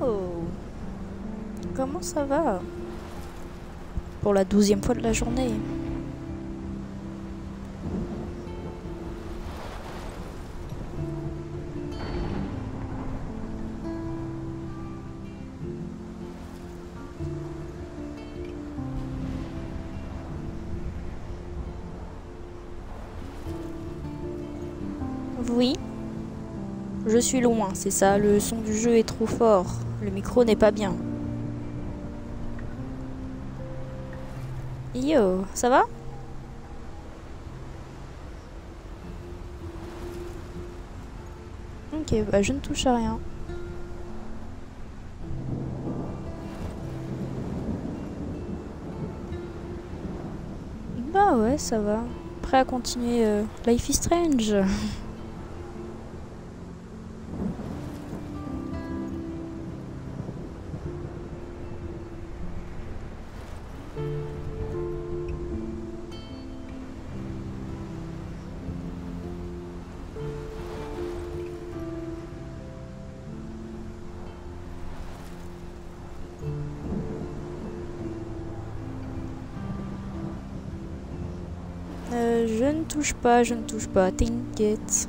Oh, comment ça va? Pour la 12e fois de la journée. Oui, je suis loin, c'est ça, le son du jeu est trop fort, le micro n'est pas bien. Yo, ça va? Ok, bah je ne touche à rien. Bah ouais, ça va. Prêt à continuer Life is Strange. Je ne touche pas, t'inquiète.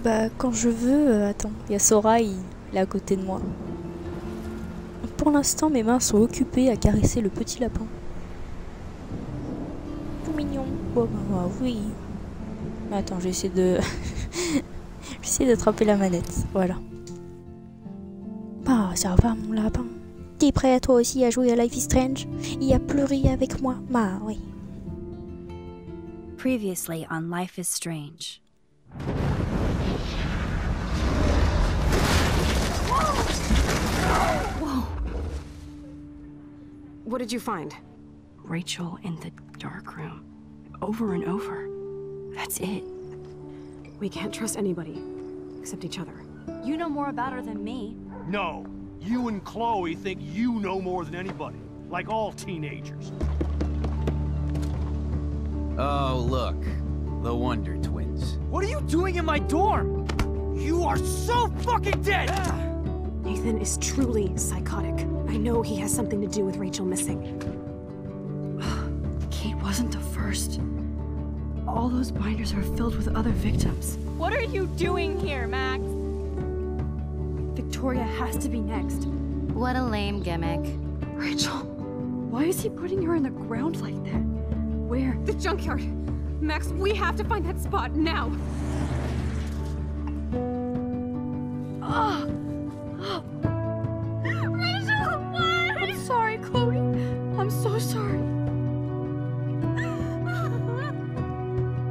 Bah quand je veux, attends, il y a Sora, il est à côté de moi. Pour l'instant, mes mains sont occupées à caresser le petit lapin. Tout mignon. Oh, bah, oui. Mais attends, j'ai essayé de... J'essaie d'attraper la manette, voilà. Bah ça va mon lapin. T'es prêt toi aussi à jouer à Life is Strange? Et à pleurer avec moi? Bah oui. Previously on Life is Strange. Whoa! What did you find? Rachel in the dark room. Over and over. That's it. We can't trust anybody, except each other. You know more about her than me. No. You and Chloe think you know more than anybody. Like all teenagers. Oh, look. The Wonder Twins. What are you doing in my dorm? You are so fucking dead! Nathan is truly psychotic. I know he has something to do with Rachel missing. Kate wasn't the first. All those binders are filled with other victims. What are you doing here, Max? Victoria has to be next. What a lame gimmick. Rachel, why is he putting her in the ground like that? Where? The junkyard! Max, we have to find that spot now! Oh. Rachel, what? I'm sorry, Chloe. I'm so sorry.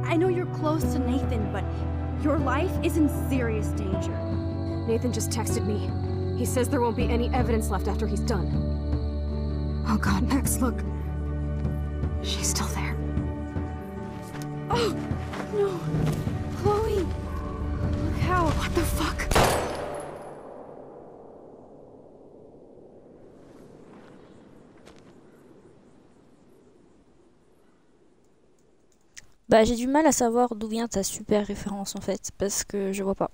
I know you're close to Nathan, but your life is in serious danger. Nathan just texted me. He says there won't be any evidence left after he's done. Oh god, Max, look. She's still there. Oh, no. Chloe. Look how. What the fuck? Bah j'ai du mal à savoir d'où vient ta super référence en fait, parce que je vois pas.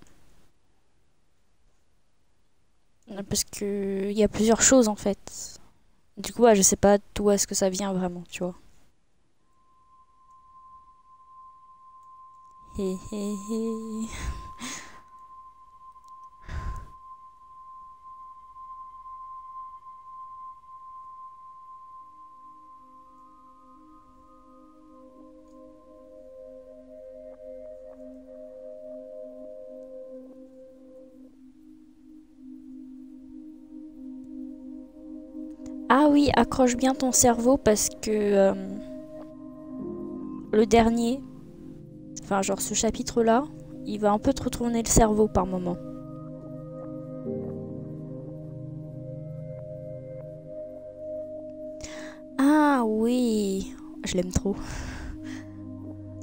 Parce que il y a plusieurs choses en fait. Du coup, je sais pas d'où est-ce que ça vient vraiment, tu vois. Hé hé hé. Ah oui, accroche bien ton cerveau parce que le dernier, enfin genre ce chapitre-là, il va un peu te retourner le cerveau par moment. Ah oui, je l'aime trop.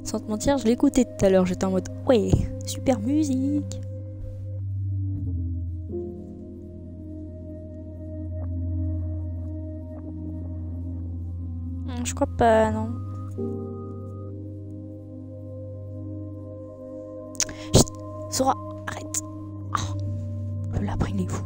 Sans te mentir, je l'écoutais tout à l'heure, j'étais en mode ouais, super musique. Je crois pas, non. Chut, Sora, arrête. l'a pris les fous.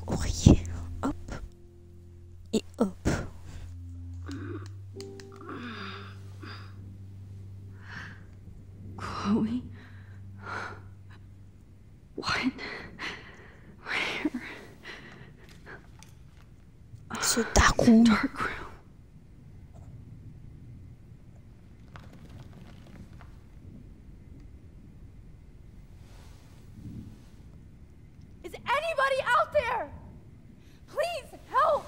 Oreiller, hop, et hop. Chloe? What? Where? Ce dark room. Dark room. Is anybody out there? Please help!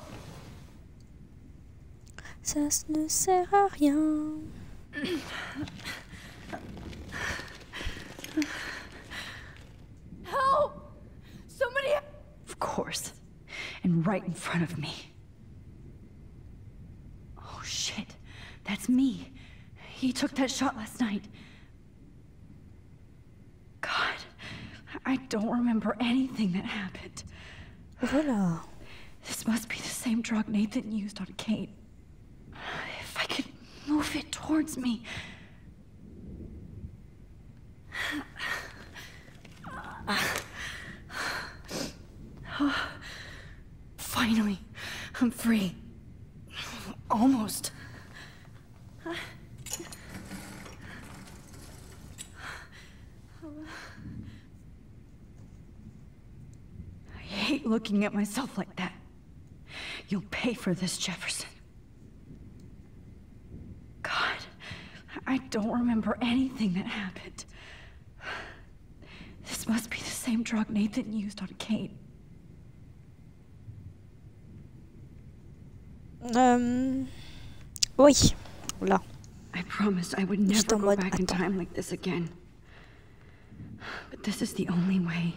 Ça ne sert à rien. Help! Somebody. Of course. And right in front of me. Oh shit. That's me. He took that shot last night. God. I don't remember anything that happened. Voilà. This must be the same drug Nathan used on Kate. If I could move it towards me. Finally, I'm free. Almost. I hate looking at myself like that. You'll pay for this, Jefferson. God, I don't remember anything that happened. This must be the same drug Nathan used on Kate. Oui, là. I promised I would Juste never en go mode, back in attends. time like this again. But this is the only way.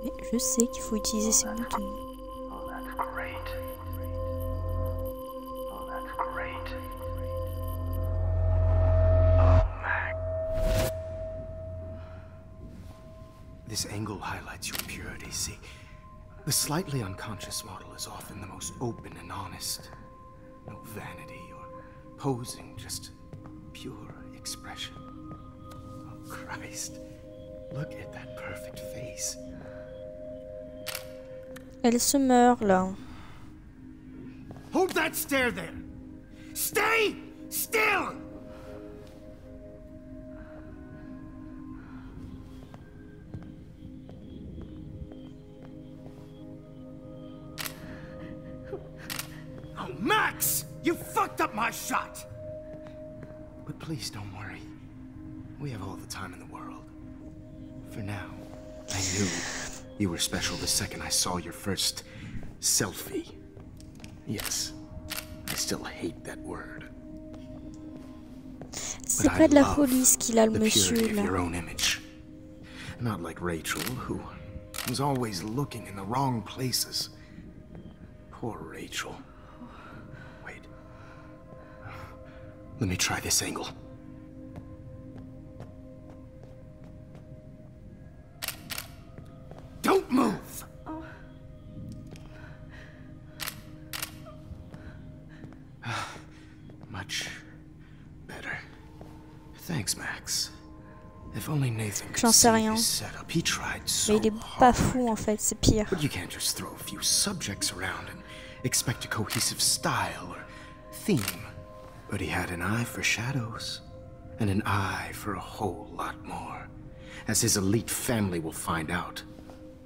Mais je sais qu'il faut utiliser ces boutons. Oh, that's great. Oh, that's great. Oh, Mac. This angle highlights your purity, see? The slightly unconscious model is often the most open and honest. No vanity or posing, just pure expression. Oh, Christ. Look at that perfect face. Elle se meurt là. Hold that stare there! Stay still! Oh, Max! You fucked up my shot! But please don't worry. We have all the time in the world. For now, I knew you were special the second I saw your first selfie. Yes, I still hate that word. C'est pas de la police qu'il a le the monsieur purity of là. your own image. Not like Rachel, who was always looking in the wrong places. Poor Rachel. Wait. Let me try this angle. Don't move! Much better. Thanks, Max. If only Nathan could J'en sais see rien. his setup. He tried so Mais il est pas hard. fou en fait, c'est pire. But you can't just throw a few subjects around and expect a cohesive style or theme. But he had an eye for shadows, and an eye for a whole lot more, as his elite family will find out,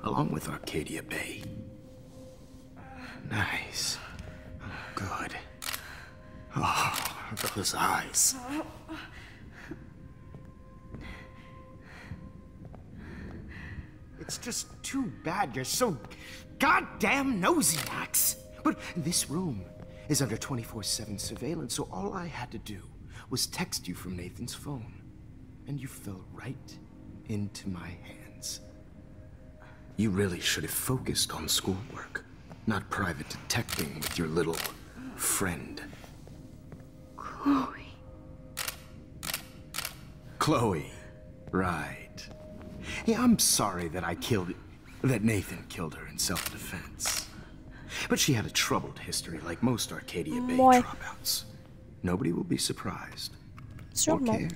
along with Arcadia Bay. Nice. Good. Oh, those eyes. It's just too bad you're so goddamn nosy, Max. But this room is under 24/7 surveillance, so all I had to do was text you from Nathan's phone. And you fell right into my hands. You really should have focused on schoolwork, not private detecting with your little friend. Chloe. Chloe, right. Yeah, I'm sorry that Nathan killed her in self-defense. But she had a troubled history like most Arcadia Bay dropouts. Nobody will be surprised. Or care.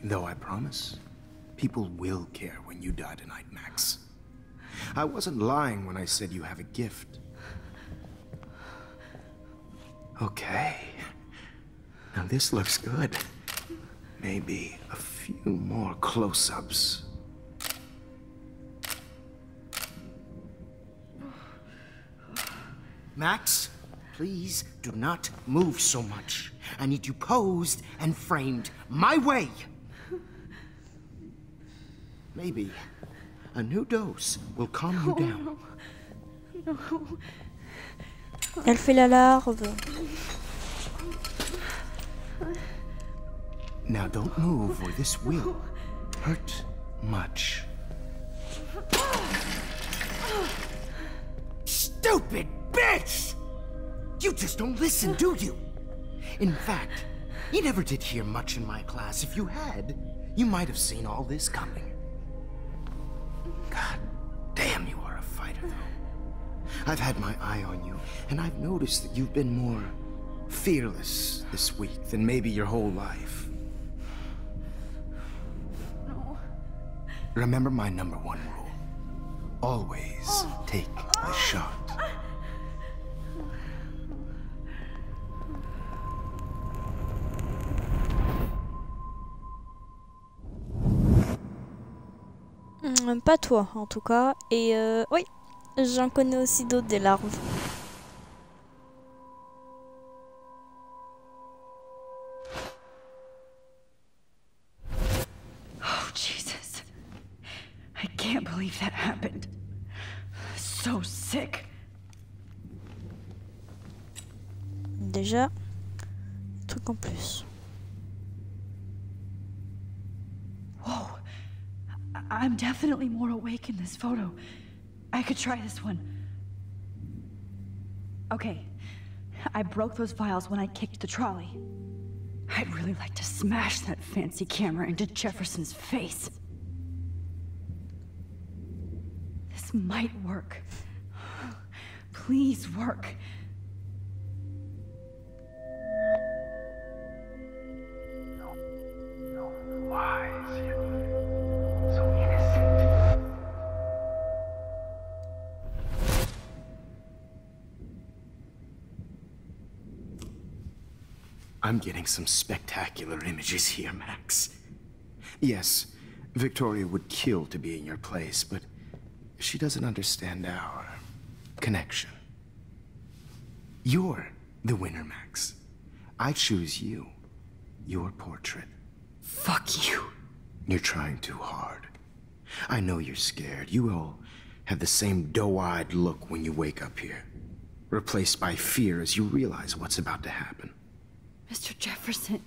Though I promise, people will care when you die tonight, Max. I wasn't lying when I said you have a gift. Okay. Now this looks good. Maybe a few more close-ups. Max, please do not move so much. I need you posed and framed my way. Maybe a new dose will calm you down. No. Elle fait la larve. Now don't move or this will hurt much. Stupid bitch! You just don't listen, do you? In fact, you never did hear much in my class. If you had, you might have seen all this coming. God damn, you are a fighter, though. I've had my eye on you, and I've noticed that you've been more fearless this week than maybe your whole life. No. Remember my #1 rule. Always take the shot. Pas toi, en tout cas. Et oui, j'en connais aussi d'autres des larves. Oh, Jesus. I can't believe that happened. So sick. Déjà, un truc en plus. Whoa. I'm definitely more awake in this photo. I could try this one. Okay. I broke those files when I kicked the trolley. I'd really like to smash that fancy camera into Jefferson's face. This might work. Please work. Why is he so innocent? I'm getting some spectacular images here, Max. Yes, Victoria would kill to be in your place, but she doesn't understand our connection. You're the winner, Max. I choose you. Your portrait. Fuck you. You're trying too hard. I know you're scared. You all have the same doe-eyed look when you wake up here. Replaced by fear as you realize what's about to happen. Mr. Jefferson,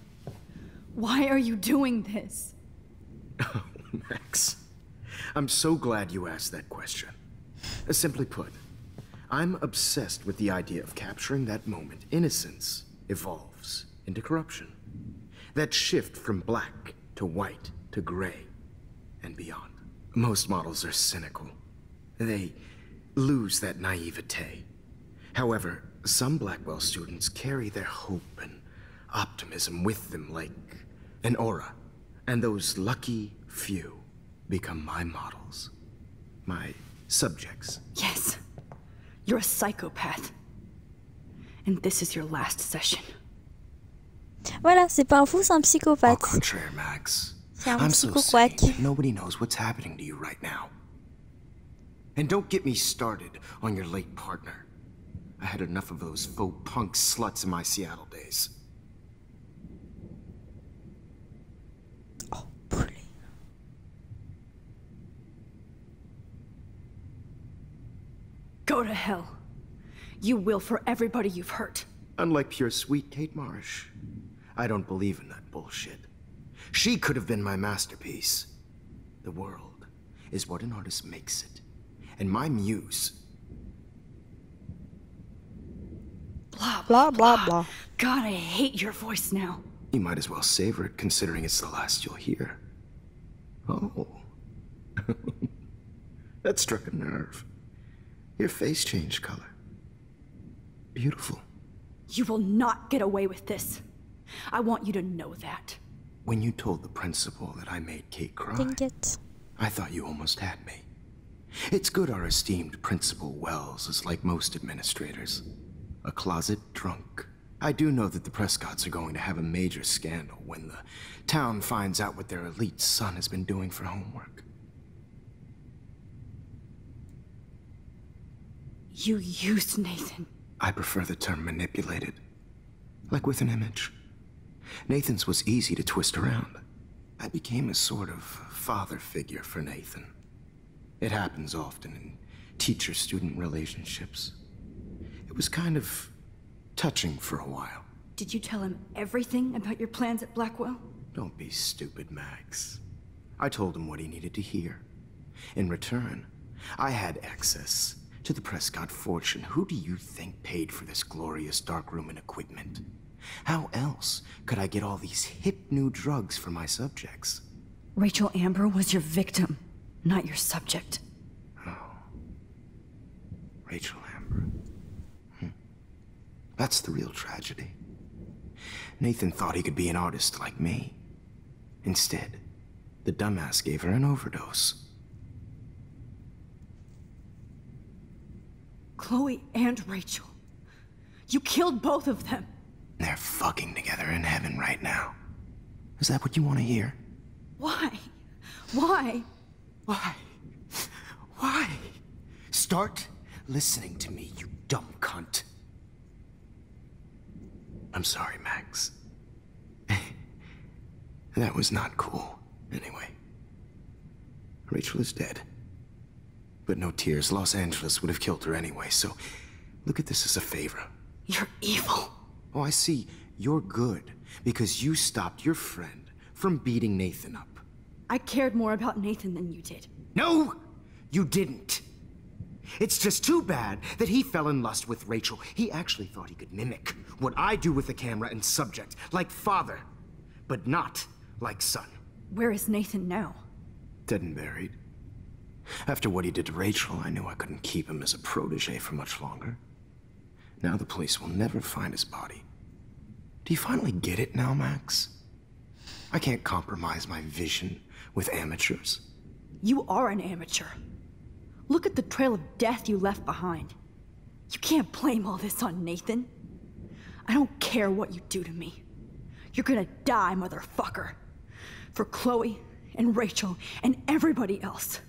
why are you doing this? Oh, Max. I'm so glad you asked that question. Simply put, I'm obsessed with the idea of capturing that moment innocence evolves into corruption. That shift from black to white to gray and beyond. Most models are cynical. They lose that naivete. However, some Blackwell students carry their hope and optimism with them like an aura. And those lucky few become my models. My subjects. Yes. You're a psychopath. And this is your last session. Voilà, c'est pas un fou, c'est un Au psychopathe. contraire, Max. C'est un I'm so psychoquack. sane, nobody knows what's happening to you right now. And don't get me started on your late partner. I had enough of those faux punk sluts in my Seattle days. Oh, brûlé. Go to hell. You will for everybody you've hurt. Unlike pure sweet Kate Marsh, I don't believe in that bullshit. She could have been my masterpiece. The world is what an artist makes it. And my muse... Blah, Blah, blah, blah. God, I hate your voice now. You might as well savor it, considering it's the last you'll hear. Oh. That struck a nerve. Your face changed color. Beautiful. You will not get away with this. I want you to know that. When you told the principal that I made Kate cry, Didn't get. I thought you almost had me. It's good our esteemed Principal Wells is like most administrators. A closet drunk. I do know that the Prescotts are going to have a major scandal when the town finds out what their elite son has been doing for homework. You used Nathan. I prefer the term manipulated. Like with an image. Nathan's was easy to twist around. I became a sort of father figure for Nathan. It happens often in teacher-student relationships. It was kind of touching for a while. Did you tell him everything about your plans at Blackwell? Don't be stupid, Max. I told him what he needed to hear. In return, I had access to the Prescott fortune. Who do you think paid for this glorious darkroom and equipment? How else could I get all these hip new drugs for my subjects? Rachel Amber was your victim, not your subject. Oh. Rachel Amber. That's the real tragedy. Nathan thought he could be an artist like me. Instead, the dumbass gave her an overdose. Chloe and Rachel. You killed both of them. They're fucking together in heaven right now. Is that what you want to hear? Why? Why? Why? Why? Start listening to me, you dumb cunt. I'm sorry, Max. That was not cool. Anyway. Rachel is dead. But no tears. Los Angeles would have killed her anyway, so look at this as a favor. You're evil. Oh, I see. You're good because you stopped your friend from beating Nathan up. I cared more about Nathan than you did. No, you didn't. It's just too bad that he fell in lust with Rachel. He actually thought he could mimic what I do with the camera and subject, like father, but not like son. Where is Nathan now? Dead and buried. After what he did to Rachel, I knew I couldn't keep him as a protege for much longer. Now the police will never find his body. Do you finally get it now, Max? I can't compromise my vision with amateurs. You are an amateur. Look at the trail of death you left behind. You can't blame all this on Nathan. I don't care what you do to me. You're gonna die, motherfucker. For Chloe and Rachel and everybody else.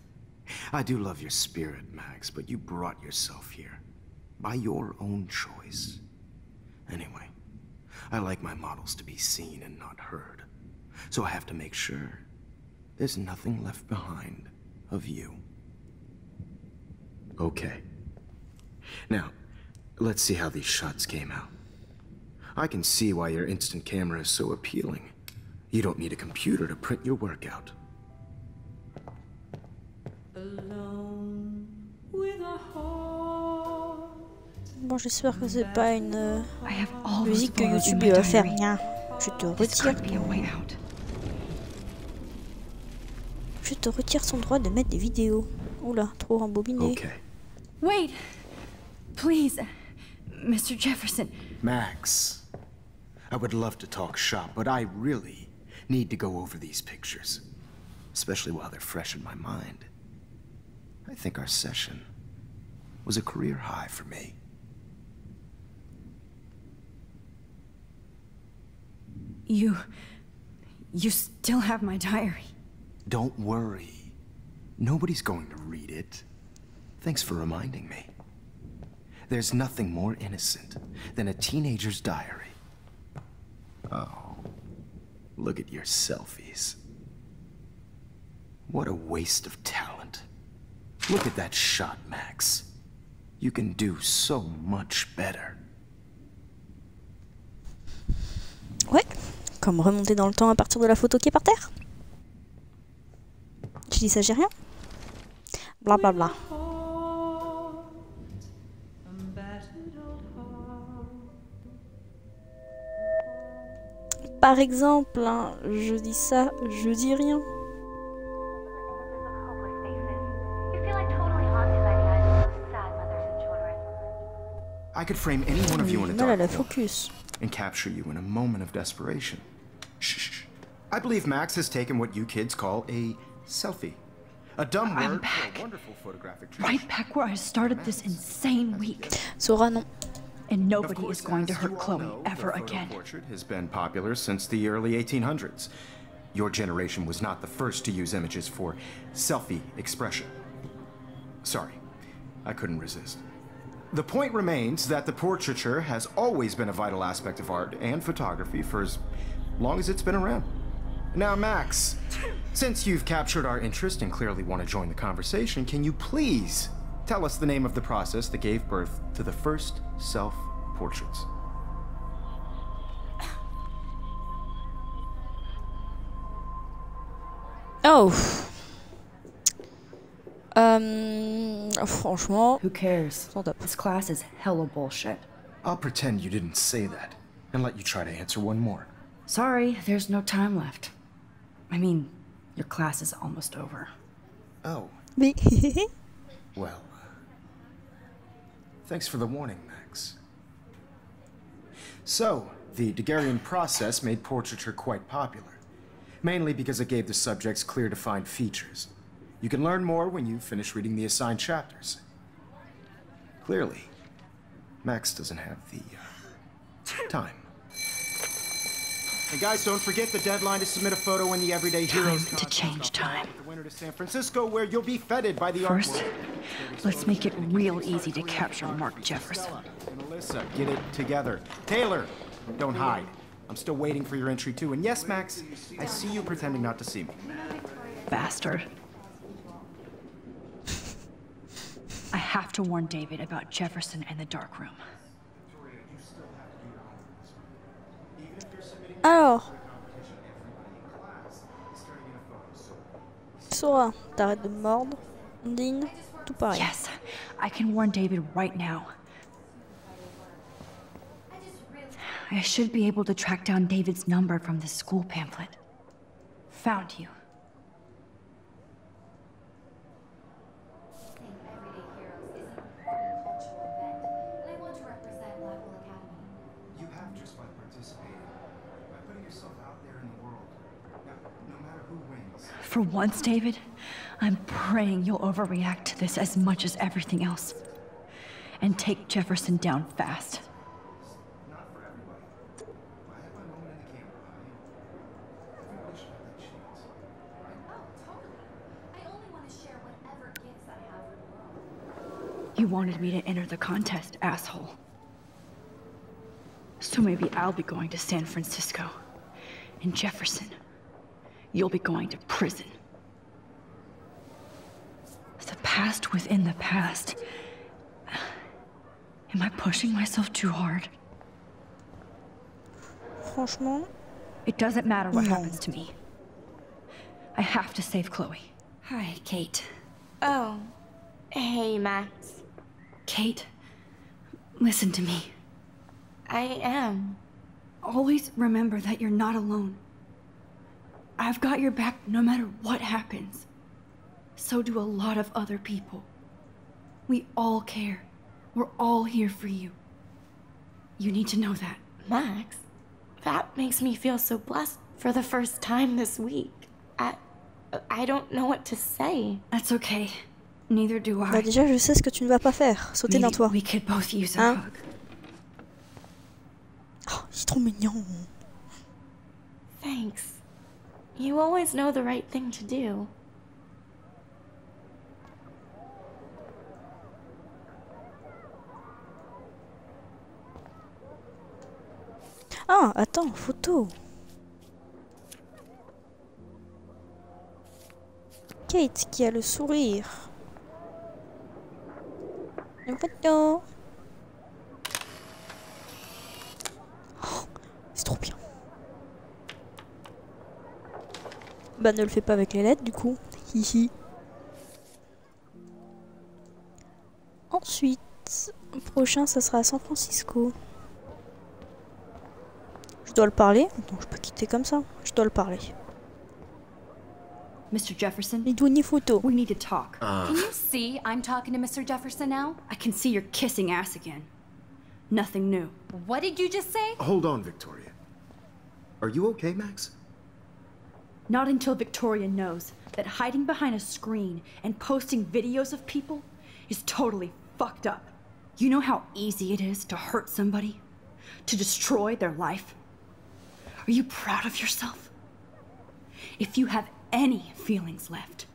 I do love your spirit, Max, but you brought yourself here. By your own choice. Anyway, I like my models to be seen and not heard. So I have to make sure there's nothing left behind of you. Okay. Now, let's see how these shots came out. I can see why your instant camera is so appealing. You don't need a computer to print your work out. Bon, j'espère que c'est pas une musique que YouTube va faire. Rien. Je te retire. Je te retire son droit de mettre des vidéos. Oula, trop rembobiné. Okay. Wait! Please, Mr. Jefferson. Max, I would love to talk shop, but I really need to go over these pictures. Especially while they're fresh in my mind. I think our session was a career high for me. You still have my diary. Don't worry. Nobody's going to read it. Thanks for reminding me. There's nothing more innocent than a teenager's diary. Oh, look at your selfies. What a waste of talent. Look at that shot, Max. You can do so much better. Ouais, comme remonter dans le temps à partir de la photo qui est par terre. Je dis ça, j'ai rien. Bla bla bla. Par exemple, hein, je dis ça, je dis rien. I could frame any one of you in a Mal à dark la corner focus. and capture you in a moment of desperation. Shh. I believe Max has taken what you kids call a selfie. A dumb word I'm for back. a wonderful photographic Right tradition. back where I started this insane week. Sora, non. And Of nobody course, is going to as hurt you all Chloe know, ever the photo again. portrait has been popular since the early 1800s. Your generation was not the first to use images for selfie expression. Sorry, I couldn't resist. The point remains that the portraiture has always been a vital aspect of art and photography for as long as it's been around. Now, Max, since you've captured our interest and clearly want to join the conversation, can you please tell us the name of the process that gave birth to the first self-portraits? Oh. Franchement, Who cares? sans top. This class is hella bullshit. I'll pretend you didn't say that and let you try to answer one more. Sorry, there's no time left. I mean, your class is almost over. Oh, Mais well. Thanks for the warning, Max. So, the Daguerrean process made portraiture quite popular, mainly because it gave the subjects clear defined features. You can learn more when you finish reading the assigned chapters. Clearly, Max doesn't have the time. And guys, don't forget the deadline to submit a photo in the Everyday Heroes Time to change time. The winter to San Francisco, where you'll be feted by the First, art world. let's make it real easy to capture Mark Jefferson. And Alyssa, get it together. Taylor, don't hide. I'm still waiting for your entry too. And yes, Max, I see you pretending not to see me. Bastard. I have to warn David about Jefferson and the dark room. alors, Sora, t'arrêtes de me mordre. Ondine, tout pareil. Yes, I can warn David right now. I should be able to track down David's number from the school pamphlet. Found you. You have just by participating, by putting yourself out there in the world. Now, no matter who wins. For once, David, I'm praying you'll overreact to this as much as everything else. And take Jefferson down fast. Not for everybody. I have my moment in the camera. Everybody should have that chance. You wanted me to enter the contest, asshole. So maybe I'll be going to San Francisco. And Jefferson, you'll be going to prison. The past within the past. Am I pushing myself too hard? Franchement, It doesn't matter what No. happens to me. I have to save Chloe. Hi, Kate. Oh. Hey, Max. Kate, listen to me. I am. Always remember that you're not alone. I've got your back no matter what happens. So do a lot of other people. We all care. We're all here for you. You need to know that. Max, that makes me feel so blessed for the first time this week. I don't know what to say. That's okay. Neither do I. bah déjà je sais ce que tu ne vas pas faire, sauter dans Maybe toi. we could both use a Hein? hug. Oh, c'est trop mignon. Thanks. You always know the right thing to do. Ah, attends, photo. Kate qui a le sourire. Une photo. Oh, c'est trop bien. Bah ne le fais pas avec les lettres du coup. Hihi. Ensuite, prochain ça sera à San Francisco. Je dois le parler. Non, je peux quitter comme ça. Je dois le parler. Mr. Jefferson, Il doit ni photo. we need to talk. Can you see I'm talking to Mr. Jefferson now? I can see you're kissing ass again. Nothing new. What did you just say? Hold on, Victoria. Are you okay, Max? Not until Victoria knows that hiding behind a screen and posting videos of people is totally fucked up. You know how easy it is to hurt somebody? To destroy their life? Are you proud of yourself? If you have any feelings left,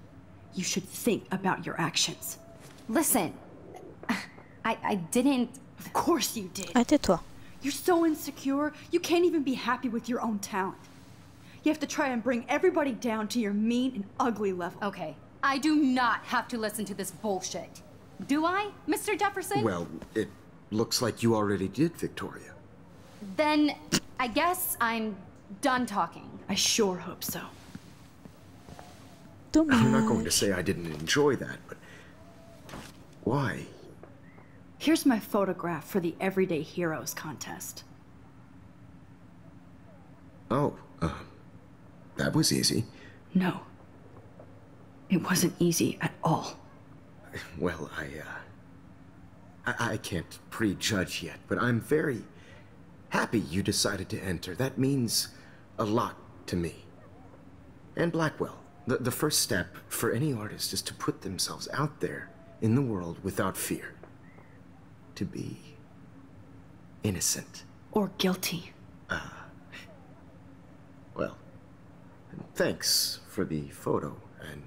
you should think about your actions. Listen, I didn't... Of course you did. Ah, tais-toi. You're so insecure, you can't even be happy with your own talent. You have to try and bring everybody down to your mean and ugly level. Okay, I do not have to listen to this bullshit. Do I, Mr. Jefferson? Well, it looks like you already did, Victoria. Then, I guess I'm done talking. I sure hope so. I'm not going to say I didn't enjoy that, but... Why? Here's my photograph for the Everyday Heroes contest. Oh, that was easy. No. It wasn't easy at all. Well, I can't prejudge yet, but I'm very happy you decided to enter. That means a lot to me. And Blackwell. The first step for any artist is to put themselves out there in the world without fear. To be innocent. Or guilty. Well, thanks for the photo, and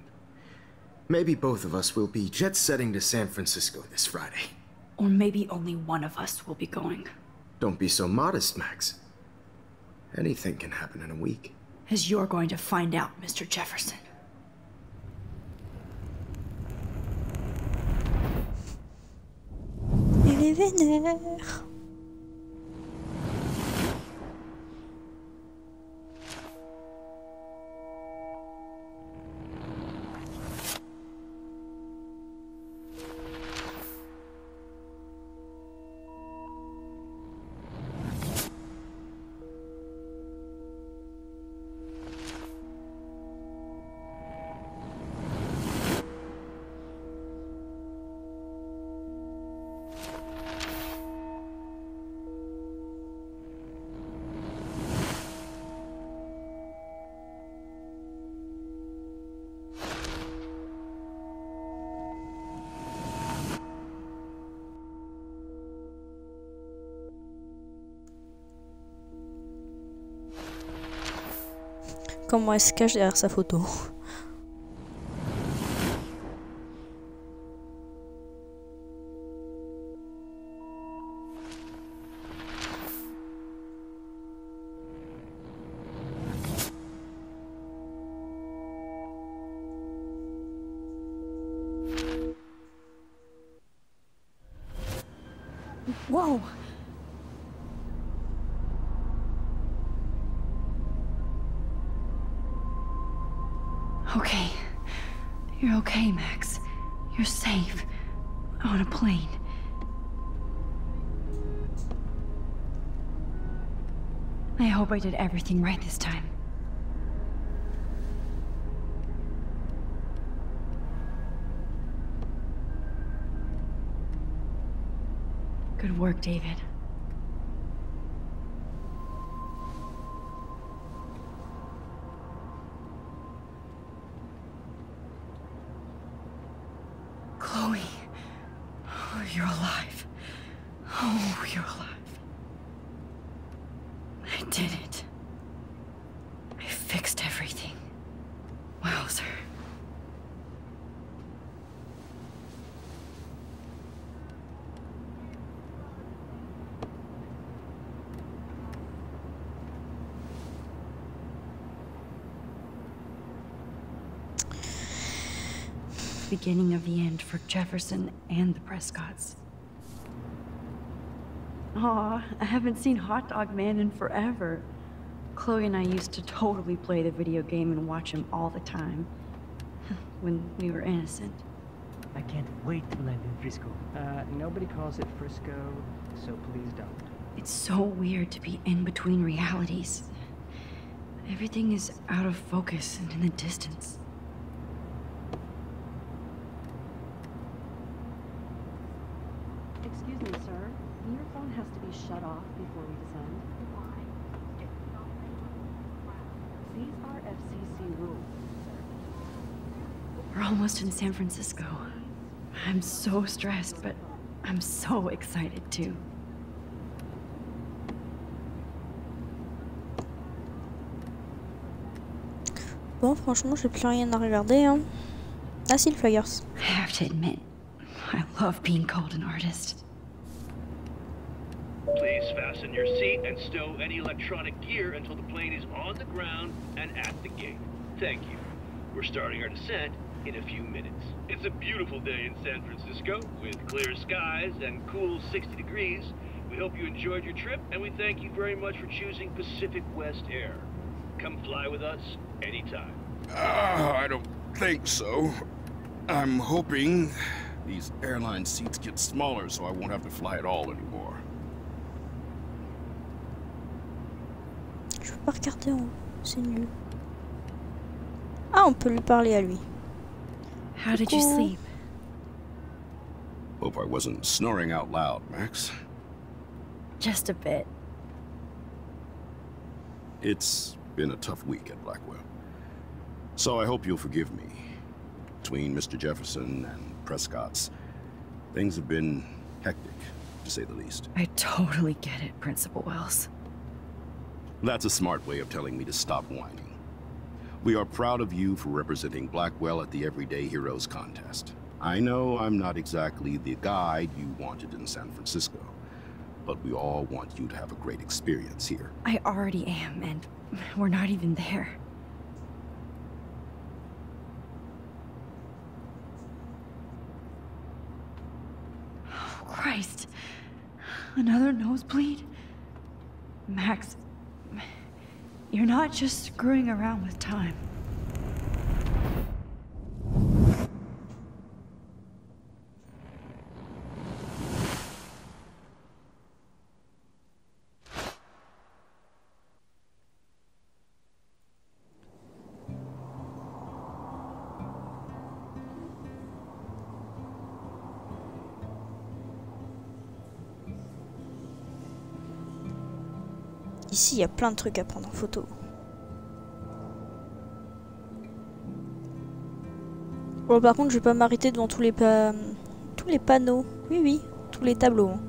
maybe both of us will be jet-setting to San Francisco this Friday. Or maybe only one of us will be going. Don't be so modest, Max. Anything can happen in a week. As you're going to find out, Mr. Jefferson. Il est vénère. Comment elle se cache derrière sa photo. Whoa! Okay. You're okay, Max. You're safe. On a plane. I hope I did everything right this time. Good work, David. Chloe. Oh, you're alive. Oh, you're alive. I did it. I fixed everything. Wowzer. Beginning of the end for Jefferson and the Prescotts. Aw, I haven't seen Hot Dog Man in forever. Chloe and I used to totally play the video game and watch him all the time. When we were innocent. I can't wait to land in Frisco. Nobody calls it Frisco, so please don't. It's so weird to be in between realities. Everything is out of focus and in the distance. Excuse me, sir. Your phone has to be shut off before we descend. Why? These are FCC rules, sir. We're almost in San Francisco. I'm so stressed, but I'm so excited too. Bon, franchement, j'ai plus rien à regarder, hein. Ah si, le Flaggers. I have to admit, I love being called an artist. Please fasten your seat and stow any electronic gear until the plane is on the ground and at the gate. Thank you. We're starting our descent in a few minutes. It's a beautiful day in San Francisco with clear skies and cool 60 degrees. We hope you enjoyed your trip and we thank you very much for choosing Pacific West Air. Come fly with us anytime. I don't think so. I'm hoping these airline seats get smaller so I won't have to fly at all anymore. Je peux pas regarder en haut, c'est nul. Ah, on peut lui parler à lui. How did you sleep? Hope I wasn't snoring out loud, Max. Just a bit. It's been a tough week at Blackwell. So I hope you'll forgive me. Between Mr. Jefferson and Prescott's, things have been hectic, to say the least. I totally get it, Principal Wells. That's a smart way of telling me to stop whining. We are proud of you for representing Blackwell at the Everyday Heroes contest. I know I'm not exactly the guide you wanted in San Francisco, but we all want you to have a great experience here. I already am, and we're not even there. Oh, Christ. Another nosebleed? Max, you're not just screwing around with time. Ici, il y a plein de trucs à prendre en photo. Bon, par contre, je vais pas m'arrêter devant tous les panneaux. Oui, oui, tous les tableaux. Hein.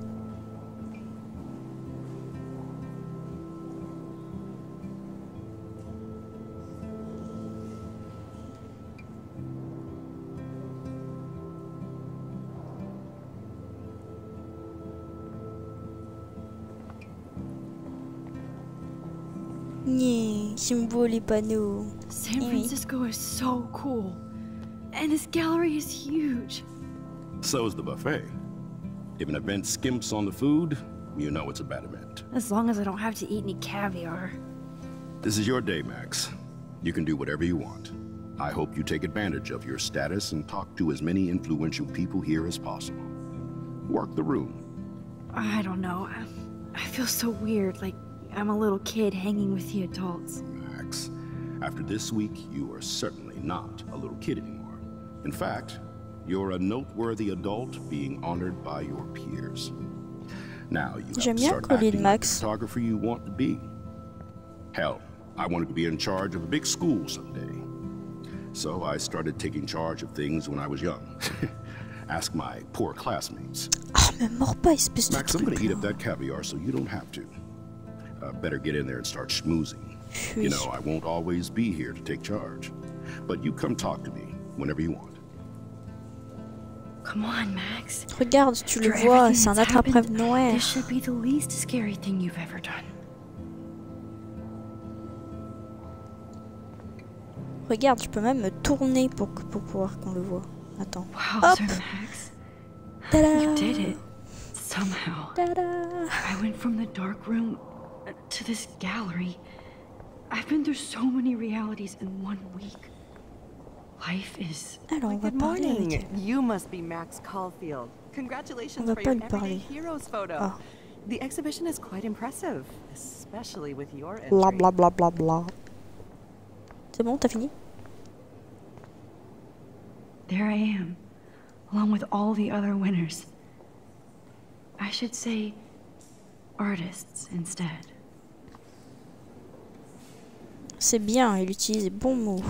J'aime beau les panneaux. San Francisco is so cool. And this gallery is huge. So is the buffet. If an event skimps on the food, you know it's a bad event. As long as I don't have to eat any caviar. This is your day, Max. You can do whatever you want. I hope you take advantage of your status and talk to as many influential people here as possible. Work the room. I don't know. I feel so weird, like I'm a little kid hanging with the adults. Max, after this week, you are certainly not a little kid anymore. In fact, you're a noteworthy adult being honored by your peers. Now you have to start acting like the photographer you want to be. Hell, I wanted to be in charge of a big school someday. So I started taking charge of things when I was young. Ask my poor classmates. Ah, mais mords pas, espèce de Max, I'm gonna eat up that caviar so you don't have to. Better get in there and start schmoozing. You know, I won't always be here to take charge. But you come talk to me whenever you want. Come on, Max. Regarde, tu le vois, c'est un attrape-rêve noir. This should be the least scary thing you've ever done. Regarde, je peux même me tourner pour pouvoir qu'on le voit. Attends. Wow, hop. Sir Max. Tada. You did it. So Somehow, I went from the dark room to this gallery. I've been through so many realities in 1 week. Life is... Good morning. You must be Max Caulfield. Congratulations for your Everyday Heroes photo. The exhibition is quite impressive, especially with your entry. Blah blah blah blah blah. C'est bon, t'as fini? There I am, along with all the other winners. I should say artists instead. C'est bien, il utilise les bons mots.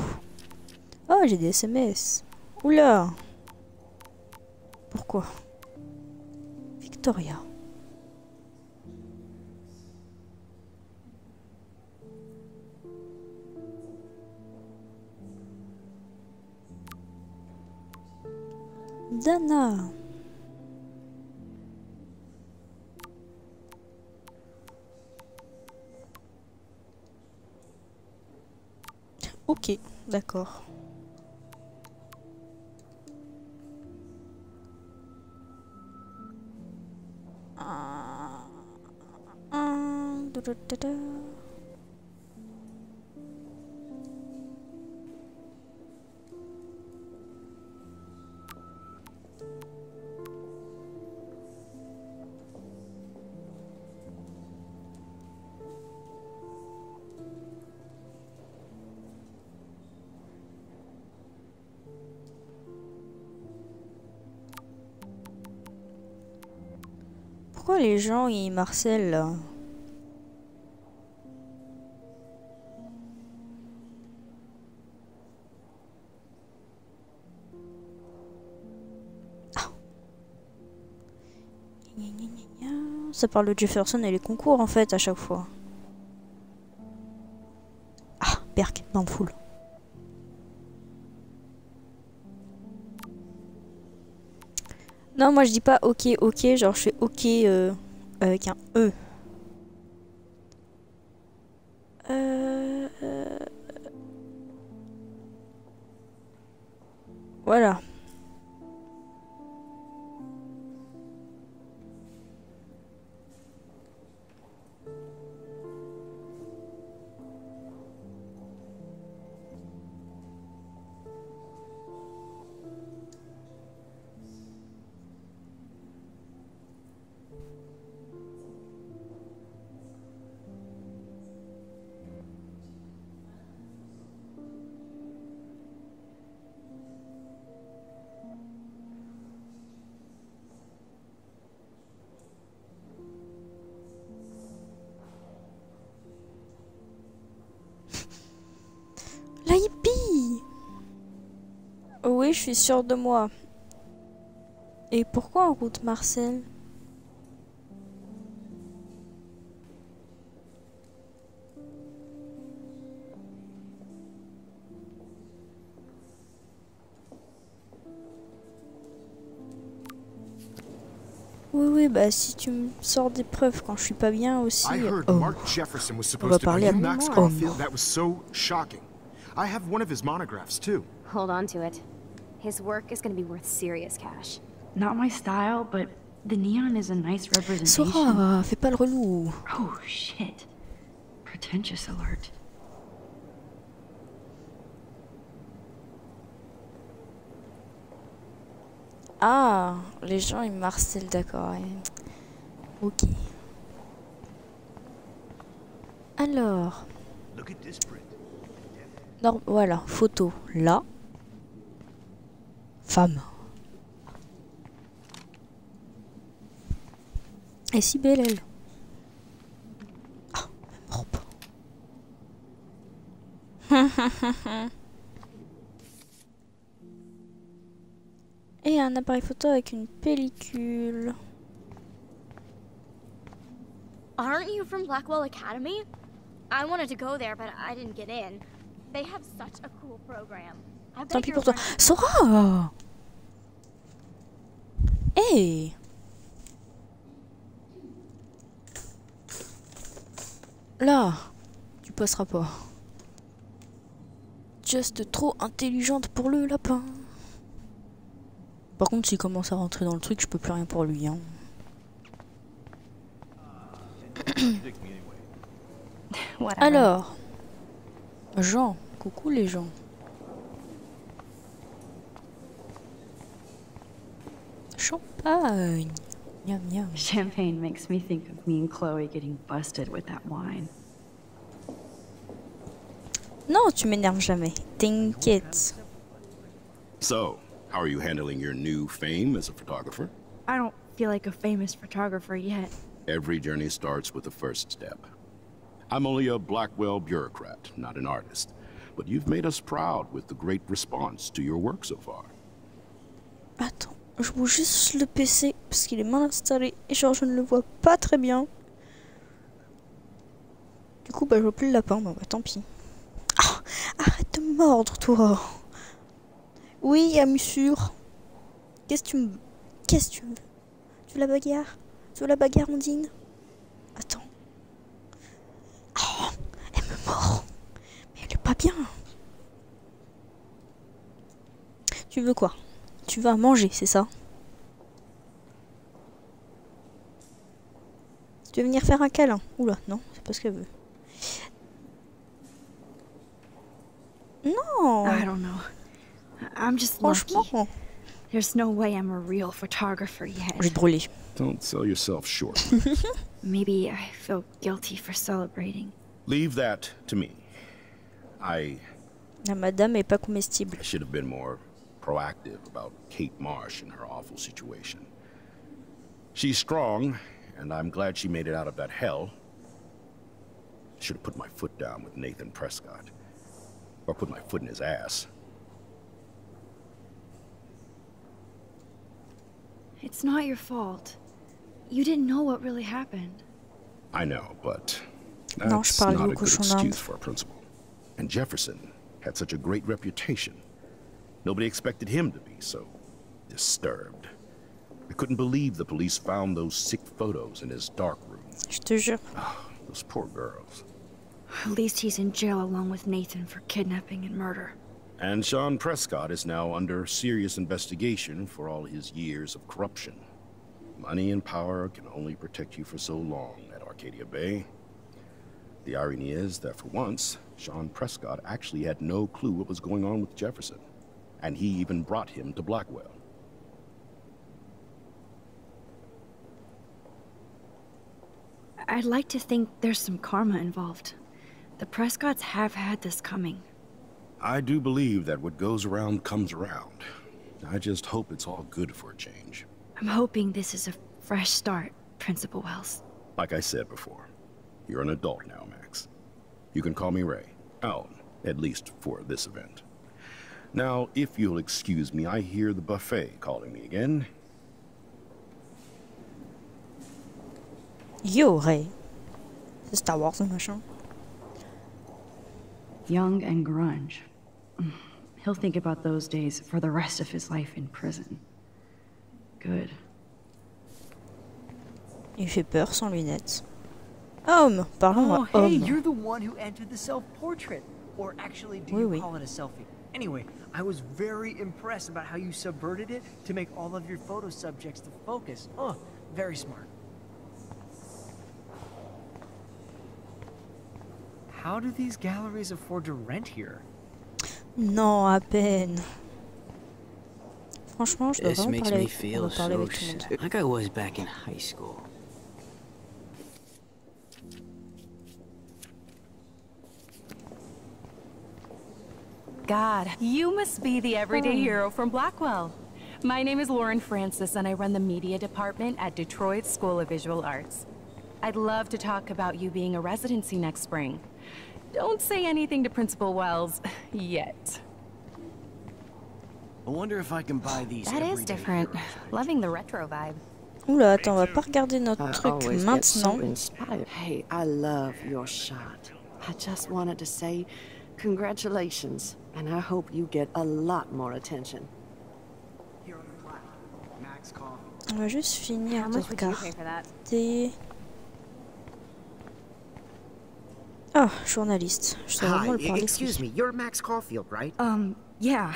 Oh, j'ai des SMS. Oula. Pourquoi? Victoria. Dana. Ok, d'accord. Pourquoi les gens ils marcellent là? Ça parle de Jefferson et les concours en fait à chaque fois. Ah, Berk, dans le full. Non, moi je dis pas ok, ok, genre je fais ok avec un E. Voilà. La hippie! Oui, je suis sûre de moi. Et pourquoi en route Marcel? Oui, bah si tu me sors des preuves quand je suis pas bien aussi. Oh. On va parler à moi. Oh. I have one of his monographs too. Hold on to it. His work is going to be worth serious cash. Not my style, but the neon is a nice representation. Sora, fais pas le relou. Oh shit. Pretentious alert. Ah, les gens ils marcellent, d'accord. Ouais. Ok. Alors. Non, voilà, photo là. Femme. Et si belle elle. Ah, même robe. Et un appareil photo avec une pellicule. Aren't you from Blackwell Academy? I wanted to go there, but I didn't get in. They have such a cool program. Tant pis pour toi. Sora! Hey! Là, tu passeras pas. Just trop intelligente pour le lapin. Par contre, s'il commence à rentrer dans le truc, je peux plus rien pour lui. Hein. Alors, Jean, coucou les gens. Champagne. Yum yum. Champagne makes me think of me and Chloe getting busted with that wine. Non, tu m'énerves jamais. T'inquiète. So, how are you handling your new fame as a photographer? I don't feel like a famous photographer yet. Every journey starts with the first step. I'm only a Blackwell bureaucrat, not an artist. But you've made us proud with the great response to your work so far. Attends, je bouge juste le PC parce qu'il est mal installé et genre je ne le vois pas très bien. Du coup, bah je vois plus le lapin, bah tant pis. Ah, arrête de mordre, toi. Oui, Amusure. Qu'est-ce que tu me... Qu'est-ce que tu veux? Tu veux la bagarre? Tu veux la bagarre, Ondine? Attends. Oh, elle me mord. Mais elle est pas bien. Tu veux quoi? Tu vas manger, c'est ça? Tu veux venir faire un câlin? Oula, non, c'est pas ce qu'elle veut. Non. I don't know. I'm just lucky. There's no way I'm a real photographer yet. Je vais te brûler. Don't sell yourself short. Maybe I feel guilty for celebrating. Leave that to me. La madame est pas comestible. I should have been more proactive about Kate Marsh and her awful situation. She's strong, and I'm glad she made it out of that hell. I should have put my foot down with Nathan Prescott. Or put my foot in his ass. It's not your fault. You didn't know what really happened. I know, but that's not a good excuse for a principal. And Jefferson had such a great reputation. Nobody expected him to be so disturbed. I couldn't believe the police found those sick photos in his dark room. Je te jure. Those poor girls. At least he's in jail along with Nathan for kidnapping and murder. And Sean Prescott is now under serious investigation for all his years of corruption. Money and power can only protect you for so long at Arcadia Bay. The irony is that for once, Sean Prescott actually had no clue what was going on with Jefferson. And he even brought him to Blackwell. I'd like to think there's some karma involved. The Prescotts have had this coming. I do believe that what goes around comes around. I just hope it's all good for a change. I'm hoping this is a fresh start, Principal Wells. Like I said before, you're an adult now, Max. You can call me Ray. Oh, at least for this event. Now, if you'll excuse me, I hear the buffet calling me again. Yo, Ray. C'est Star Wars, machin. Young and grunge. He'll think about those days for the rest of his life in prison. Good. Il fait peur sans lunettes. Homme, parlons à hey, homme. you're the one who entered the self-portrait. Or actually, do you call it a selfie? Anyway, I was very impressed about how you subverted it to make all of your photo subjects the focus. Oh, very smart. How do these galleries afford to rent here? Non, à peine. Franchement, je dois This vraiment makes parler me avec, feel parler so avec tout le monde. like I was back in high school. God, you must be the everyday hero from Blackwell. My name is Lauren Francis, and I run the media department at Detroit School of Visual Arts. I'd love to talk about you being a residency next spring. Don't say anything to Principal Wells yet. I wonder if I can buy these. That is different. Loving the retro vibe. Oula, attends, on va pas regarder notre truc maintenant. Hey, I love your shot. I just wanted to say congratulations, and I hope you get a lot more attention. On va juste finir de regarder. Ah, journaliste. Je dois vraiment le parler. Excuse me, you're Max Caulfield, right? Yeah.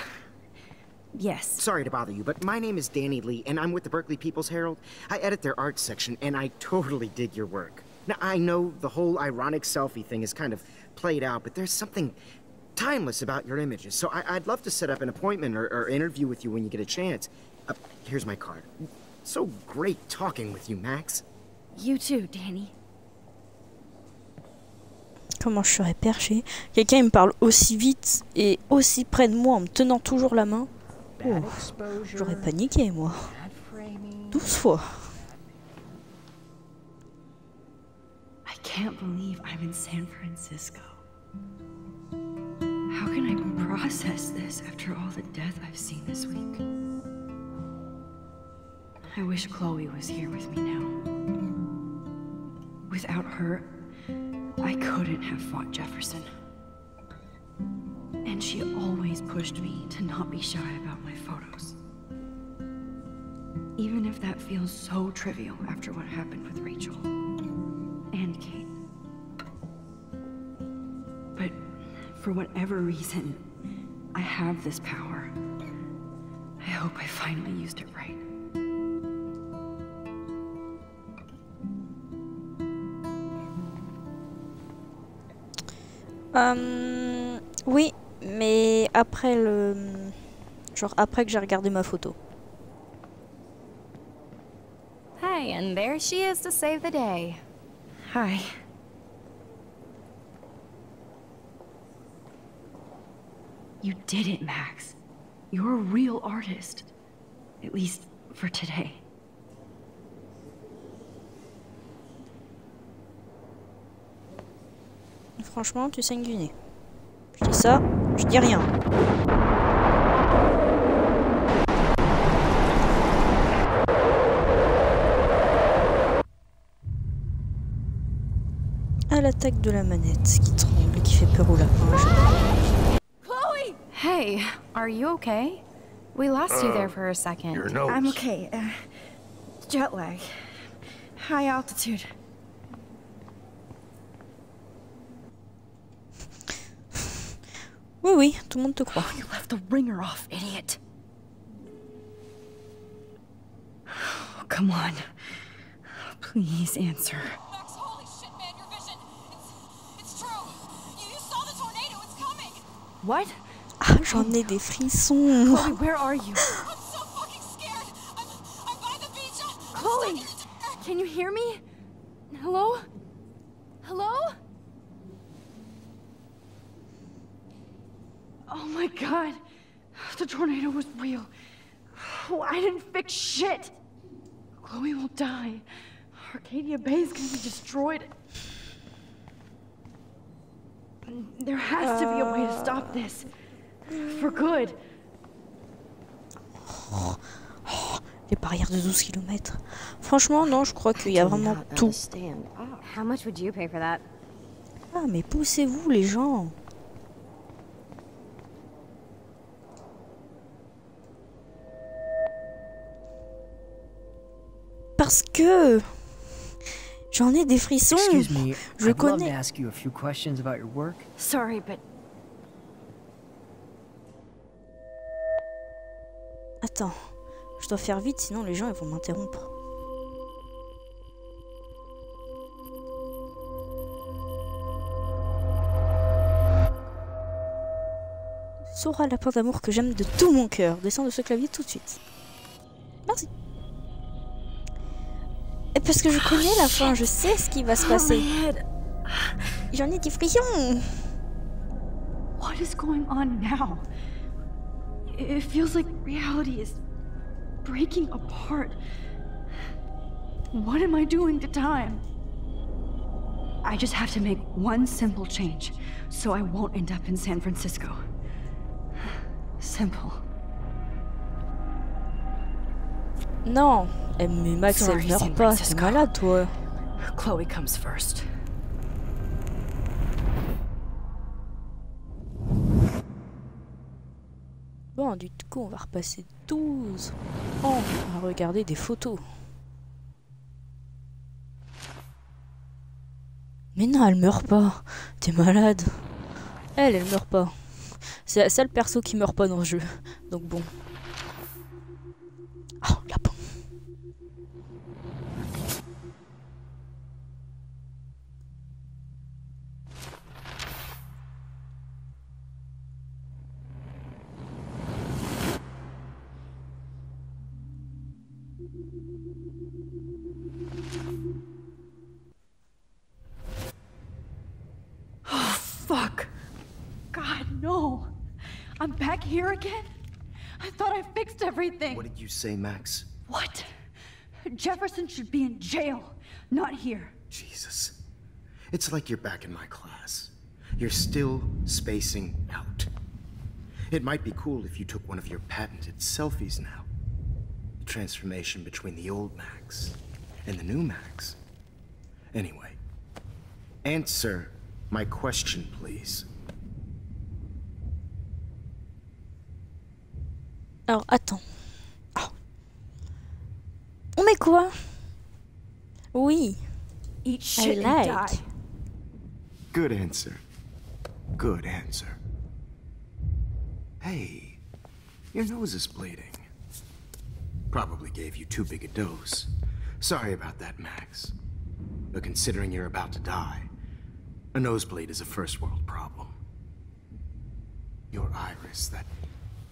Yes. Sorry to bother you, but my name is Danny Lee, and I'm with the Berkeley People's Herald. I edit their arts section, and I totally dig your work. Now, I know the whole ironic selfie thing is kind of played out, but there's something timeless about your images. So I'd love to set up an appointment or interview with you when you get a chance. Here's my card. So great talking with you, Max. You too, Danny. Comment je serais perché? Quelqu'un me parle aussi vite et aussi près de moi en me tenant toujours la main. Oh, j'aurais paniqué, moi. 12 fois. I can't believe I'm in San Francisco. How can I process this after all the death I've seen this week? I wish Chloe was here with me now. Without her, I couldn't have fought Jefferson. And she always pushed me to not be shy about my photos. Even if that feels so trivial after what happened with Rachel and Kate. But for whatever reason, I have this power. I hope I finally used it right. Oui, mais après le... Genre après que j'ai regardé ma photo. Hey, and there she is to save the day. Hi. You did it, Max. You're a real artist. At least for today. Franchement, tu saignes du nez. Je dis ça, je dis rien. À l'attaque de la manette qui tremble et qui fait peur au lapin. Chloe! Hey, are you okay? We lost you there for a second. Your nose. I'm okay. Jet lag. High altitude. Oui, oui, tout le monde te croit. You left the ringer off, idiot. Oh, come on. Please answer. Max, holy shit, man, your vision. It's true. You saw the tornado. It's coming. What? Ah, j'en ai des frissons. Chloe, where are you? I'm so fucking scared. I'm by the beach. Chloe, can you hear me? Hello? Hello? Oh my god. The tornado was real. Oh, I didn't fix shit. Chloe will die. Arcadia Bay is gonna be destroyed. There has to be a way to stop this. For good. Les barrières de 12 km. Franchement, non, je crois qu'il y a vraiment tout. How much would you pay for that? Ah, mais poussez-vous, les gens. Parce que j'en ai des frissons. Excuse me, je I'd connais. love to ask you a few questions about your work. Sorry, but Attends, je dois faire vite, sinon les gens ils vont m'interrompre. Sora, lapin d'amour que j'aime de tout mon cœur. Descends de ce clavier tout de suite. Merci. Et parce que je connais la fin, je sais ce qui va se passer. J'en ai des frissons. what is going on now? It feels like reality is breaking apart. What am I doing to time? I just have to make one simple change, so I won't end up in San Francisco. Simple. Non, mais Max, elle meurt pas, t'es malade toi. Chloe comes first. Bon, du coup, on va repasser 12 ans à regarder des photos. Mais non, elle meurt pas. T'es malade. Elle meurt pas. C'est la seule perso qui meurt pas dans le jeu. Donc bon. Oh, lapin. Oh, fuck. God, no. I'm back here again? I thought I fixed everything. What did you say, Max? What? Jefferson should be in jail, not here. Jesus. It's like you're back in my class. You're still spacing out. It might be cool if you took one of your patented selfies now. The transformation between the old Max and the new Max. Anyway, answer my question, please. Alors, attends. Oh. On met quoi? Oui. Eat shit and die. Good answer. Good answer. Hey, your nose is bleeding. Probably gave you too big a dose. Sorry about that, Max. But considering you're about to die, a nosebleed is a first world problem. Your iris, that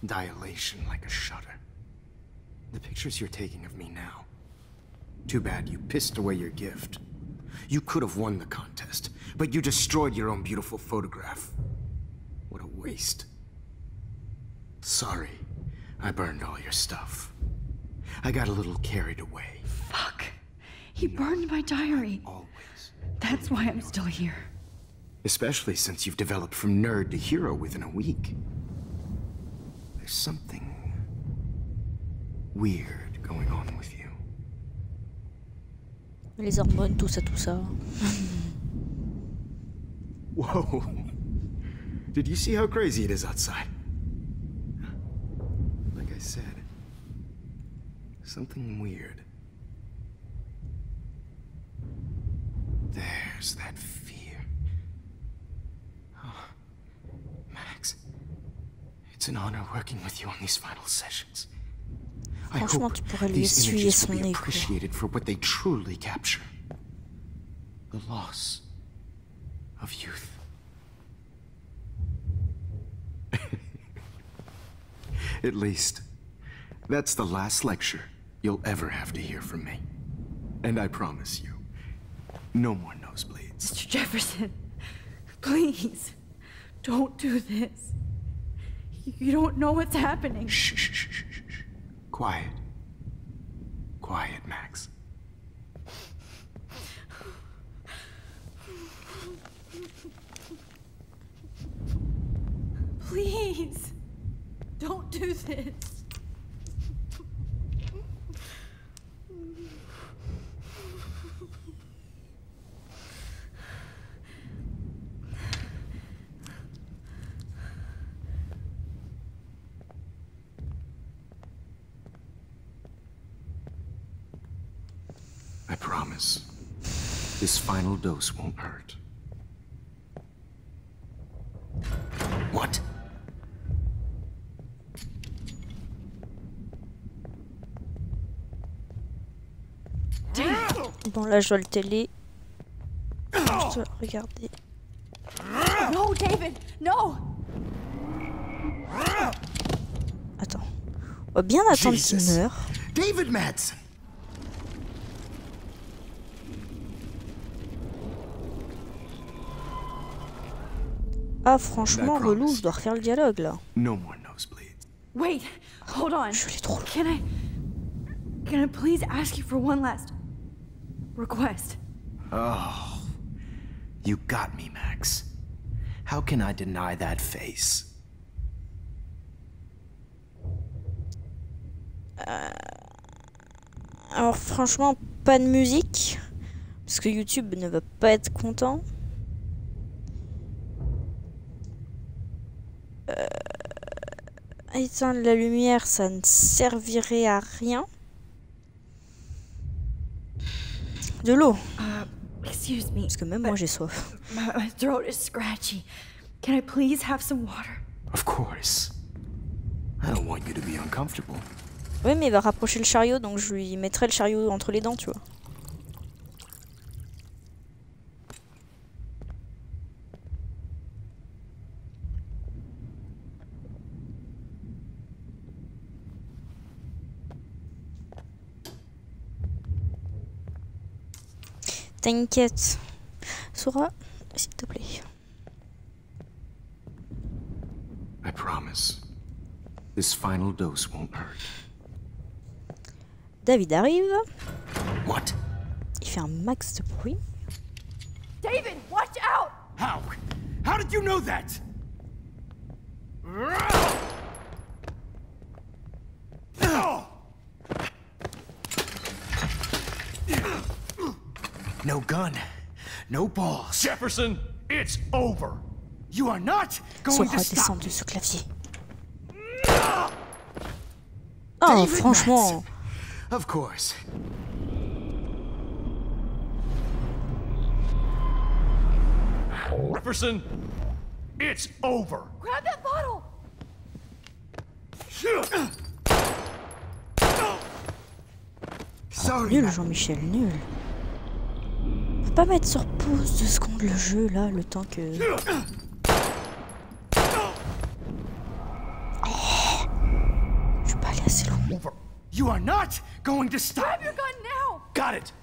dilation like a shutter. The pictures you're taking of me now. Too bad you pissed away your gift. You could have won the contest, but you destroyed your own beautiful photograph. What a waste. Sorry, I burned all your stuff. I got a little carried away. Fuck. He burned my diary. Always. That's why I'm still here. Especially since you've developed from nerd to hero within a week. There's something weird going on with you. Les hormones, tout ça. Whoa. Did you see how crazy it is outside? Like I said, something weird. There's that fear. Oh, Max, it's an honor working with you on these final sessions. I hope these images will be appreciated for what they truly capture. The loss of youth. At least, that's the last lecture you'll ever have to hear from me. And I promise you, no more nosebleeds. Mr. Jefferson, please, don't do this. You don't know what's happening. Shh, shh, shh, shh, shh. Quiet. Quiet, Max. Please, don't do this. I promise, this final dose won't hurt. What? Bon, là, je dois le télé. Je dois regarder. No, David, no. Attends. On va bien attendre qu'il meure. David Madsen. Ah, franchement, relou, je dois refaire le dialogue, là. No more nosebleeds. Wait, hold on. Je l'ai trop. Can I please ask you for one last request? Oh, you got me, Max. How can I deny that face? Alors, franchement, pas de musique. Parce que YouTube ne va pas être content. Éteindre la lumière, ça ne servirait à rien. De l'eau. Excuse me. Parce que même moi j'ai soif. My throat is scratchy. Can I please have some water? Of course. I don't want you to be uncomfortable. Oui, mais il va rapprocher le chariot, donc je lui mettrai le chariot entre les dents, tu vois. T'inquiète. Sora, s'il te plaît. I promise. This final dose won't hurt. David arrive. What? Il fait un max de bruit. David, watch out! How? How did you know that? No gun. No balls. Jefferson, it's over. You are not going Sora to stop. descend de ce clavier. Oh, franchement. Of course. Jefferson, it's over. Grab that bottle! Nul, Jean-Michel, nul. On peut pas mettre sur pause 2 secondes le jeu là, le temps que. Oh, je suis pas allé assez loin. You are not going to stop. Grab your gun now! Got it.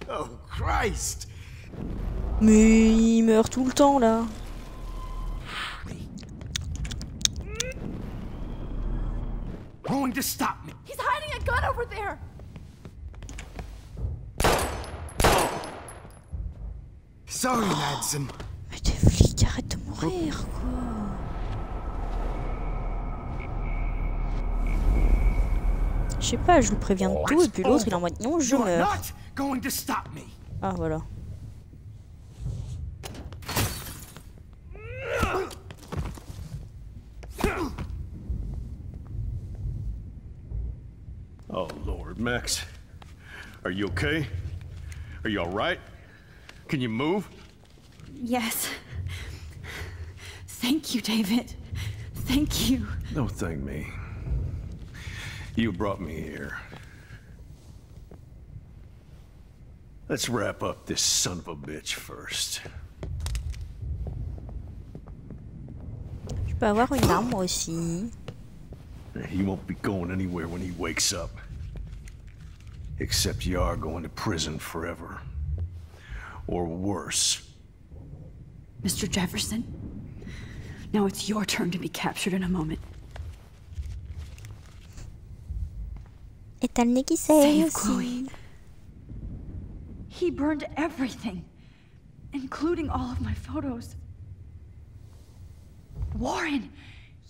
Oh, Christ! Mais il meurt tout le temps là. Going to stop me. He's hiding a gun over there! Sorry, Madsen. Mais des flics, arrête de mourir quoi. Je sais pas, je lui préviens de tout et puis l'autre il est en mode non, je meurs. Ah voilà. Oh, Lord, Max. Are you okay? Are you all right? Can you move? Yes. Thank you, David. Thank you. Don't thank me. You brought me here. Let's wrap up this son of a bitch first. Je peux avoir une arme moi aussi. He won't be going anywhere when he wakes up. Except you are going to prison forever. Or worse. Mr. Jefferson, now it's your turn to be captured in a moment. Et t'as le nez qui saigne Save Chloe. He burned everything, including all of my photos. Warren!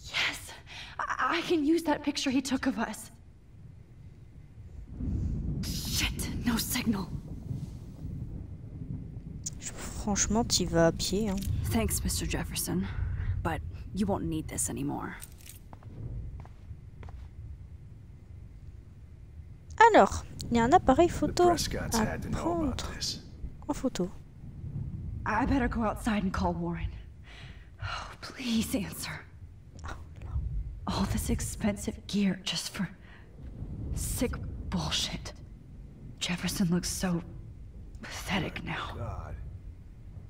Yes! I can use that picture he took of us. Shit, no signal. Franchement, t'y vas à pied. Hein. Thanks, Mr. Jefferson. But you won't need this anymore. Alors, il y a un appareil photo à prendre en photo. I better go outside and call Warren. Oh, please answer. All this expensive gear just for sick bullshit. Jefferson looks so pathetic now. God.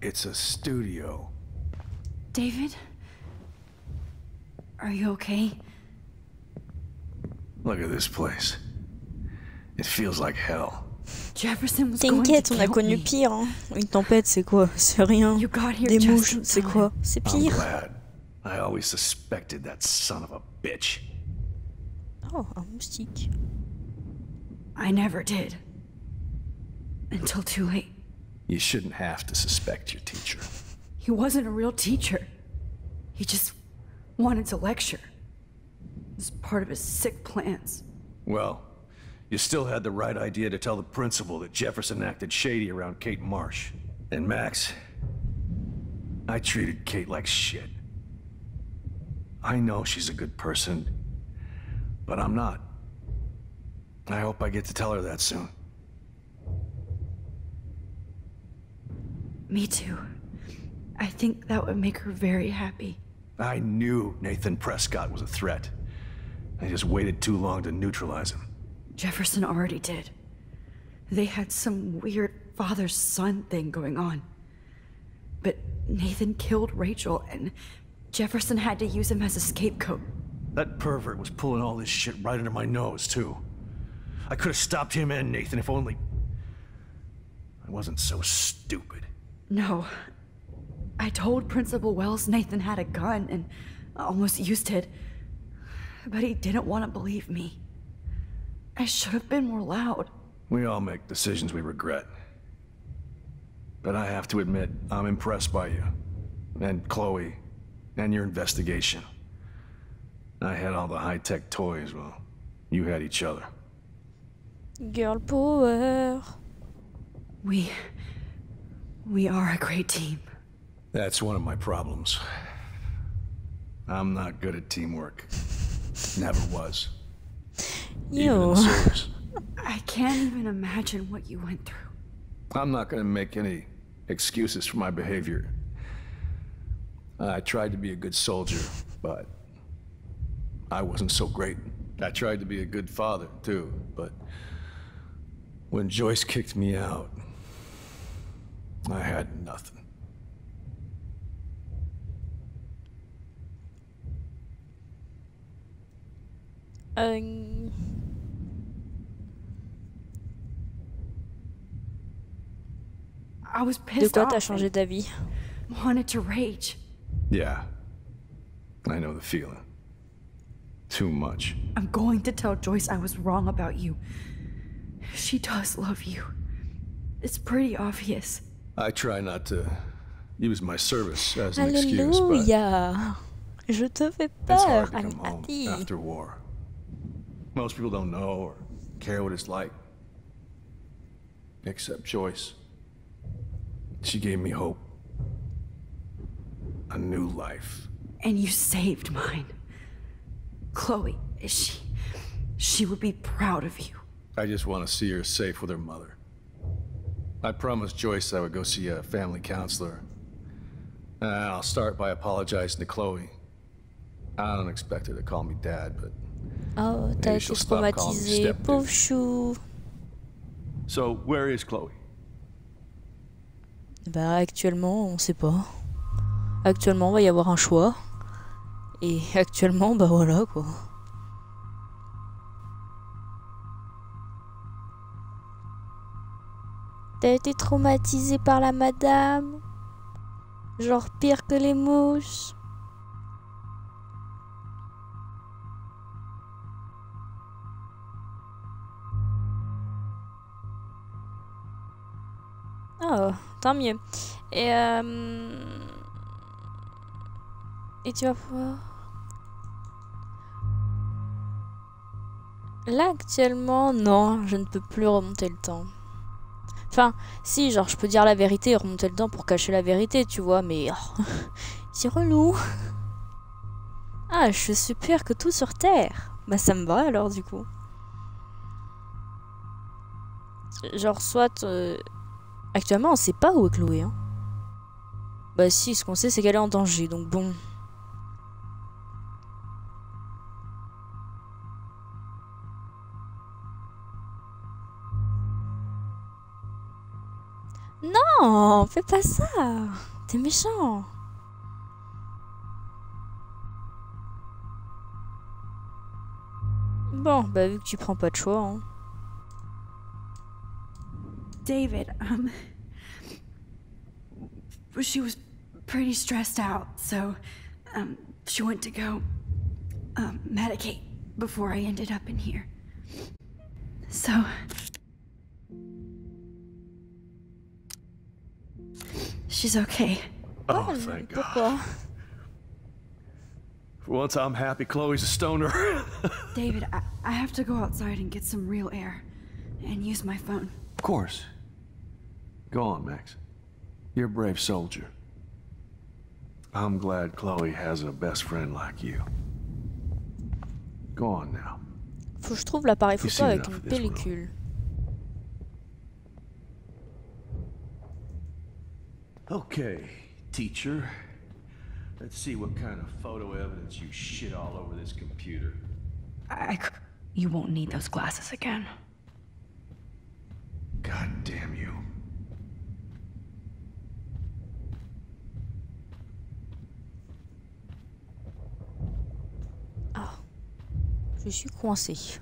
It's a studio. David? Are you okay? Look at this place. It feels like hell. Jefferson was going to T'inquiète, on a connu pire. Hein. Une tempête, c'est quoi? C'est rien. Des mouches, c'est quoi? C'est pire. I'm glad. I always suspected that son of a bitch. Oh, un moustique. I never did. Until too late. You shouldn't have to suspect your teacher. He wasn't a real teacher. He just wanted to lecture. It was part of his sick plans. Well, you still had the right idea to tell the principal that Jefferson acted shady around Kate Marsh. And Max, I treated Kate like shit. I know she's a good person, but I'm not. I hope I get to tell her that soon. Me too. I think that would make her very happy. I knew Nathan Prescott was a threat. I just waited too long to neutralize him. Jefferson already did. They had some weird father-son thing going on. But Nathan killed Rachel, and Jefferson had to use him as a scapegoat. That pervert was pulling all this shit right under my nose, too. I could have stopped him and Nathan if only... I wasn't so stupid. No. I told Principal Wells Nathan had a gun and almost used it. But he didn't want to believe me. I should have been more loud. We all make decisions we regret. But I have to admit, I'm impressed by you. And Chloe. And your investigation. I had all the high-tech toys, well, you had each other. Girl power. We are a great team. That's one of my problems. I'm not good at teamwork. Never was. Even in the service. I can't even imagine what you went through. I'm not gonna make any excuses for my behavior. I tried to be a good soldier, but I wasn't so great. I tried to be a good father, too, but when Joyce kicked me out, I had nothing. I was De pissed quoi off. t'as changé d'avis? Wanted to rage. Yeah. I know the feeling. Too much. I'm going to tell Joyce I was wrong about you. She does love you. It's pretty obvious. I try not to use my service as an excuse, but Alléluia. Je te fais it's peur, hard to come home Adi. after war. Most people don't know or care what it's like. Except Joyce. She gave me hope. A new life. And you saved mine. Chloe, she would be proud of you. I just want to see her safe with her mother. I promised Joyce I would go see a family counselor. I'll start by apologizing to Chloe. I don't expect her to call me dad, but Oh, t'as été traumatisé, pauvre chou. So, where is Chloe? Bah, actuellement, on sait pas. Actuellement, il va y avoir un choix. Et actuellement, bah voilà quoi. T'as été traumatisé par la madame? Genre pire que les mouches? Oh, tant mieux. Et tu vas pouvoir... Là, actuellement, non, je ne peux plus remonter le temps. Enfin, si, genre, je peux dire la vérité et remonter le temps pour cacher la vérité, tu vois, mais... Oh, c'est relou. Ah, je suis pire que tout sur Terre. Bah, ça me va, alors, du coup. Genre, soit... Actuellement, on sait pas où est Chloé, hein. Bah si, ce qu'on sait, c'est qu'elle est en danger, donc bon... Non, fais pas ça. T'es méchant. Bon, bah vu que tu prends pas de choix, hein. David, she was pretty stressed out, so, she went to go, medicate before I ended up in here. So... She's okay. Oh, thank God. For once, I'm happy Chloe's a stoner. David, I have to go outside and get some real air and use my phone. Of course. Go on, Max. You're a brave soldier. I'm glad Chloe has a best friend like you. Go on now. Faut que je trouve l'appareil photo avec une pellicule. Okay, teacher. Let's see what kind of photo evidence you shit all over this computer. You won't need those glasses again. God damn you. Ah, je suis coincée.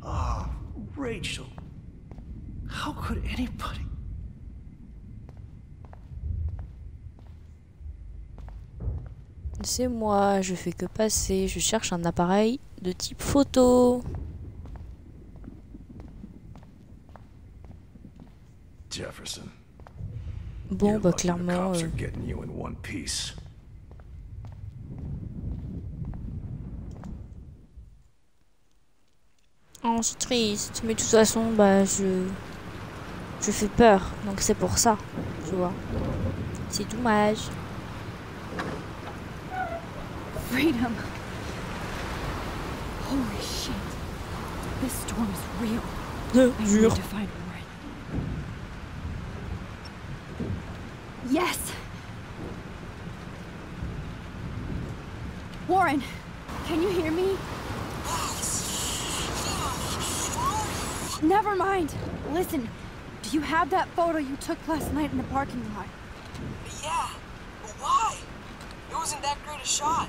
Oh, Rachel, how could anybody... C'est moi, je fais que passer, je cherche un appareil de type photo. Jefferson. Bon, bah clairement... Oh, c'est triste, mais de toute façon, bah je fais peur, donc c'est pour ça, tu vois. C'est dommage. Freedom. Holy shit. This storm is real. I need to find Warren. Yes. Warren, can you hear me? Never mind. Listen, do you have that photo you took last night in the parking lot? Yeah, but why? It wasn't that great a shot.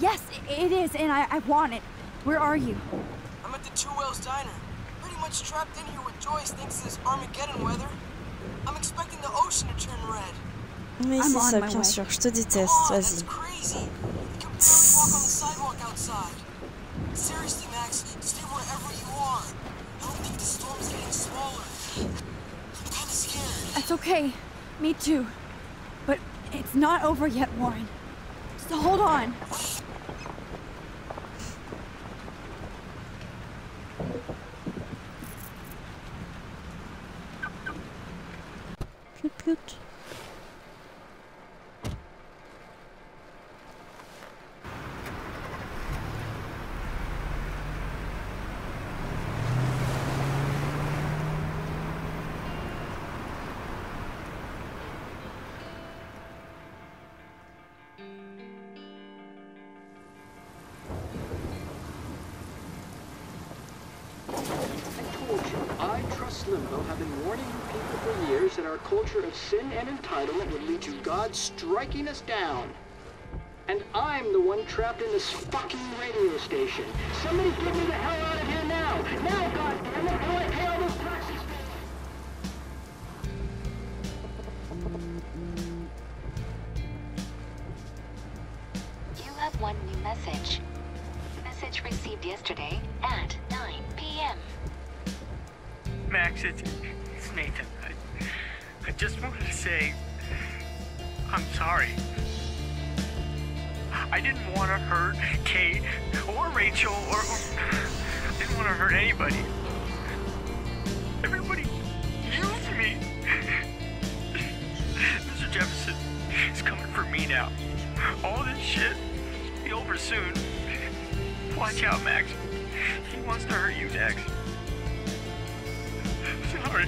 Yes, it is, and I want it. Where are you? I'm at the Two Whales Diner. Pretty much trapped in here with Joyce thanks to this Armageddon weather. I'm expecting the ocean to turn red. Oui, c'est ça, bien sûr. Je te déteste. Vas-y. Crazy. You can barely walk on the sidewalk outside. Seriously, Max, stay wherever you are. I don't think the storm's getting smaller. I'm kind of scared. That's okay. Me too. But it's not over yet, Warren. So hold on. Put, put. Limbo have been warning you people for years that our culture of sin and entitlement would lead to God striking us down. And I'm the one trapped in this fucking radio station. Somebody get me the hell out of here now! Now, goddammit, how do I pay all those taxes? You have one new message. Message received yesterday at 9 p.m. Max, it's Nathan. I just wanted to say, I'm sorry. I didn't want to hurt Kate or Rachel or I didn't want to hurt anybody. Everybody used me. Mr. Jefferson is coming for me now. All this shit will be over soon. Watch out, Max. He wants to hurt you next. Sorry.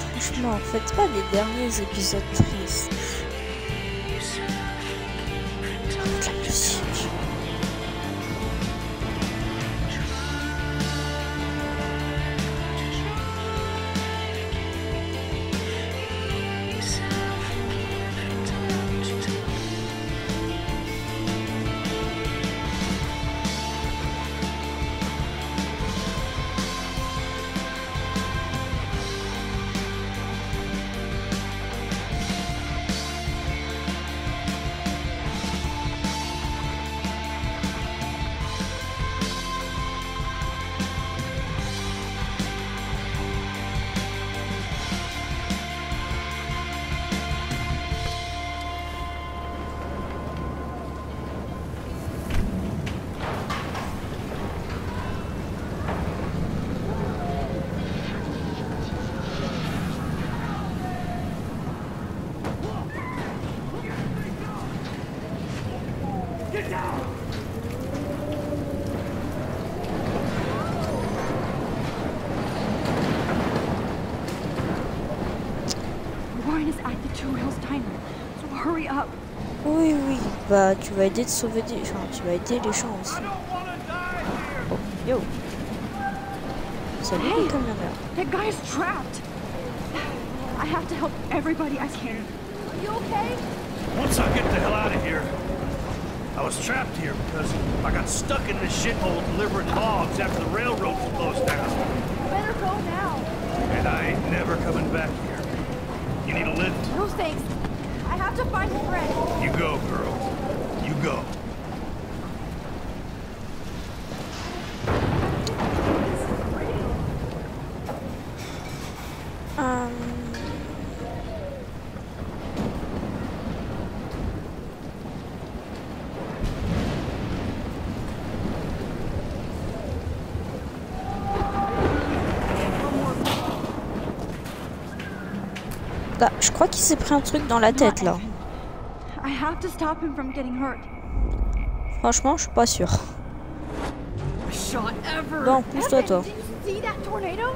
Franchement, faites pas les derniers épisodes tristes. La musique. Oui, oui, bah tu vas aider de sauver des... Enfin, tu vas aider les gens aussi. Oh, yo. Salut les camionneurs. That guy's trapped. I have to help everybody I can. Are you okay? Once I get the hell out of here, I was trapped here because I got stuck in this shithole delivering logs after the railroad was closed down. You better go now. And I ain't never coming back here. You need a lift? No thanks. I have to find a friend. You go, girl. You go. Bah, je crois qu'il s'est pris un truc dans la tête là. I have to stop him from getting hurt. Franchement, je suis pas sûre. Bon, pousse-toi, toi. Did you see that tornado?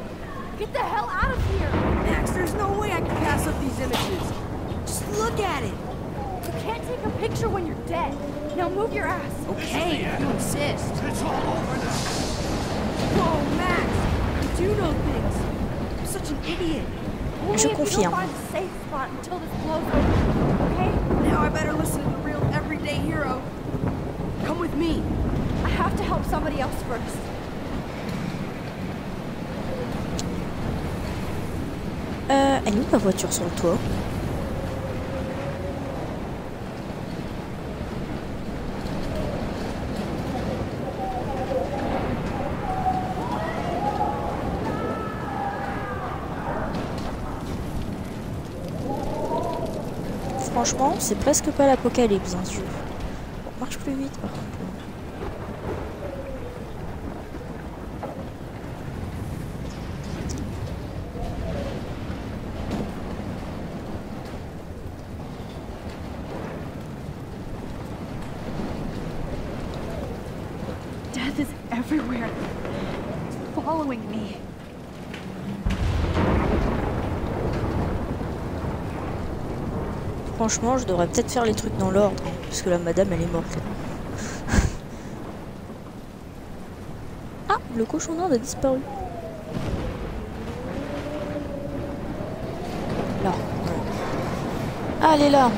Get the hell out of here! Max, there's no way I can pass up these images. Just look at it. You can't take a picture when you're dead. Now move your ass. Okay, you insist. It's all over now. Whoa, Max, you do know things. I'm such an idiot. Je confirme. Find a safe spot until this blows over. Okay? Now I better listen to the real everyday hero. Come with me. I have to help somebody else first. Elle est où la voiture sur le toit? Franchement, c'est presque pas l'apocalypse hein, ce jeu. Bon, marche plus vite par contre. Death is everywhere. It's following me. Franchement, je devrais peut-être faire les trucs dans l'ordre, hein, puisque la madame, elle est morte. Ah, le cochon d'Inde a disparu. Là. Ouais. Ah, elle est là.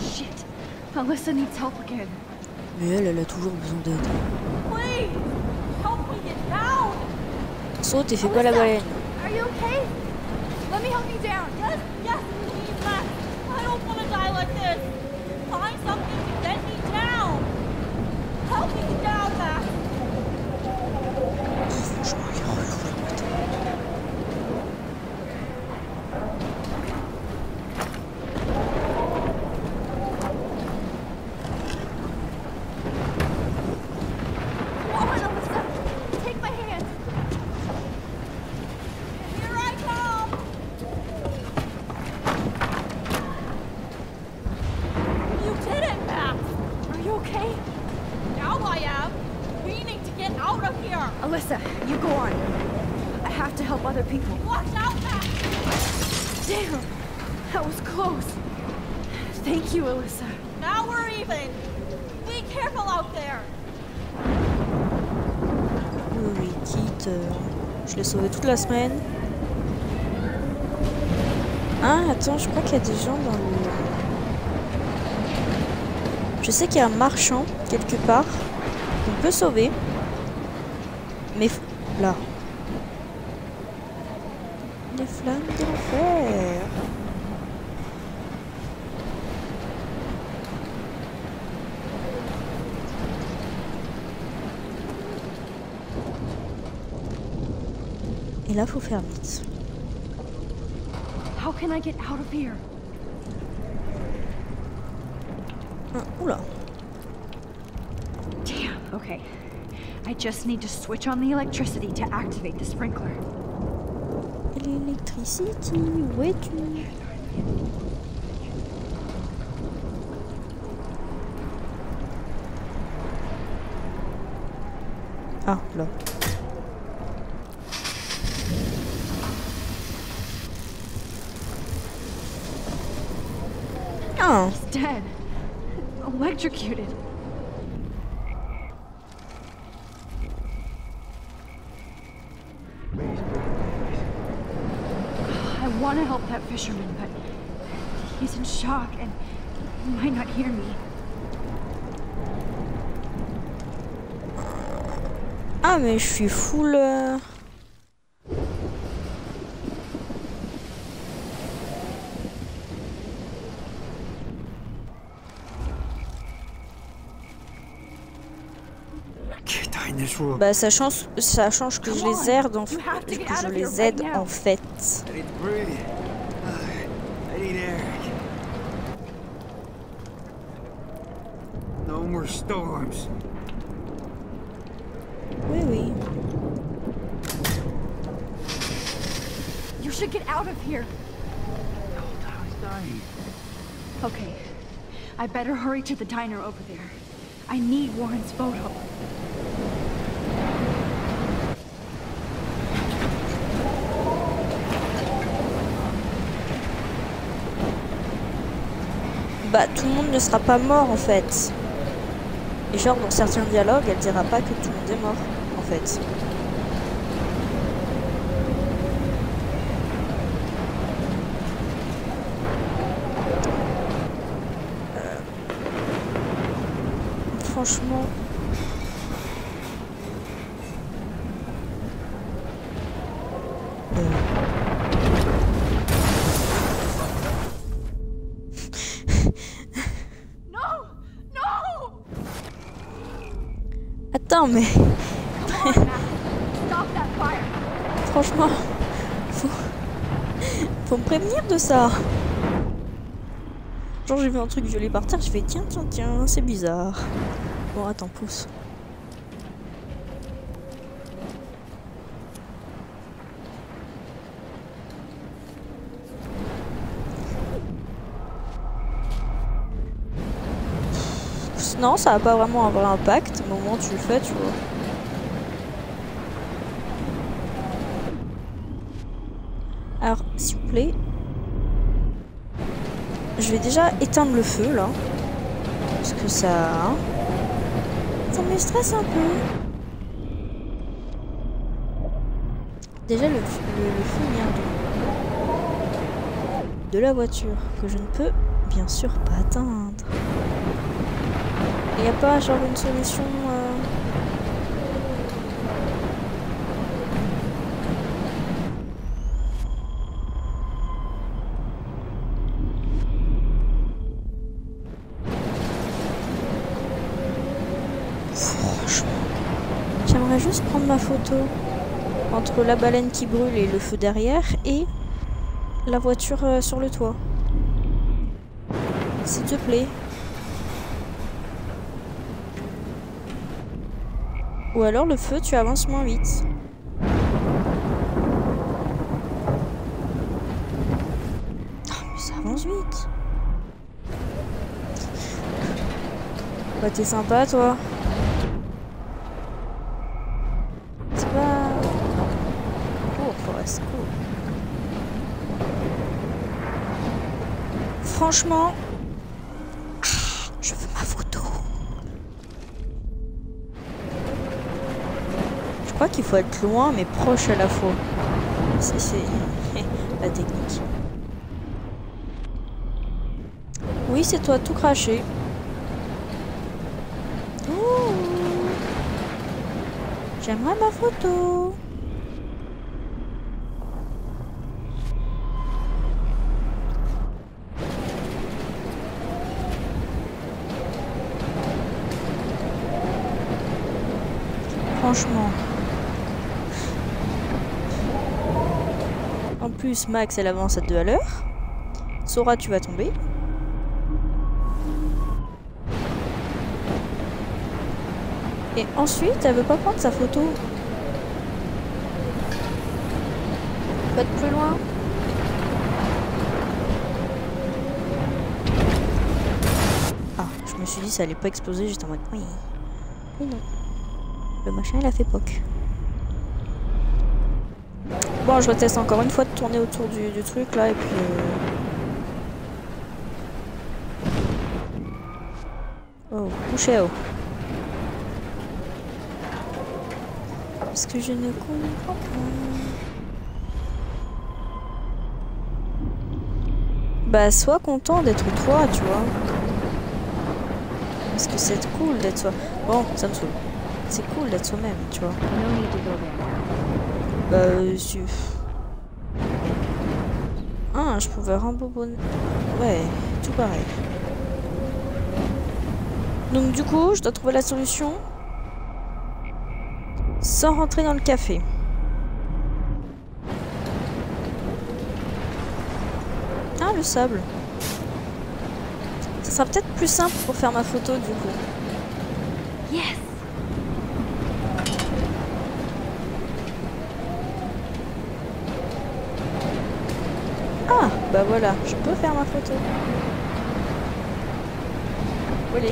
Shit. Alyssa needs help again. Mais elle a toujours besoin d'aide. Please, help me get down. Saute et fais pas la baleine. Are you okay? Let me help you down. Yes, please, Max. I don't want to die like this. Find something to get me down. Help me get down, Max. Franchement, il est relou. Come on, Alyssa. Take my hand. Here I come. You did it, Max. Are you okay? Now I am. We need to get out of here. Alyssa, you go on. I have to help other people. Watch out, Max. Damn, that was close. Thank you, Alyssa. Now we're even. Be careful out there. Oui, quitte. Je l'ai sauvé toute la semaine. Ah, attends, je crois qu'il y a des gens dans le... Je sais qu'il y a un marchand, quelque part, qu'on peut sauver. Mais... Là. Les flammes de l'enfer. Et là, faut faire vite. How can I get out of here? Ah, oula. Damn, okay. I just need to switch on the electricity to activate the sprinkler. L'électricité, où es-tu? Ah, là. Oh. He's dead. Electrocuted. I want to help that fisherman, but he's in shock and he might not hear me. Ah mais je suis full... Bah ça change que je les aide en fait. No more storms. Oui, oui. You should get out of here. The whole town is dying. Okay, I better hurry to the diner over there. I need Warren's photo. Bah tout le monde ne sera pas mort en fait. Et genre dans certains dialogues, elle dira pas que tout le monde est mort en fait. Franchement... Attends, mais... Franchement... Faut me prévenir de ça. Genre j'ai vu un truc violet par terre, je fais tiens, c'est bizarre. Bon, attends, pousse. Non, ça va pas vraiment un vrai impact, mais au moment où tu le fais, tu vois. Alors, s'il vous plaît. Je vais déjà éteindre le feu, là. Parce que ça... Hein, ça me stresse un peu. Déjà, le feu vient de la voiture, que je ne peux, bien sûr, pas atteindre. Il n'y a pas genre une solution Franchement, j'aimerais juste prendre ma photo entre la baleine qui brûle et le feu derrière et la voiture sur le toit. S'il te plaît. Ou alors le feu, tu avances moins vite. Ah, mais ça avance vite. Bah t'es sympa toi. C'est pas... Oh, Forest, cool. Franchement... Je veux ma photo. Je crois qu'il faut être loin mais proche à la fois. C'est la technique. Oui, c'est toi tout craché. Ouh. J'aimerais ma photo. Franchement. En plus, Max, elle avance à 2 à l'heure. Sora, tu vas tomber. Et ensuite, elle veut pas prendre sa photo. Pas de plus loin. Ah, je me suis dit ça allait pas exploser, j'étais en mode oui. Mais non. Le machin, il a fait poc. Bon, je reteste encore une fois de tourner autour du truc là et puis... Oh, couchez haut. Parce que je ne comprends pas. Bah, sois content d'être toi, tu vois. Parce que c'est cool d'être soi. Bon, ça me saoule. C'est cool d'être soi-même, tu vois. Bah, ah, je pouvais rembobonner. Ouais, tout pareil. Donc du coup, je dois trouver la solution sans rentrer dans le café. Ah, le sable. Ça sera peut-être plus simple pour faire ma photo du coup. Yes. Ah, bah voilà, je peux faire ma photo. Voilà.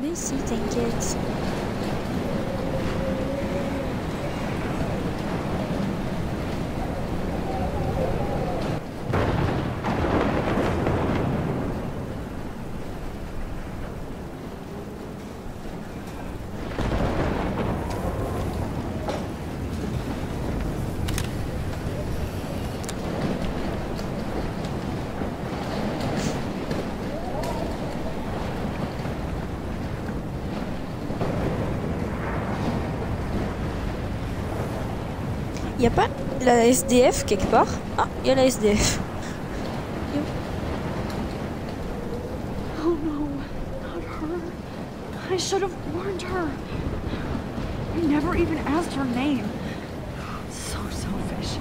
Mais si, t'inquiète. Y a pas la SDF quelque part? Ah, y a la SDF. Oh no, not her. I should have warned her. I never even asked her name. So selfish.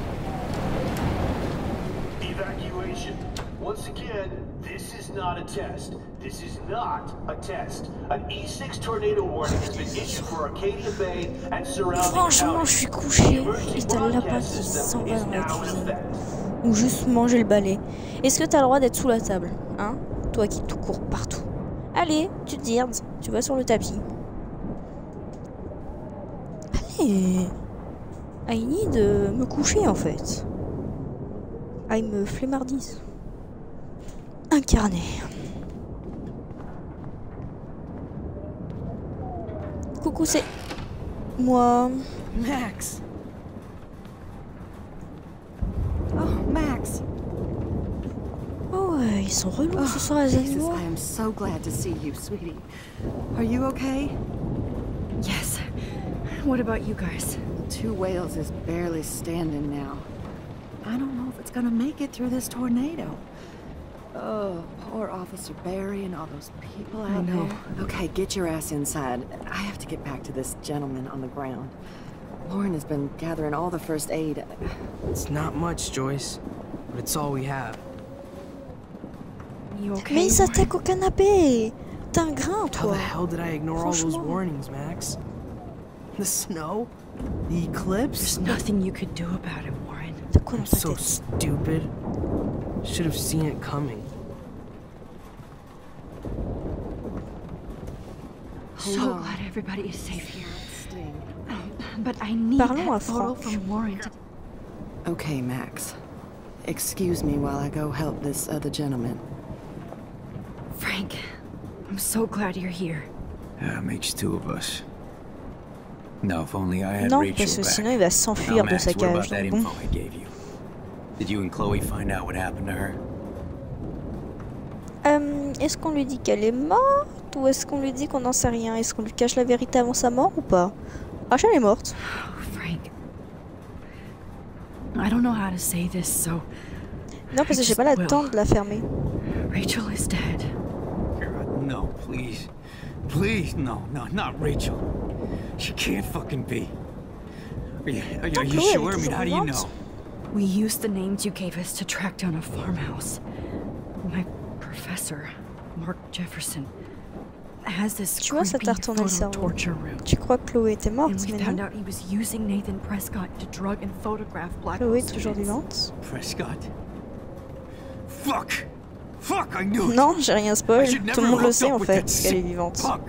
Evacuation. Once again, this is not a test. This is not a test. An E6 tornado warning has been issued for Arcadia Bay and surrounding Franchement, je suis couchée et t'as le lapin qui s'en va dans la cuisine. Ou juste manger le balai. Est-ce que t'as le droit d'être sous la table? Hein? Toi qui te cours partout. Allez, tu te dirdes, tu vas sur le tapis. Allez! I need me coucher en fait. I me flemmardise. Incarné. Coucou, c'est moi. Max. Oh, Max. Oh, ils sont relous ce soir, les animaux. I am so glad to see you, sweetie. Are you okay? Yes. What about you guys? 2 Whales is barely standing now. I don't know if it's gonna make it through this tornado. Oh, poor Officer Barry and all those people out there. Okay, get your ass inside. I have to get back to this gentleman on the ground. Lauren has been gathering all the first aid. It's not much, Joyce, but it's all we have. You okay? Mais il s'attaque au canapé. T'es un grain, How toi. the hell did I ignore all those warnings, Max? The snow? The eclipse? There's nothing you could do about it, Warren. I'm so stupid. Should have seen it coming. So glad everybody is safe here. But I need that photo from Warren. Okay, Max. Excuse me while I go help this other gentleman. Frank, I'm so glad you're here. Yeah, makes 2 of us. No, if only I had Non, Rachel parce que back. sinon il va s'enfuir de sa What about cage. that Donc bon. info I gave you? Did you and Chloe find out what happened to her? Est-ce qu'on lui dit qu'elle est morte ou est-ce qu'on lui dit qu'on n'en sait rien? Est-ce qu'on lui cache la vérité avant sa mort ou pas? Rachel est morte. Frank, I don't know how to say this, so. Non, parce que j'ai pas le temps de la fermer. Rachel is dead. No, please. Please, no, not Rachel. She can't fucking be. Are you sure? I mean, how do you know? We used the names you gave us to track down a farmhouse. My professor, Mark Jefferson, has this creepy photo torture room. Tu crois que Chloé était morte, And we mais found non. out he was using Nathan Prescott to drug and photograph black Chloé est toujours vivante. Prescott? Fuck! Fuck, I knew it! Non, j'ai rien spoil. I should Tout le never monde le hooked sait up en with fait, that qu'elle est sick vivante. Fuck!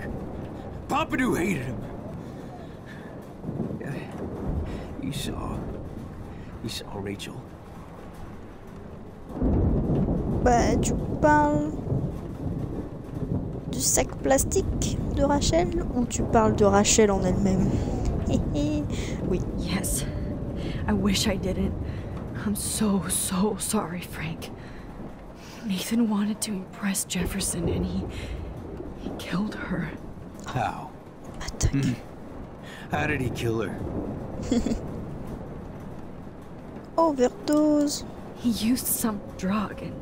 Papadou hated him. You saw Rachel. Bah, tu parles du sac plastique de Rachel ou tu parles de Rachel en elle-même? Oui. Yes. I wish I didn't. I'm so sorry, Frank. Nathan wanted to impress Jefferson and he killed her. How? Attaque. How did he kill her? Overdose. He used some drug and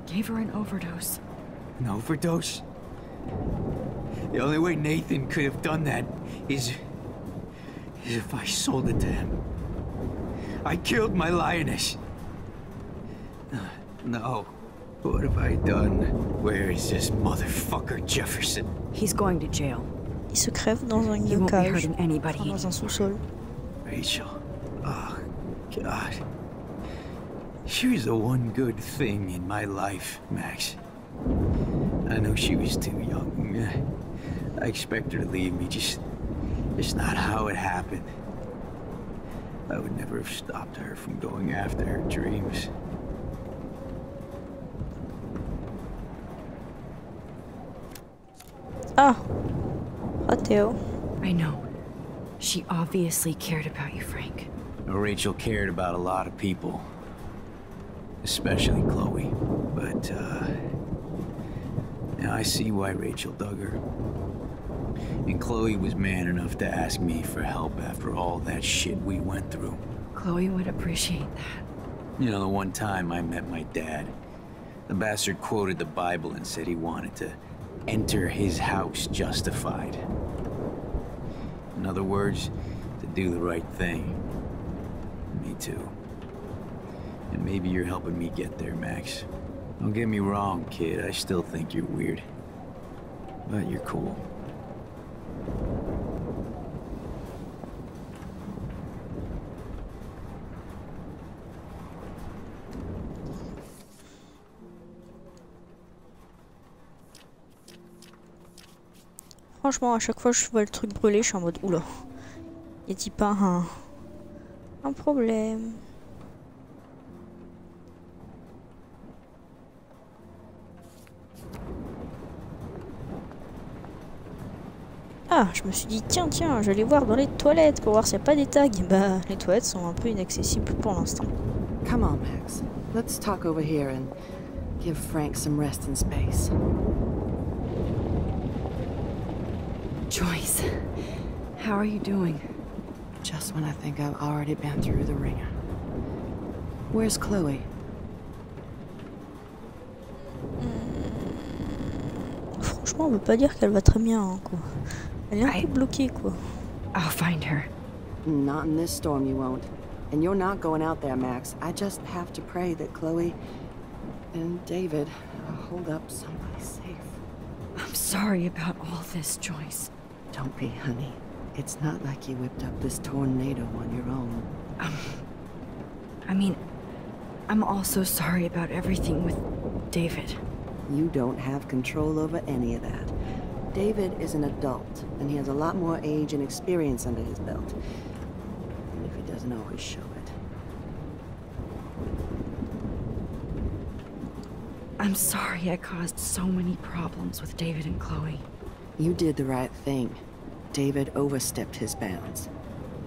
gave her an overdose. An overdose? The only way Nathan could have done that is if I sold it to him. I killed my lioness. No. What have I done? Where is this motherfucker Jefferson? He's going to jail. Il se crève dans un cage, dans un sous-sol. Rachel. Oh, God. She was the one good thing in my life, Max. I know she was too young. I expect her to leave me, just not how it happened. I would never have stopped her from going after her dreams. Ah, Mateo. I know. She obviously cared about you, Frank. Rachel cared about a lot of people. Especially Chloe. But, now I see why Rachel dug her. And Chloe was man enough to ask me for help after all that shit we went through. Chloe would appreciate that. You know, the one time I met my dad, the bastard quoted the Bible and said he wanted to enter his house justified. In other words, to do the right thing. Me too. And maybe you're helping me get there, Max. Don't get me wrong, kid. I still think you're weird. But you're cool. Franchement, à chaque fois que je vois le truc brûler, je suis en mode oula. Y a-t-il pas un problème? Ah, je me suis dit tiens, j'allais voir dans les toilettes pour voir s'il n'y a pas des tags. Bah, les toilettes sont un peu inaccessibles pour l'instant. Come on, Max. Let's talk over here and give Frank some rest and space. Joyce, how are you doing? Just when I think I've already been through the ringer. Where's Chloe? Franchement, on peut pas dire qu'elle va très bien, hein, quoi. Elle est un peu bloquée, quoi. I'll find her. Not in this storm, you won't. And you're not going out there, Max. I just have to pray that Chloe and David hold up someplace safe. I'm sorry about all this, Joyce. Don't be, honey. It's not like you whipped up this tornado on your own. I mean, I'm also sorry about everything with David. You don't have control over any of that. David is an adult, and he has a lot more age and experience under his belt. And if he doesn't always show it. I'm sorry I caused so many problems with David and Chloe. You did the right thing. David overstepped his bounds.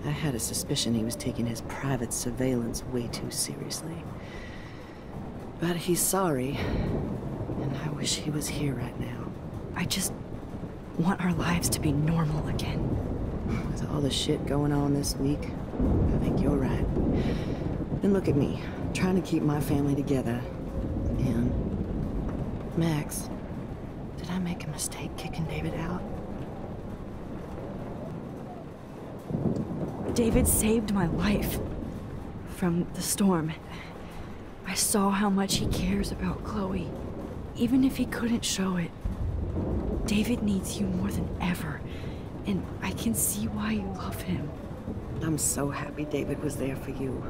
I had a suspicion he was taking his private surveillance way too seriously. But he's sorry, and I wish he was here right now. I just want our lives to be normal again. With all the shit going on this week, I think you're right. And look at me, trying to keep my family together. And Max, did I make a mistake kicking David out? David saved my life from the storm. I saw how much he cares about Chloe, even if he couldn't show it. David needs you more than ever, and I can see why you love him. I'm so happy David was there for you.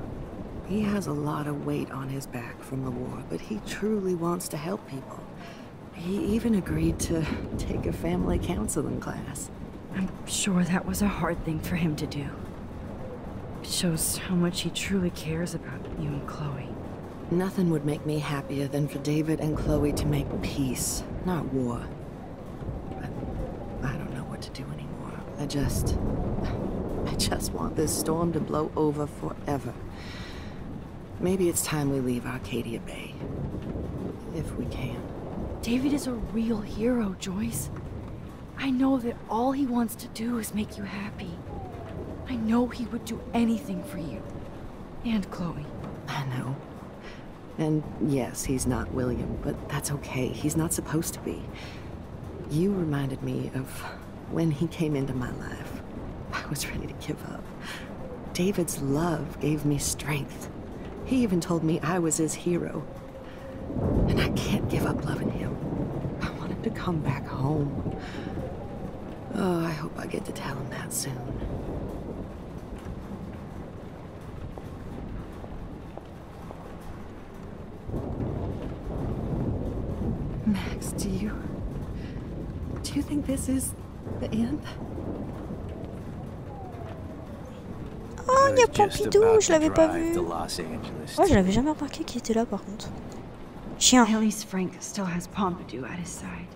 He has a lot of weight on his back from the war, but he truly wants to help people. He even agreed to take a family counseling class. I'm sure that was a hard thing for him to do. It shows how much he truly cares about you and Chloe. Nothing would make me happier than for David and Chloe to make peace, not war. I just want this storm to blow over forever. Maybe it's time we leave Arcadia Bay. If we can. David is a real hero, Joyce. I know that all he wants to do is make you happy. I know he would do anything for you. And Chloe. I know. And yes, he's not William, but that's okay. He's not supposed to be. You reminded me of when he came into my life. I was ready to give up. David's love gave me strength. He even told me I was his hero. And I can't give up loving him. I want him to come back home. Oh, I hope I get to tell him that soon. Max, do you think this is the end? Oh, il y a Pompidou, je l'avais pas vu. Oh, je l'avais jamais remarqué qu'il était là par contre. Chien. At least Frank still has Pompidou at his side.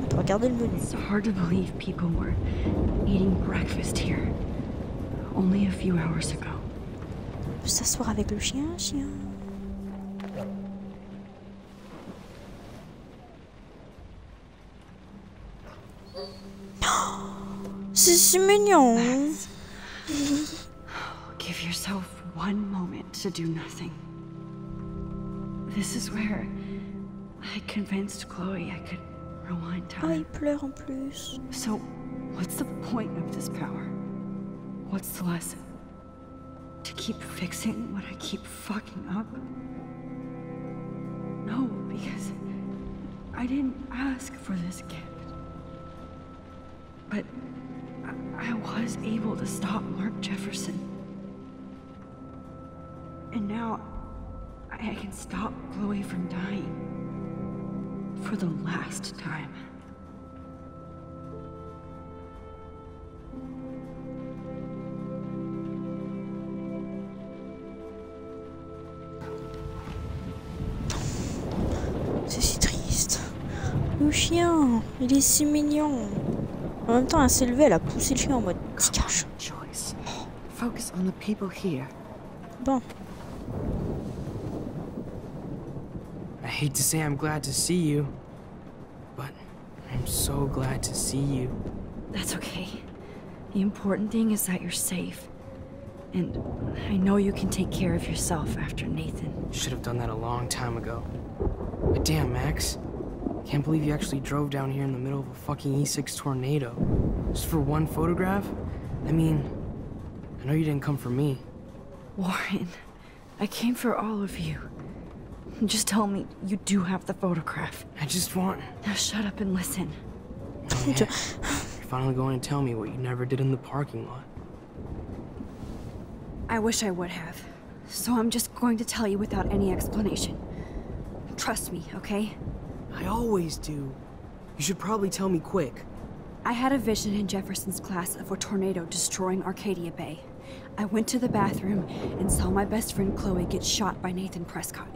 On peut regarder le menu. It's hard to believe people were eating breakfast here only a few hours ago. On peut s'asseoir avec le chien. C'est si mignon. Give yourself one moment to do nothing. This is where I convinced Chloe I could rewind time. Oh, il pleure en plus. So, what's the point of this power? What's the lesson? To keep fixing what I keep fucking up? No, because I didn't ask for this gift. But I was able to stop Mark Jefferson. And now I can stop Chloe from dying. For the last time. C'est si triste. Le chien, il est si mignon. En même temps, elle s'est levée, elle a poussé le chien en mode « cache ». Focus on the people here. Bon. I hate to say I'm glad to see you, but I'm so glad to see you. That's okay. The important thing is that you're safe. And I know you can take care of yourself after Nathan. Should have done that a long time ago. But damn, Max. Can't believe you actually drove down here in the middle of a fucking E6 tornado. Just for one photograph? I mean, I know you didn't come for me. Warren, I came for all of you. Just tell me you do have the photograph. I just want... Now shut up and listen. Oh, yeah. You're finally going to tell me what you never did in the parking lot. I wish I would have. So I'm just going to tell you without any explanation. Trust me, okay? I always do. You should probably tell me quick. I had a vision in Jefferson's class of a tornado destroying Arcadia Bay. I went to the bathroom and saw my best friend Chloe get shot by Nathan Prescott.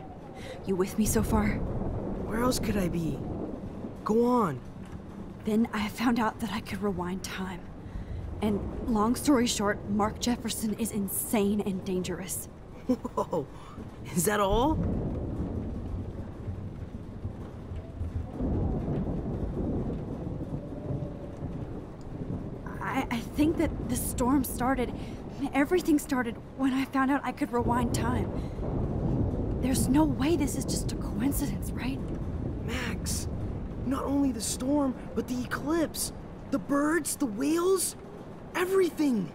You with me so far? Where else could I be? Go on. Then I found out that I could rewind time. And long story short, Mark Jefferson is insane and dangerous. Whoa, is that all? I think that the storm started, everything started when I found out I could rewind time. There's no way this is just a coincidence, right? Max, not only the storm, but the eclipse, the birds, the whales, everything.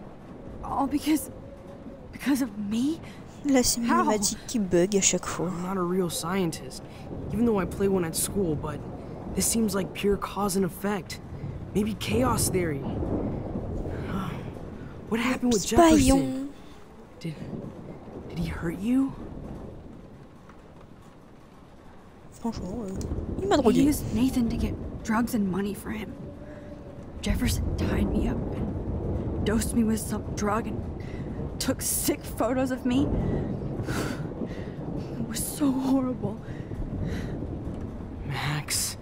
All because of me? La cinématique qui bug à chaque fois. I'm not a real scientist, even though I play one at school, but this seems like pure cause and effect. Maybe chaos theory. What happened with Jefferson? Did he hurt you? Franchement, il m'a drogué. He used Nathan to get drugs and money for him. Jefferson tied me up and dosed me with some drug and took sick photos of me. It was so horrible. Max,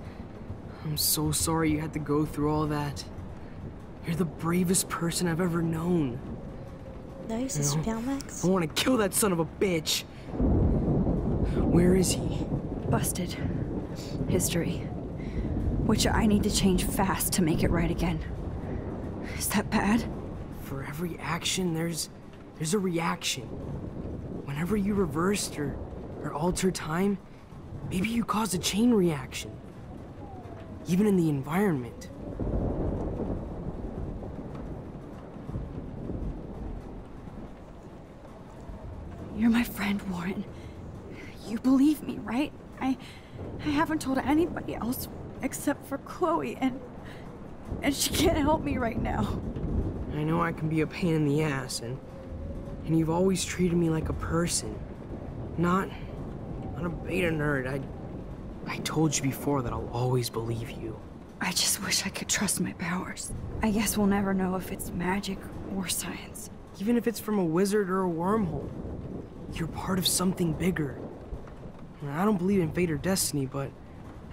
I'm so sorry you had to go through all that. You're the bravest person I've ever known. Oui, c'est super, Max. I want to kill that son of a bitch. Where is he? Busted. History. Which I need to change fast to make it right again. Is that bad? For every action, there's a reaction. Whenever you reversed or alter time, maybe you caused a chain reaction. Even in the environment. You're my friend, Warren. You believe me, right? I haven't told anybody else except for Chloe, and she can't help me right now. I know I can be a pain in the ass, and you've always treated me like a person. Not a beta nerd. I told you before that I'll always believe you. I just wish I could trust my powers. I guess we'll never know if it's magic or science. Even if it's from a wizard or a wormhole. You're part of something bigger. I don't believe in fate or destiny, but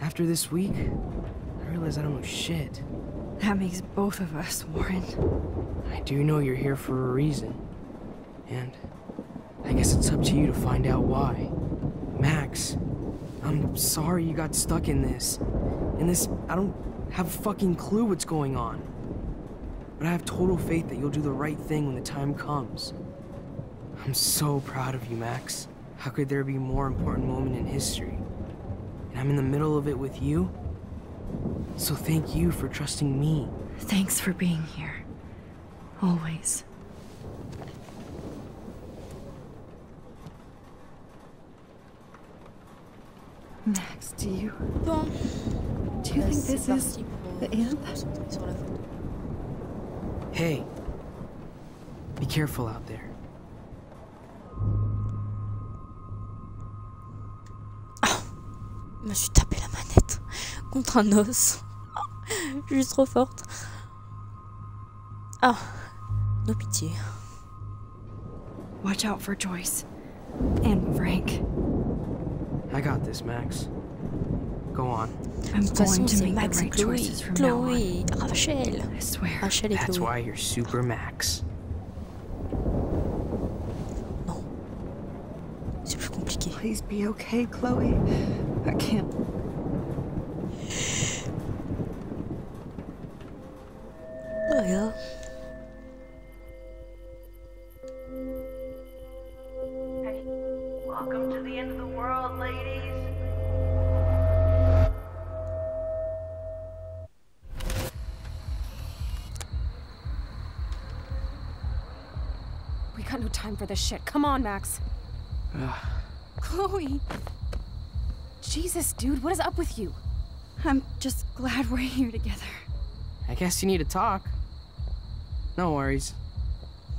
after this week, I realize I don't know shit. That makes both of us, Warren. I do know you're here for a reason. And I guess it's up to you to find out why. Max, I'm sorry you got stuck in this. I don't have a fucking clue what's going on. But I have total faith that you'll do the right thing when the time comes. I'm so proud of you, Max. How could there be a more important moment in history? And I'm in the middle of it with you. So thank you for trusting me. Thanks for being here. Always. Max, do you think this is the end? Hey, be careful out there. Je me suis tapé la manette contre un os. Je suis trop forte. Ah, no pitié. Watch out for Joyce. And Frank. I got this, Max. Go on. I'm going to make Max the right Chloe, choices from Chloe, now on. Rachel. I swear. Rachel et That's Chloe. why you're Super Max. Non. C'est plus compliqué. Please be okay, Chloe. I can't. Oh yeah. Hey, welcome to the end of the world, ladies. We got no time for this shit. Come on, Max. Chloe. Jesus, dude, what is up with you? I'm just glad we're here together. I guess you need to talk. No worries.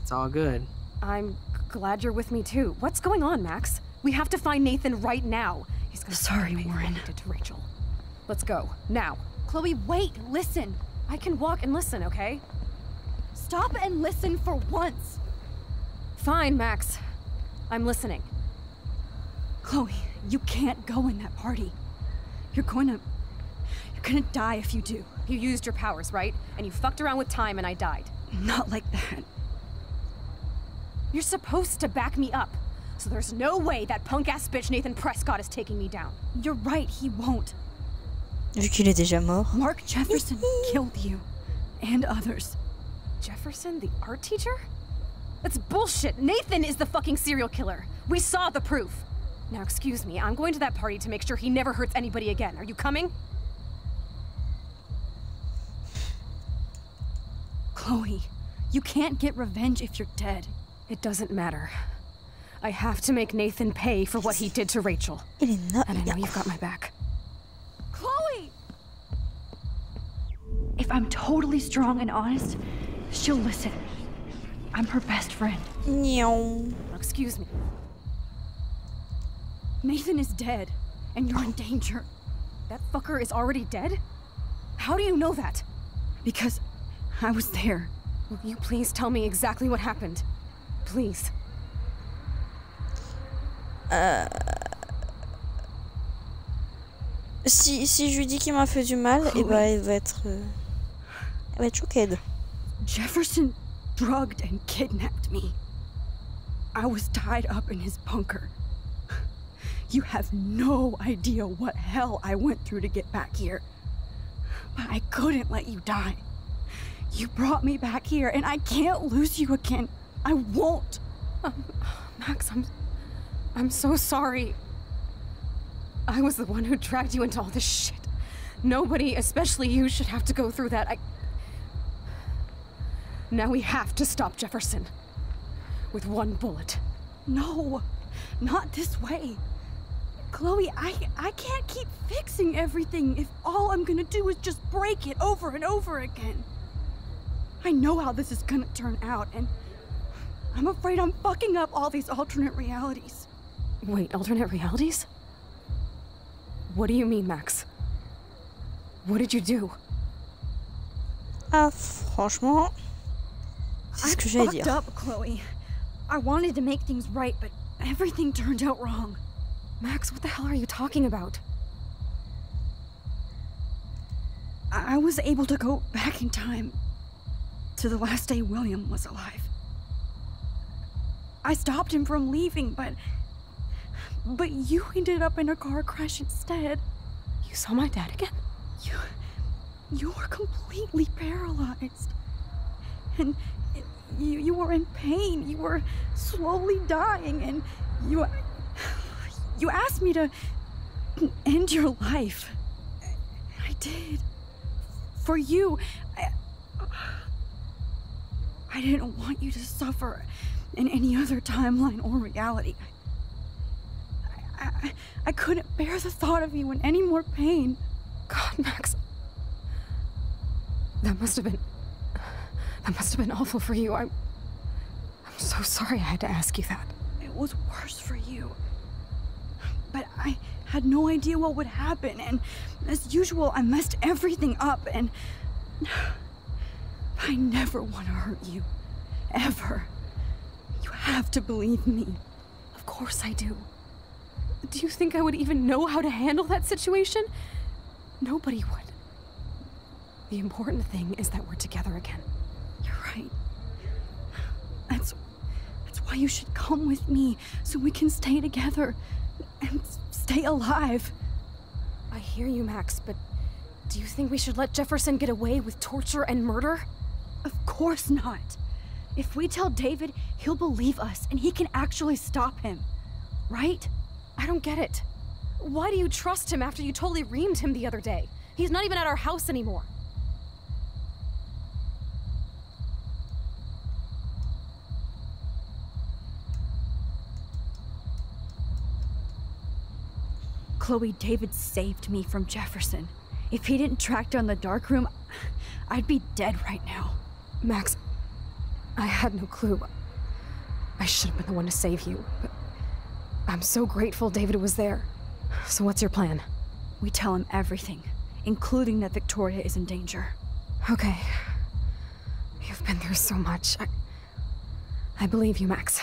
It's all good. I'm glad you're with me too. What's going on, Max? We have to find Nathan right now. He's gonna Sorry, Warren. To Rachel. Let's go now. Chloe, wait. Listen. I can walk and listen, okay? Stop and listen for once. Fine, Max. I'm listening. Chloe, you can't go in that party. You're gonna die if you do. You used your powers, right? And you fucked around with time and I died. Not like that. You're supposed to back me up. So there's no way that punk-ass bitch Nathan Prescott is taking me down. You're right, he won't. Vu qu'il est déjà mort. Mark Jefferson killed you. And others. Jefferson, the art teacher? That's bullshit. Nathan is the fucking serial killer. We saw the proof. Now, excuse me, I'm going to that party to make sure he never hurts anybody again. Are you coming? Chloe, you can't get revenge if you're dead. It doesn't matter. I have to make Nathan pay for what he did to Rachel. And I know you've got my back. Chloe! If I'm totally strong and honest, she'll listen. I'm her best friend. No. Excuse me. Nathan is dead, and you're in danger. That fucker is already dead? How do you know that? Because I was there. Will you please tell me exactly what happened? Please. Si je lui dis qu'il m'a fait du mal, et bah elle va être choquée. Jefferson drugged and kidnapped me. I was tied up in his bunker. You have no idea what hell I went through to get back here. But I couldn't let you die. You brought me back here, and I can't lose you again. I won't. Max, I'm so sorry. I was the one who dragged you into all this shit. Nobody, especially you, should have to go through that. Now we have to stop Jefferson. With one bullet. No, not this way. Chloe, I can't keep fixing everything if all I'm gonna do is just break it over and over again. I know how this is gonna turn out, and I'm afraid I'm fucking up all these alternate realities. Wait, alternate realities? What do you mean, Max? What did you do? Franchement, c'est ce que j'allais dire. I fucked up, Chloe. I wanted to make things right, but everything turned out wrong. Max, what the hell are you talking about? I was able to go back in time to the last day William was alive. I stopped him from leaving, but you ended up in a car crash instead. You saw my dad again? You were completely paralyzed. And you were in pain. You were slowly dying, and you asked me to end your life. I did. For you. I didn't want you to suffer in any other timeline or reality. I couldn't bear the thought of you in any more pain. God, Max. That must have been awful for you. I'm so sorry I had to ask you that. It was worse for you. But I had no idea what would happen, and as usual, I messed everything up, and I never want to hurt you. Ever. You have to believe me. Of course I do. Do you think I would even know how to handle that situation? Nobody would. The important thing is that we're together again. You're right. That's why you should come with me, so we can stay together and stay alive. I hear you, Max, but do you think we should let Jefferson get away with torture and murder? Of course not. If we tell David, he'll believe us, and he can actually stop him. Right? I don't get it. Why do you trust him after you totally reamed him the other day? He's not even at our house anymore. Chloe, David saved me from Jefferson. If he didn't track down the dark room, I'd be dead right now. Max, I had no clue. I should have been the one to save you, but I'm so grateful David was there. So what's your plan? We tell him everything, including that Victoria is in danger. Okay. You've been through so much. I believe you, Max.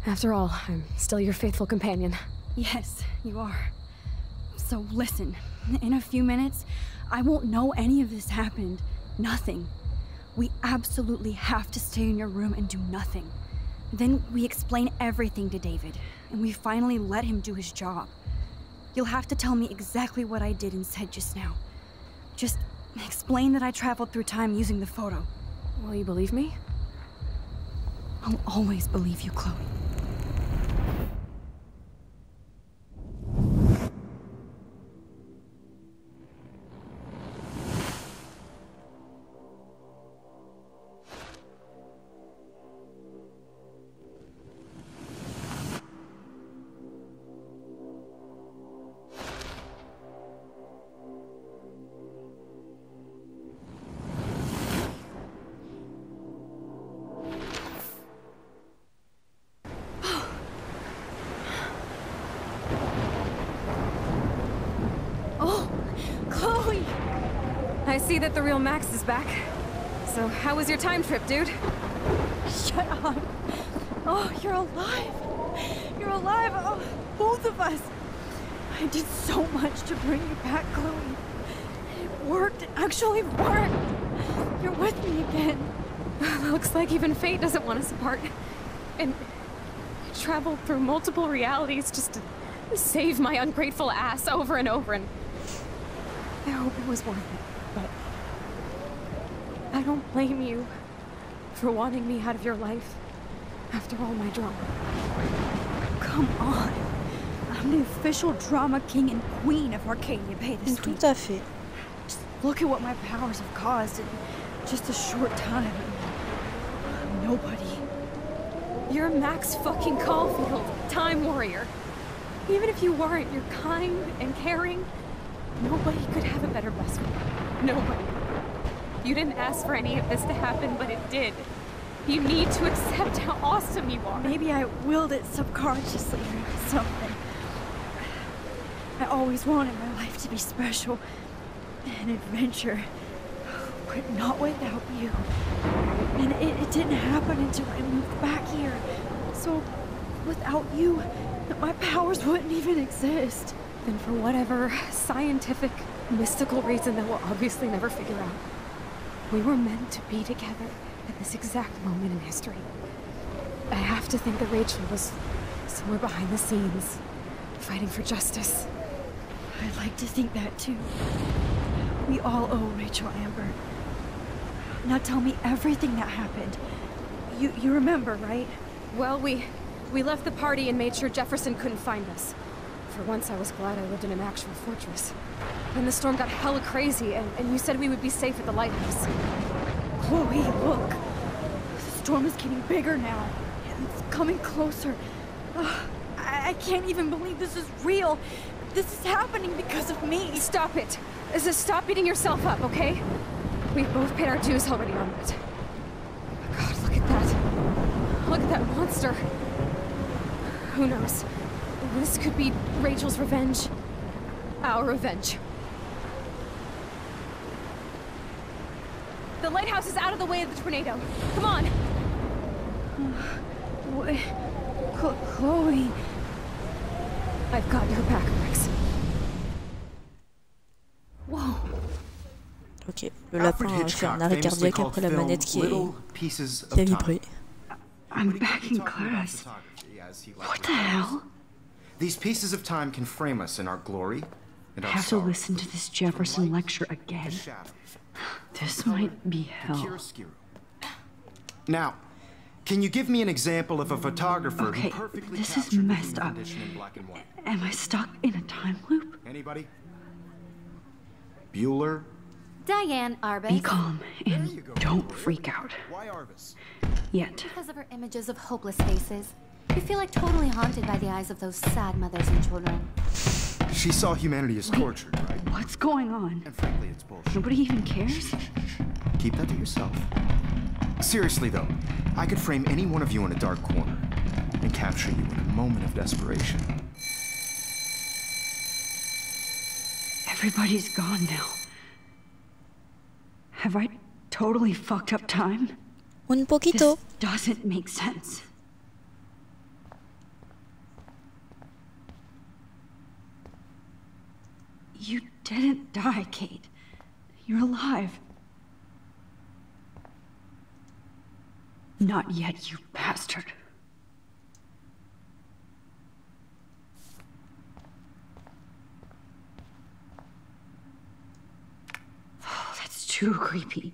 After all, I'm still your faithful companion. Yes, you are. So listen, in a few minutes, I won't know any of this happened. Nothing. We absolutely have to stay in your room and do nothing. Then we explain everything to David, and we finally let him do his job. You'll have to tell me exactly what I did and said just now. Just explain that I traveled through time using the photo. Will you believe me? I'll always believe you, Chloe. I see that the real Max is back. So how was your time trip, dude? Shut up. Oh, you're alive. You're alive. Oh, both of us. I did so much to bring you back, Chloe. It worked. It actually worked. You're with me again. Looks like even fate doesn't want us apart. And I traveled through multiple realities just to save my ungrateful ass over and over, and I hope it was worth it, but I don't blame you for wanting me out of your life after all my drama. Come on. I'm the official drama king and queen of Arcadia Bay this week. Tout à fait. Just look at what my powers have caused in just a short time. Nobody. You're Max fucking Caulfield, Time Warrior. Even if you weren't, you're kind and caring. Nobody could have a better best friend. Nobody. You didn't ask for any of this to happen, but it did. You need to accept how awesome you are. Maybe I willed it subconsciously or something. I always wanted my life to be special. An adventure. But not without you. And it didn't happen until I moved back here. So, without you, my powers wouldn't even exist. And for whatever scientific, mystical reason that we'll obviously never figure out, we were meant to be together at this exact moment in history. I have to think that Rachel was somewhere behind the scenes, fighting for justice. I'd like to think that too. We all owe Rachel Amber. Now tell me everything that happened. You remember, right? Well, we left the party and made sure Jefferson couldn't find us. For once, I was glad I lived in an actual fortress. Then the storm got hella crazy, and you said we would be safe at the lighthouse. Chloe, look. The storm is getting bigger now. It's coming closer. I can't even believe this is real. This is happening because of me. Stop it. Stop beating yourself up, okay? We've both paid our dues already on that. God, look at that. Look at that monster. Who knows? This could be Rachel's revenge. Our revenge. The lighthouse is out of the way of the tornado. Come on! Chloe... I've got your back, Max. Whoa. Ok, le lapin a fait un arrêt cardiaque après la manette qui a vibré. I'm back in class. What the hell? These pieces of time can frame us in our glory and I our have to sorrow. listen to this Jefferson lecture again. This might be hell. Now, can you give me an example of a photographer Okay, who perfectly this is captured messed human up. condition in black and white? Am I stuck in a time loop? Anybody? Bueller? Diane Arbus. Be calm and don't freak out. Why Arbus? Yet. Because of her images of hopeless faces. You feel like totally haunted by the eyes of those sad mothers and children. She saw humanity as tortured, right? What's going on? And frankly, it's bullshit. Nobody even cares? Keep that to yourself. Seriously, though, I could frame any one of you in a dark corner and capture you in a moment of desperation. Everybody's gone now. Have I totally fucked up time? Un poquito. This doesn't make sense. You didn't die, Kate. You're alive. Not yet, you bastard. Oh, that's too creepy.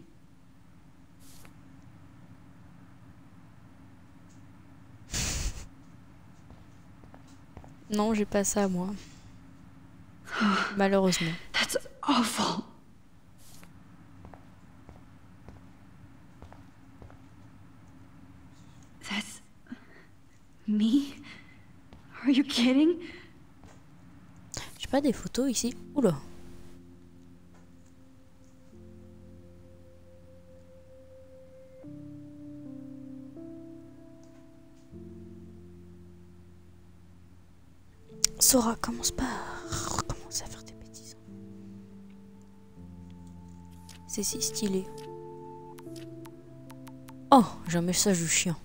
Non, j'ai pas ça moi. Malheureusement. That's awful. That's me? Are you kidding? J'ai pas des photos ici. Oula. Sora, commence pas à recommencer à faire des bêtises. C'est si stylé. Oh, j'ai un message du chien.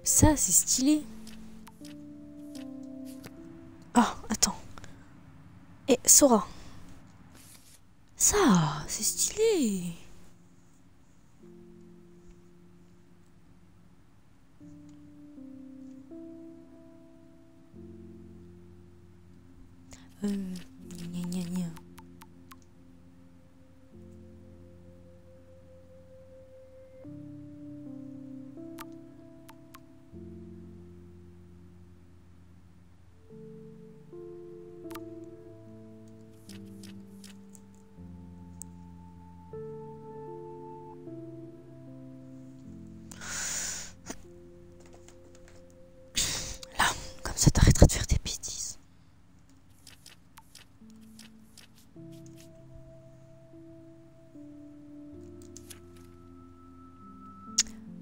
Ça, c'est stylé. Ah, attends. Et Sora. Ça, c'est stylé. Gna gna gna. Là, comme ça t'arrêteras de faire des bêtises.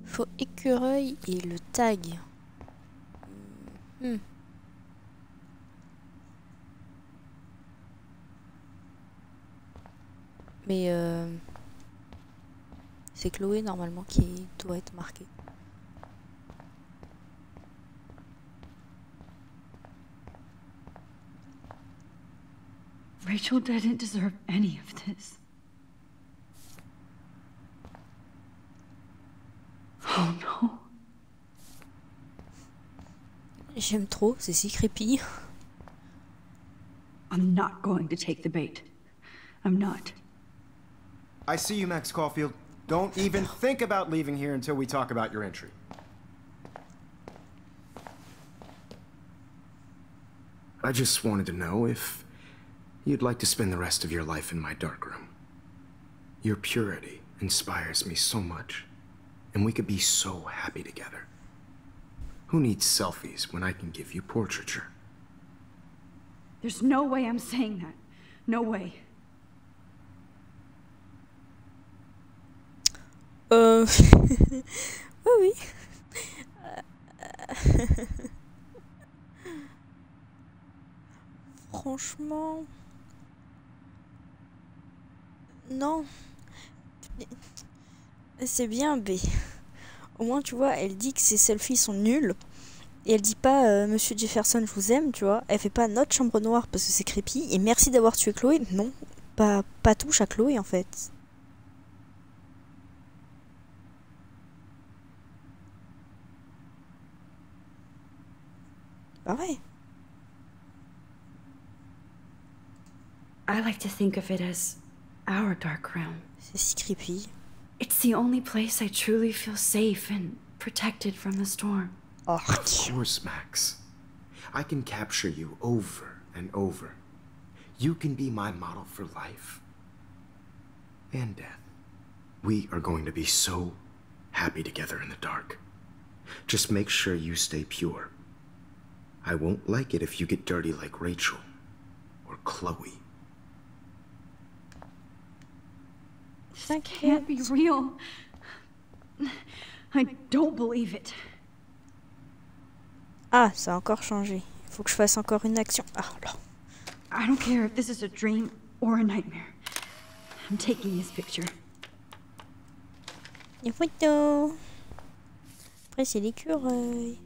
Faut écureuil et le tag. Mais c'est Chloé normalement qui doit être marquée. Rachel didn't deserve any of this. Oh no. J'aime trop, c'est si creepy. I'm not going to take the bait. I'm not. I see you, Max Caulfield. Don't even think about leaving here until we talk about your entry. I just wanted to know if you'd like to spend the rest of your life in my darkroom. Your purity inspires me so much, and we could be so happy together. Who needs selfies when I can give you portraiture? There's no way I'm saying that. No way. Oui. Franchement... Non. C'est bien B. Au moins, tu vois, elle dit que ses selfies sont nuls. Et elle dit pas Monsieur Jefferson, je vous aime, tu vois. Elle fait pas notre chambre noire parce que c'est creepy. Et merci d'avoir tué Chloé. Non. Pas touche à Chloé, en fait. Bah ouais. I like to think of it as our dark room. C'est si creepy. It's the only place I truly feel safe and protected from the storm. Oh, of course, Max. I can capture you over and over. You can be my model for life and death. We are going to be so happy together in the dark. Just make sure you stay pure. I won't like it if you get dirty like Rachel or Chloe. That can't be real. I don't believe it. Ah, ça a encore changé. Il faut que je fasse encore une action. Ah là. I don't care if this is a dream or a nightmare. I'm taking this picture. Les photos. Après, c'est l'écureuil.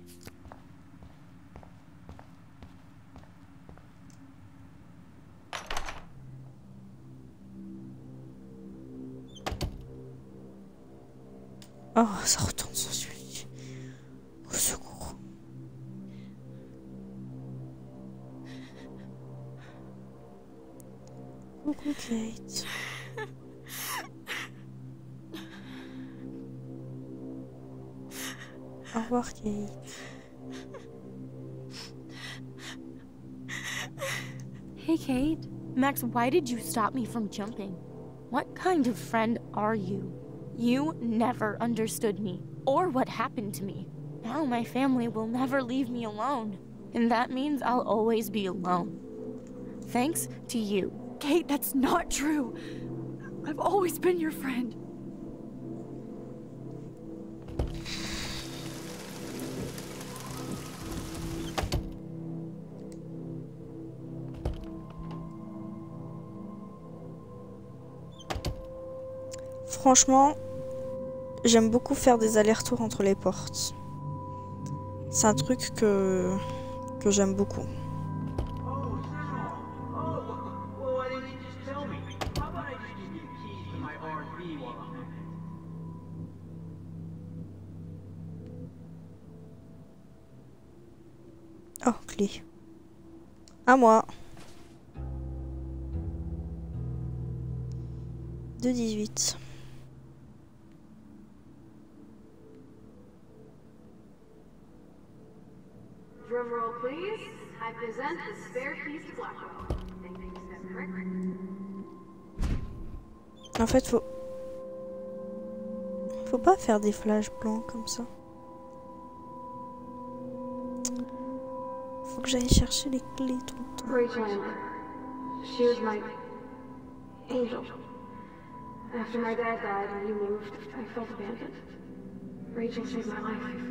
Oh, ça retourne sur celui. Au secours. Coucou Kate. Au revoir Kate. Hey Kate. Max, why did you stop me from jumping? What kind of friend are you? You never understood me, or what happened to me. Now my family will never leave me alone, and that means I'll always be alone. Thanks to you. Kate, that's not true. I've always been your friend. Franchement, j'aime beaucoup faire des allers-retours entre les portes. C'est un truc que j'aime beaucoup. Oh, clé. À moi. 2,18. Drum roll, please. I present the spare keys to Blackwell. En fait, faut pas faire des flashs blancs comme ça. Faut que j'aille chercher les clés tout le temps. Rachel Amber. She was my angel. After my dad died and you moved, I felt abandoned. Rachel saved my life.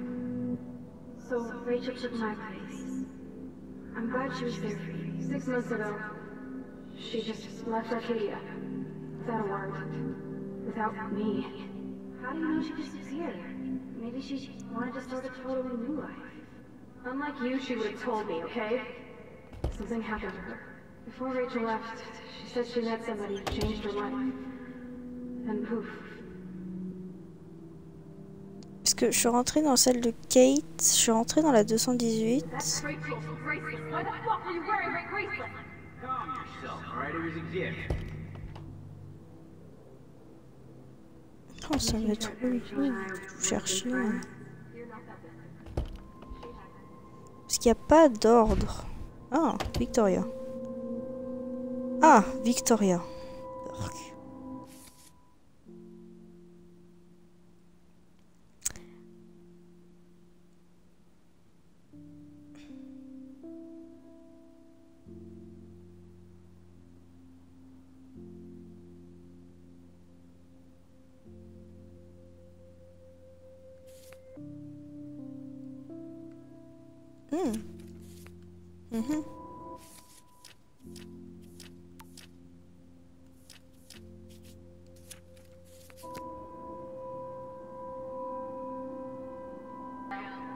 So Rachel took my place. I'm glad she was there for you. 6 months ago, she just left Arcadia. Without a word. Without me. How do you know she disappeared? Maybe she wanted to start a totally new life. Unlike you, she would have told me, okay? Something happened to her. Before Rachel left, she said she met somebody who changed her life. And poof. Parce que je suis rentrée dans celle de Kate, je suis rentrée dans la 218. That's Rachel's bracelet. Why the fuck are you wearing my bracelet? Calm yourself, alright? It was a gift. Oh, ça va être tout chercher. Hein. Parce qu'il n'y a pas d'ordre. Ah, Victoria. Ah, Victoria.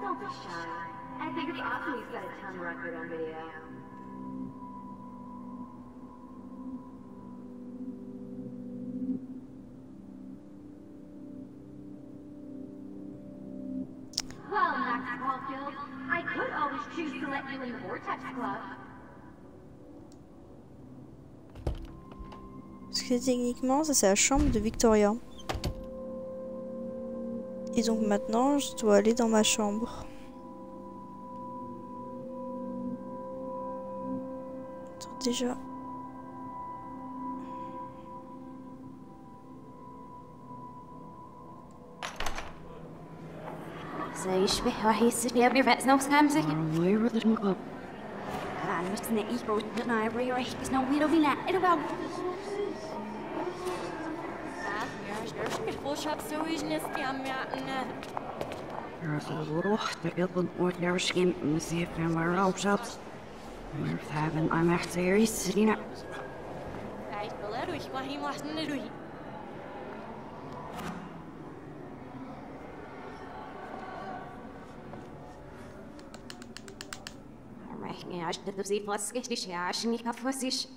Don't be shy. I think it's awesome you set a ton record on video. Well, Max Caulfield, I could always choose to let you in the Vortex Club. Parce que techniquement, ça c'est la chambre de Victoria. Et donc maintenant, je dois aller dans ma chambre. Attends, déjà. زي يشبه راح يصير بيرفع سنوب سامسك وير ذا مقلب أنا مش نلاقي روت أنا أبري راح يسنو ويرو بينا إلو باو الفوش هتسويش نسكي عم يعقنا روح تقلب وتدرش كم نسيف من مرة وشابس مرتابن أنا محتاجي سرينا عيد بلا روح وهي محسن روح رحني عشت تبزي فاسكش عشان يكفوسيش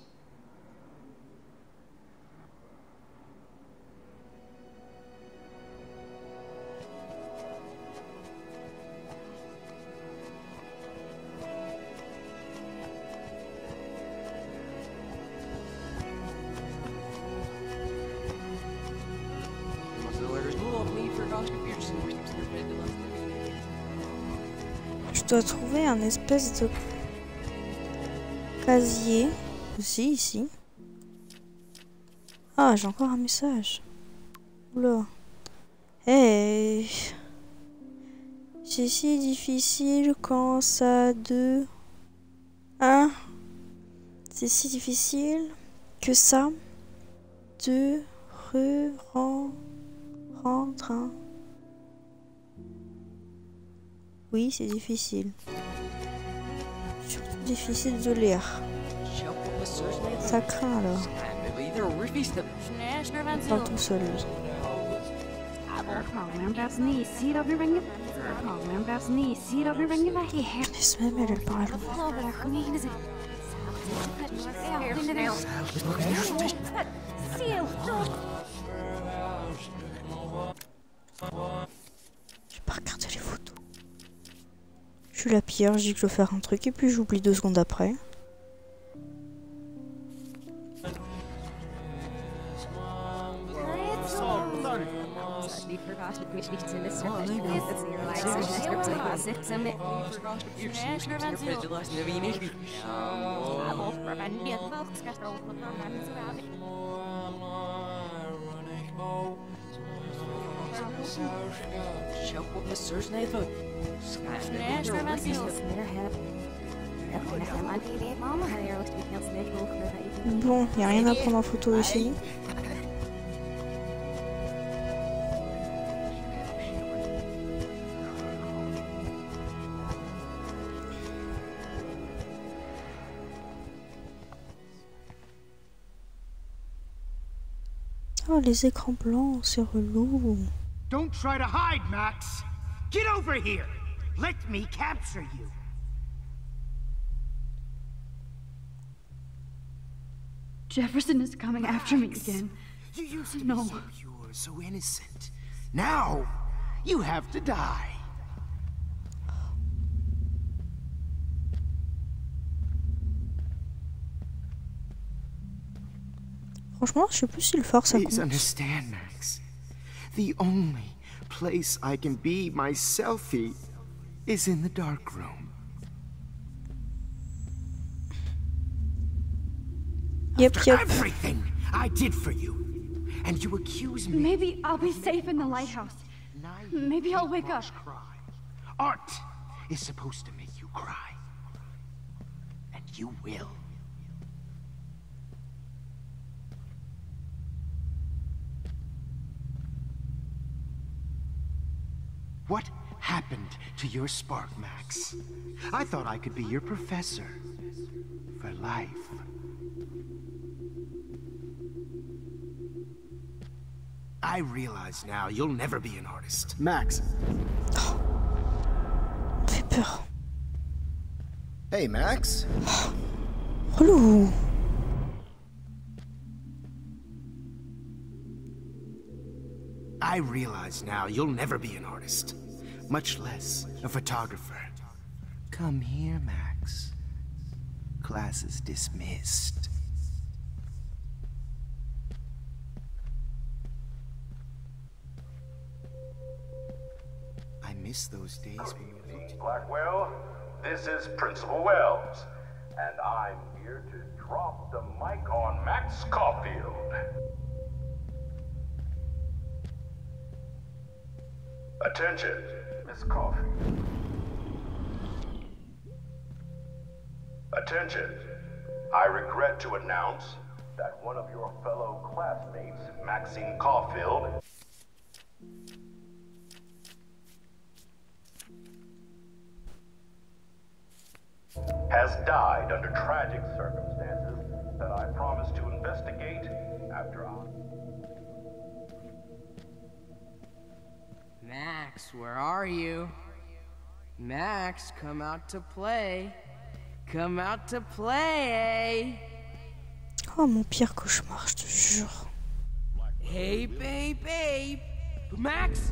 Je dois trouver un espèce de casier aussi ici. Ah, j'ai encore un message. Oula. Hey. C'est si difficile quand ça de... Hein? C'est si difficile que ça de rentre. Hein. Oui, c'est difficile. Surtout difficile de lire. Ça craint alors. Il parle tout seul lui. Laisse-moi elle parle. J'ai pas regardé les photos. Je suis la pire, je dis que je veux faire un truc et puis j'oublie 2 secondes après. Bon, y a rien à prendre en photo ici. Oh, les écrans blancs, c'est relou. Don't try to hide, Max. Get over here. Let me capture you. Jefferson is coming after me again. You used to be so pure, so innocent. Now, you have to die. Franchement, je sais plus si le fort ça compte. Please understand, Max. The only place I can be my selfie is in the dark room. Yep. Everything I did for you, and you accuse me. Maybe I'll be safe in the lighthouse. Maybe I'll wake up. Art is supposed to make you cry, and you will. What happened to your spark, Max? I thought I could be your professor for life. I realize now you'll never be an artist. Max. Fait peur. Hey, Max. Relou. I realize now you'll never be an artist, much less a photographer. Come here, Max. Class is dismissed. I miss those days when we looked at Blackwell, this is Principal Wells, and I'm here to drop the mic on Max Caulfield. Attention, Miss Caulfield. Attention. I regret to announce that one of your fellow classmates, Maxine Caulfield, has died under tragic circumstances that I promised to investigate after I... Max, where are you? Max, come out to play. Come out to play. Oh, mon pire cauchemar, je te jure. Hey, babe. Max?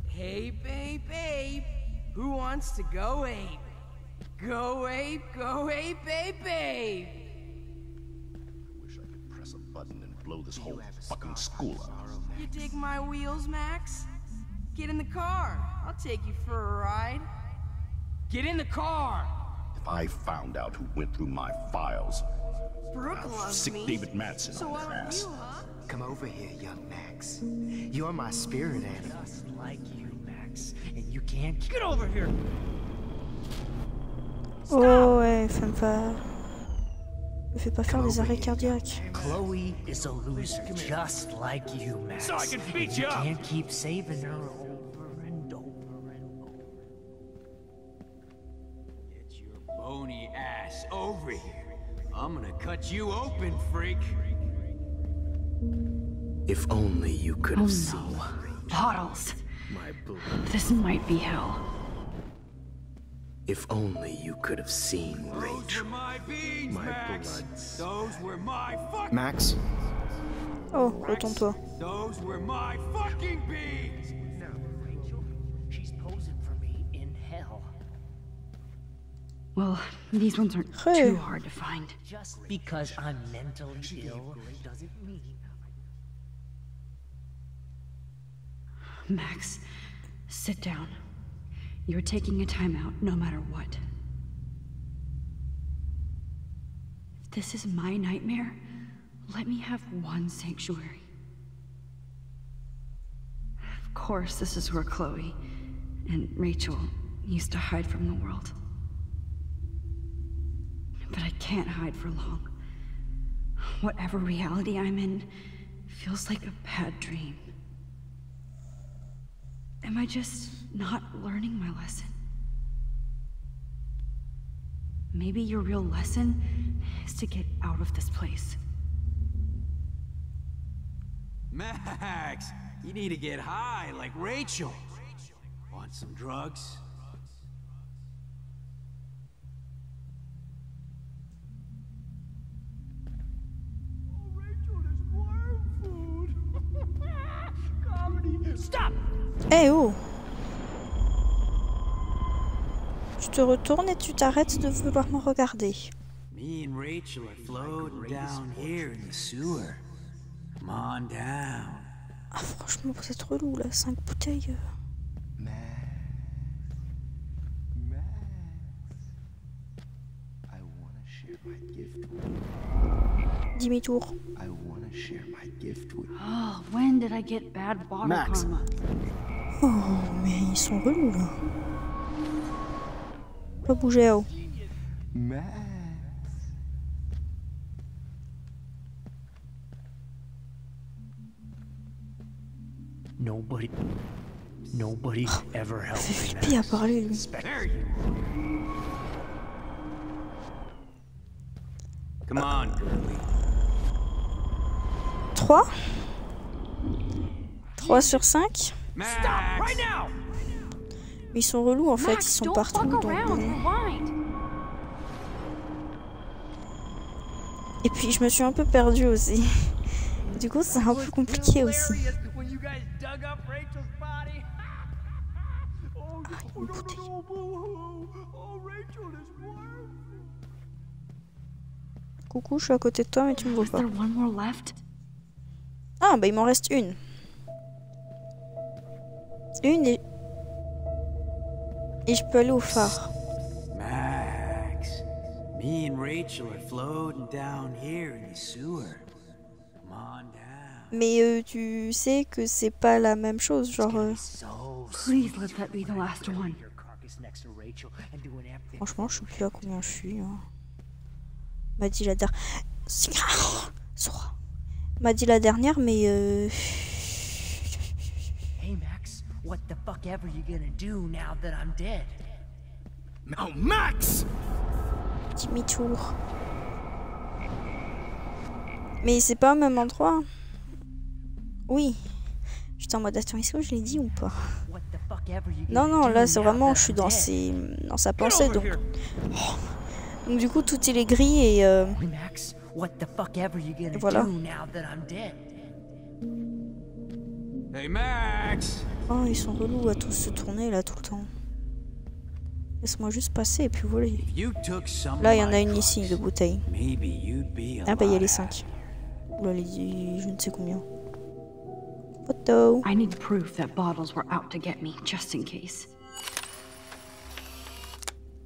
Hey, babe. Who wants to go ape? Go ape, babe. Wish I could press a button and blow this whole fucking school up. You dig my wheels, Max? Get in the car. I'll take you for a ride. Get in the car! If I found out who went through my files, Brooke loves sick me. David Madsen So on why their don't ass. you, huh? Come over here, young Max. You're my spirit animal. Just like you, Max. And you can't... Get over here! Oh ouais, fais pas... Me fais pas faire des arrêts cardiaques. Chloe is a loser, just like you, Max. So I can beat you up. Can't keep saving her over and over and over. Get your bony ass over here. I'm gonna cut you open, freak. If only you could have seen. No. Bottles. My blood. This might be hell. If only you could have seen Rachel. My beans, Max. Those were my fucking. Max. Oh, retourne-toi. Those were my fucking beans. No, Rachel, she's posing for me in hell. Well, these ones aren't too hard to find. Just because I'm mentally ill doesn't mean. Max, sit down. You're taking a timeout no matter what. If this is my nightmare, let me have one sanctuary. Of course, this is where Chloe and Rachel used to hide from the world. But I can't hide for long. Whatever reality I'm in feels like a bad dream. Am I just not learning my lesson? Maybe your real lesson is to get out of this place. Max, you need to get high like Rachel. Want some drugs? Stop! Eh oh! Tu te retournes et tu t'arrêtes de vouloir me regarder. Me and Rachel are floating down here in the sewer. Come on down. Ah franchement, vous êtes relou là, 5 bouteilles. Demi-tour. Oh, when did I get bad bottle Max. karma? Oh, mais ils sont relous là. Pas bouger, oh. Nobody ever helped me. Flipper à parler lui. Come on, girlie. 3 3 sur 5. Stop right now! Mais ils sont relous en fait, ils sont partout. Donc, et puis je me suis un peu perdue aussi. Du coup c'est un peu compliqué aussi. Une bouteille. Coucou, je suis à côté de toi mais tu me vois pas. Ah bah il m'en reste une. Une et je peux aller au phare. Max, me and Rachel are floating down here in the sewer. Come on down. Mais tu sais que c'est pas la même chose, genre. Please let that be the last one. Franchement, je sais plus à combien je suis. Hein. M'a dit la dernière. M'a dit la dernière, mais. Hey Max, what the fuck ever you gonna do now that I'm dead? Oh Max! Demi-tour. Mais c'est pas au même endroit. Oui. J'étais en mode attends, est-ce que je l'ai dit ou pas? Non, non, là c'est vraiment, je suis dans sa pensée donc. Donc du coup tout il est gris et voilà. Hey Max! Oh, ils sont relous à tous se tourner là tout le temps. Laisse-moi juste passer et puis voilà. Là il y en a une ici de bouteille. Ah bah il y a les 5. Là je ne sais combien. Photo. I need proof that bottles were out to get me, just in case.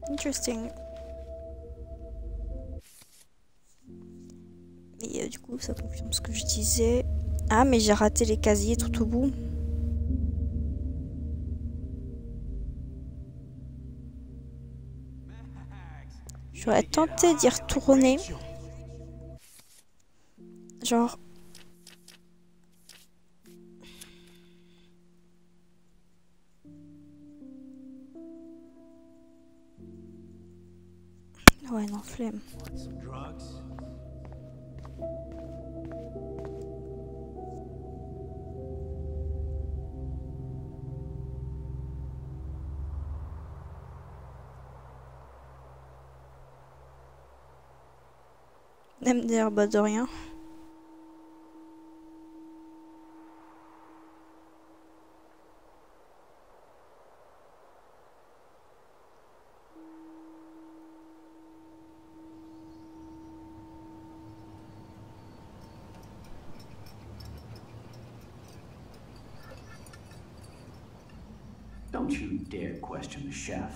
Interesting. Et du coup, ça confirme ce que je disais. Ah, mais j'ai raté les casiers tout au bout. J'aurais tenté d'y retourner. Genre... Ouais, non, flemme. MDR, bah de rien. Don't you dare question the chef.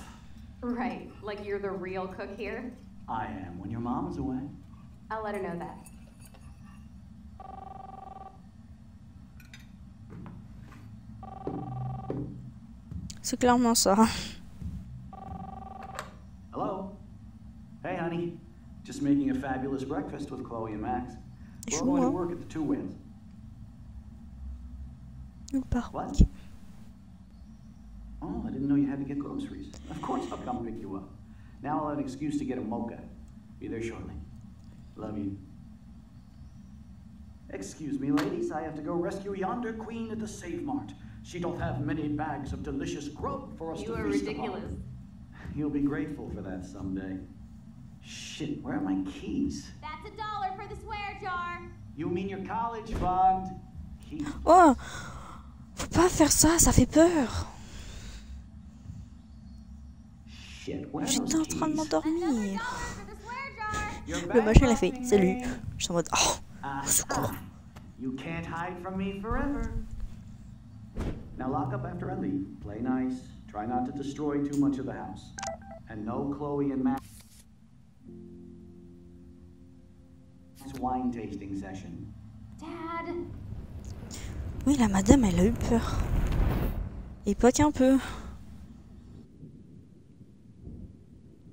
Right, like you're the real cook here? I am when your mom is away. I'll let her know that. C'est clairement ça. Hello? Hey, honey. Just making a fabulous breakfast with Chloe and Max. We're going to work at the Two Winds. What? Oh, I didn't know you had to get groceries. Of course I'll come pick you up. Now I'll have an excuse to get a mocha. Be there shortly. Love you. Excuse me, ladies. I have to go rescue yonder queen at the Save Mart. She doth have many bags of delicious grub for us to feast upon. You are ridiculous. You'll be grateful for that someday. Shit, where are my keys? That's $1 for the swear jar. You mean your college fund? Keys. Oh, faut pas faire ça, ça fait peur. J'étais en train de m'endormir. Le machin l'a fait. Salut. Je suis en mode oh, au secours. You can't hide from me forever. Now lock up after I leave. Play nice. Try not to destroy too much of the house. And no Chloe and Max wine tasting session. Dad. Oui, la madame, elle a eu peur. Époque un peu.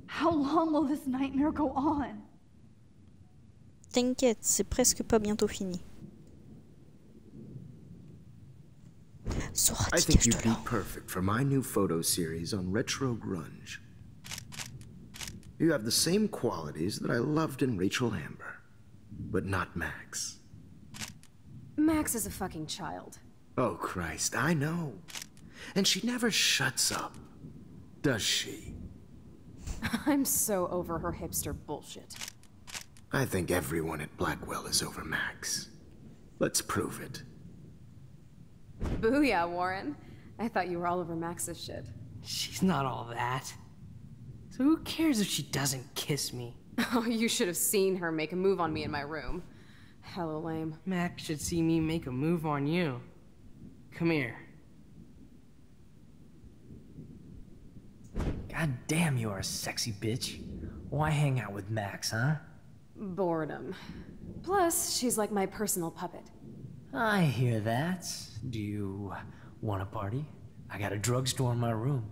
How long will this nightmare go on? T'inquiète, c'est presque pas bientôt fini. I think you'd be perfect for my new photo series on retro grunge. You have the same qualities that I loved in Rachel Amber, but not Max. Max is a fucking child. Oh, Christ, I know. And she never shuts up, does she? I'm so over her hipster bullshit. I think everyone at Blackwell is over Max. Let's prove it. Booyah, Warren. I thought you were all over Max's shit. She's not all that. So who cares if she doesn't kiss me? Oh, you should have seen her make a move on me in my room. Hella lame. Max should see me make a move on you. Come here. God damn, you are a sexy bitch. Why hang out with Max, huh? Boredom. Plus, she's like my personal puppet. I hear that. Do you want a party? I got a drugstore in my room.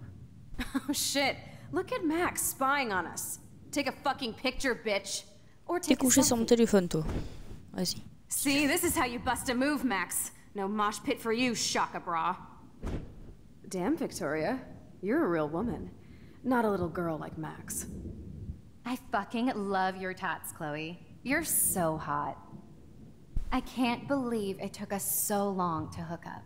Oh shit. Look at Max spying on us. Take a fucking picture, bitch. Or take a selfie. Sur mon téléphone, toi. Vas-y. See, this is how you bust a move, Max. No mosh pit for you, Shaka Bra. Damn, Victoria. You're a real woman. Not a little girl like Max. I fucking love your tats, Chloe. You're so hot. I can't believe it took us so long to hook up.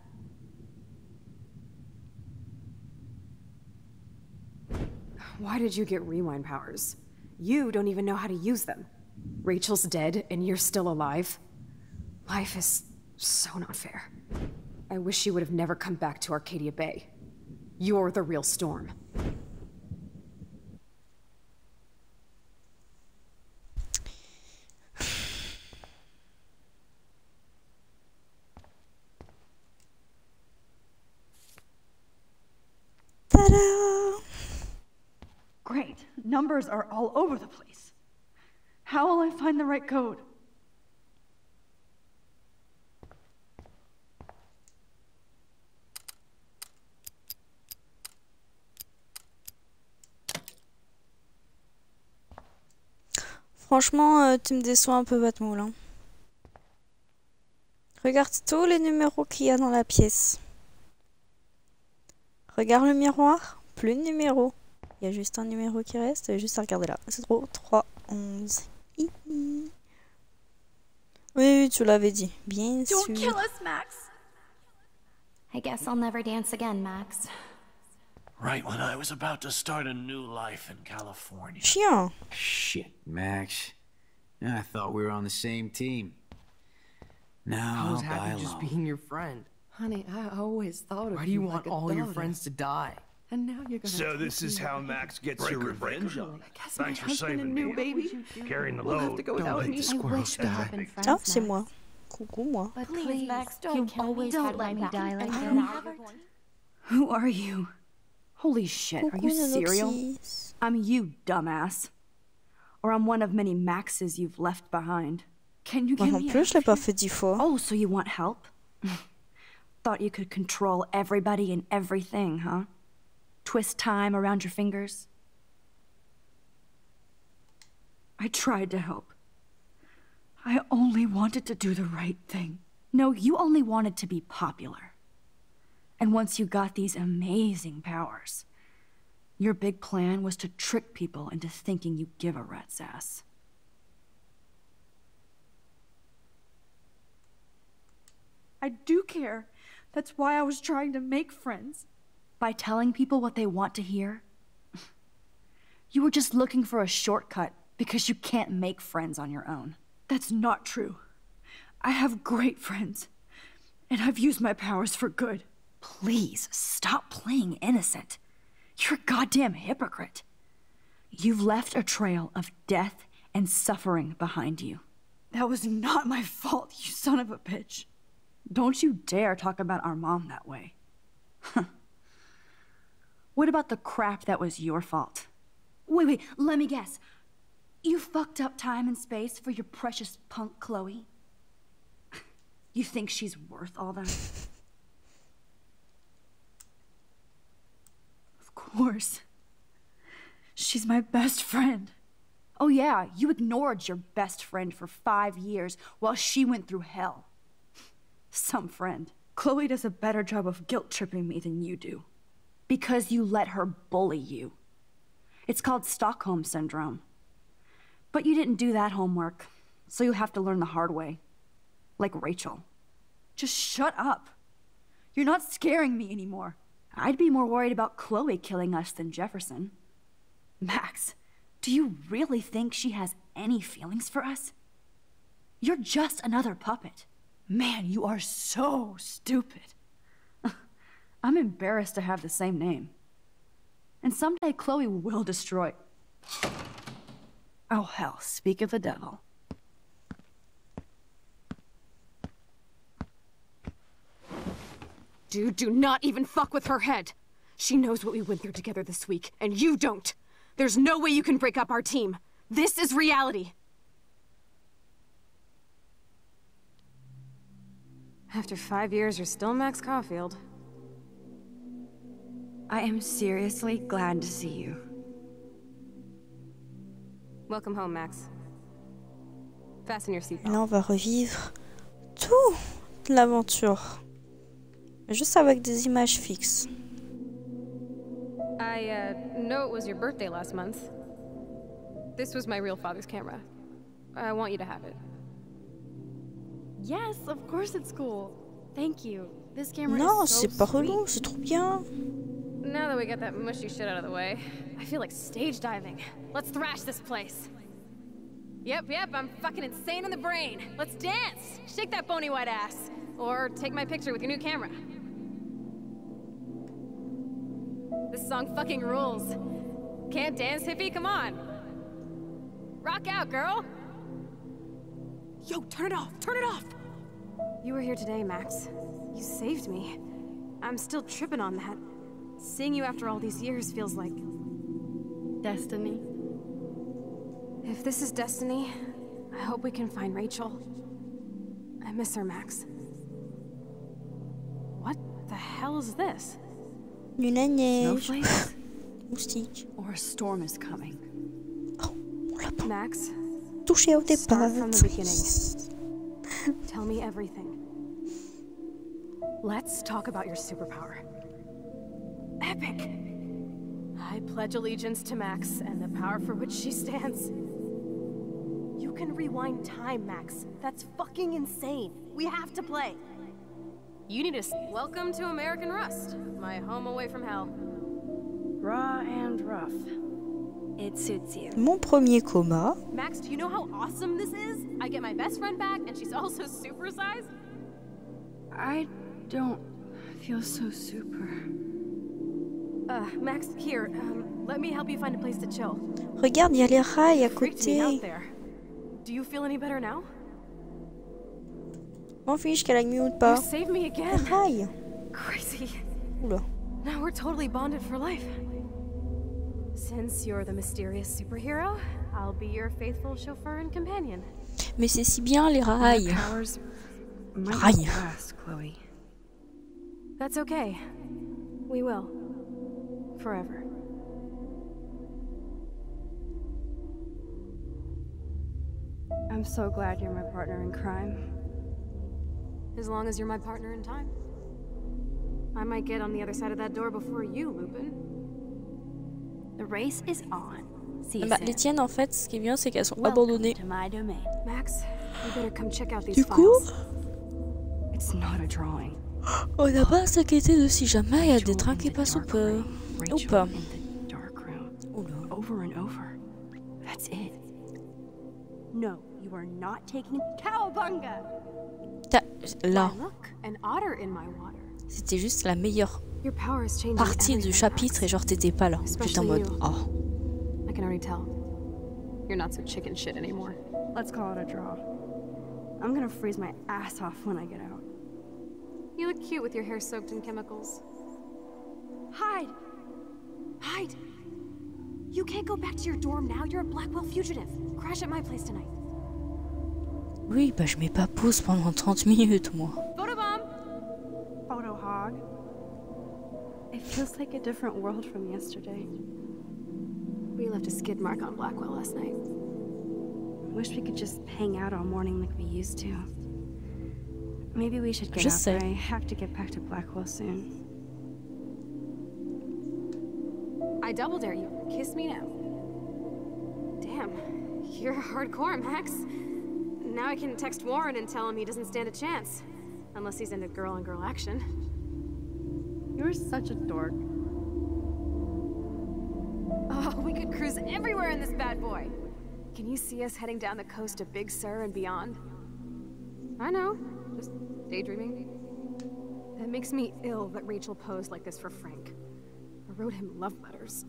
Why did you get rewind powers? You don't even know how to use them. Rachel's dead and you're still alive. Life is so not fair. I wish she would have never come back to Arcadia Bay. You're the real Storm. Ta-da! Great. Numbers are all over the place. How will I find the right code? Franchement, tu me déçois un peu, Batmoul. Hein. Regarde tous les numéros qu'il y a dans la pièce. Regarde le miroir, plus de numéros. Il y a juste un numéro qui reste, juste à regarder là. C'est trop, 3, 11. Oui, tu l'avais dit, bien sûr. Don't kill us, Max. I guess I'll never dance again, Max. Right when I was about to start a new life in California. Chien. Shit, Max. I thought we were on the same team. Now I was I'll die happy just alone. being your friend. Honey, I always thought of you. Why do you like want a all your daughter. friends to die? And now you're gonna. So this is how Max gets her revenge on. Thanks for saving new me. baby. Carrying the We'll have load. to go without me. Ah, c'est moi. Coucou, moi. But Please, please, Max, don't you've kill me. always Don't had let me me die like I that. never- Who are you? Holy shit, are you serial? I'm you, dumbass. Or I'm one of many Maxes you've left behind. Can you give En me plus, je l'ai pas fait 10 fois. Oh, so you want help? Thought you could control everybody and everything, huh? Twist time around your fingers? I tried to help. I only wanted to do the right thing. No, you only wanted to be popular. And once you got these amazing powers, your big plan was to trick people into thinking you give a rat's ass. I do care. That's why I was trying to make friends. By telling people what they want to hear? You were just looking for a shortcut because you can't make friends on your own. That's not true. I have great friends, and I've used my powers for good. Please, stop playing innocent. You're a goddamn hypocrite. You've left a trail of death and suffering behind you. That was not my fault, you son of a bitch. Don't you dare talk about our mom that way. What about the crap that was your fault? Wait, let me guess. You fucked up time and space for your precious punk Chloe? You think she's worth all that? Of course. She's my best friend. Oh yeah, you ignored your best friend for 5 years while she went through hell. Some friend. Chloe does a better job of guilt-tripping me than you do. Because you let her bully you. It's called Stockholm Syndrome. But you didn't do that homework, so you'll have to learn the hard way. Like Rachel. Just shut up. You're not scaring me anymore. I'd be more worried about Chloe killing us than Jefferson. Max, do you really think she has any feelings for us? You're just another puppet. Man, you are so stupid. I'm embarrassed to have the same name. And someday Chloe will destroy... Oh hell, speak of the devil. Dude, do not even fuck with her head. She knows what we went through together this week, and you don't. There's no way you can break up our team. This is reality. After 5 years, you're still Max Caulfield. I am seriously glad to see you. Welcome home, Max. Fasten your seatbelt. Là, on va revivre toute l'aventure. Juste avec des images fixes. I know it was your birthday last month. This was my real father's camera. I want you to have it. Yes, of course it's cool. Thank you. This camera Non, is so c'est pas sweet. relou, c'est trop bien. Now that we got that mushy shit out of the way, I feel like stage diving. Let's thrash this place. Yep, I'm fucking insane in the brain. Let's dance! Shake that bony white ass. Or take my picture with your new camera. This song fucking rules. Can't dance, hippie? Come on. Rock out, girl! Yo, turn it off! Turn it off! You were here today, Max. You saved me. I'm still tripping on that. Seeing you after all these years feels like... destiny. If this is destiny, I hope we can find Rachel. I miss her, Max. What the hell is this? Une neige. Snowflakes? Moustique. Or a storm is coming. Max, touché au départ. start from the beginning. Tell me everything. Let's talk about your superpower. Epic! I pledge allegiance to Max and the power for which she stands. You can rewind time, Max. That's fucking insane. We have to play. You need to... Welcome to American Rust, my home away from hell. Raw and rough. It suits you. Mon premier coma. Max, do you know how awesome this is? I get my best friend back, and she's also supersized. I don't feel so super. Max, here, let me help you find a place to chill. Regarde, il y a les rails à Freaked me out côté. there. Do you feel any better now? M'en fiche qu'elle aille mieux ou You pas. saved me Les again. rails. Crazy. Oula. Now we're totally bonded for life. Since you're the mysterious superhero, I'll be your faithful chauffeur and companion. Mais c'est si bien les rails. Rails. Chloe. That's okay. We will. Forever. I'm so glad you're my partner in crime. As long as you're my partner in time. I might get on the other side of that door before you, Lupin. The race is on. See you Bah, soon. les tiennes, en fait, ce qui est bien, c'est qu'elles sont abandonnées. To my domain. Max, you better come check out these Du coup, files. It's not a drawing. on n'a pas à s'inquiéter de si jamais il y a des trains qui passent ou pas. Over and over. That's it. No, you are not taking cowabunga. Là, Look, an otter in my water. c'était juste la meilleure Your power is changing partie du everything, chapitre et genre t'étais pas là. J'étais en mode oh. I can already tell. You're not so chicken shit anymore. Let's call it a draw. I'm gonna freeze my ass off when I get out. You look cute with your hair soaked in chemicals. Hide! Hide! You can't go back to your dorm now. You're a Blackwell fugitive. Crash at my place tonight. Oui, bah je mets pas pause pendant 30 minutes moi. Photobomb! Photo hog. It feels like a different world from yesterday. We left a skid mark on Blackwell last night. Wish we could just hang out all morning like we used to. Maybe we should get Je out, sais. but I have to get back to Blackwell soon. I double dare you. Kiss me now. Damn, you're hardcore, Max. Now I can text Warren and tell him he doesn't stand a chance. Unless he's into girl-on-girl action. You're such a dork. Oh, we could cruise everywhere in this bad boy. Can you see us heading down the coast to Big Sur and beyond? I know, just daydreaming. That makes me ill that Rachel posed like this for Frank. Or wrote him love letters.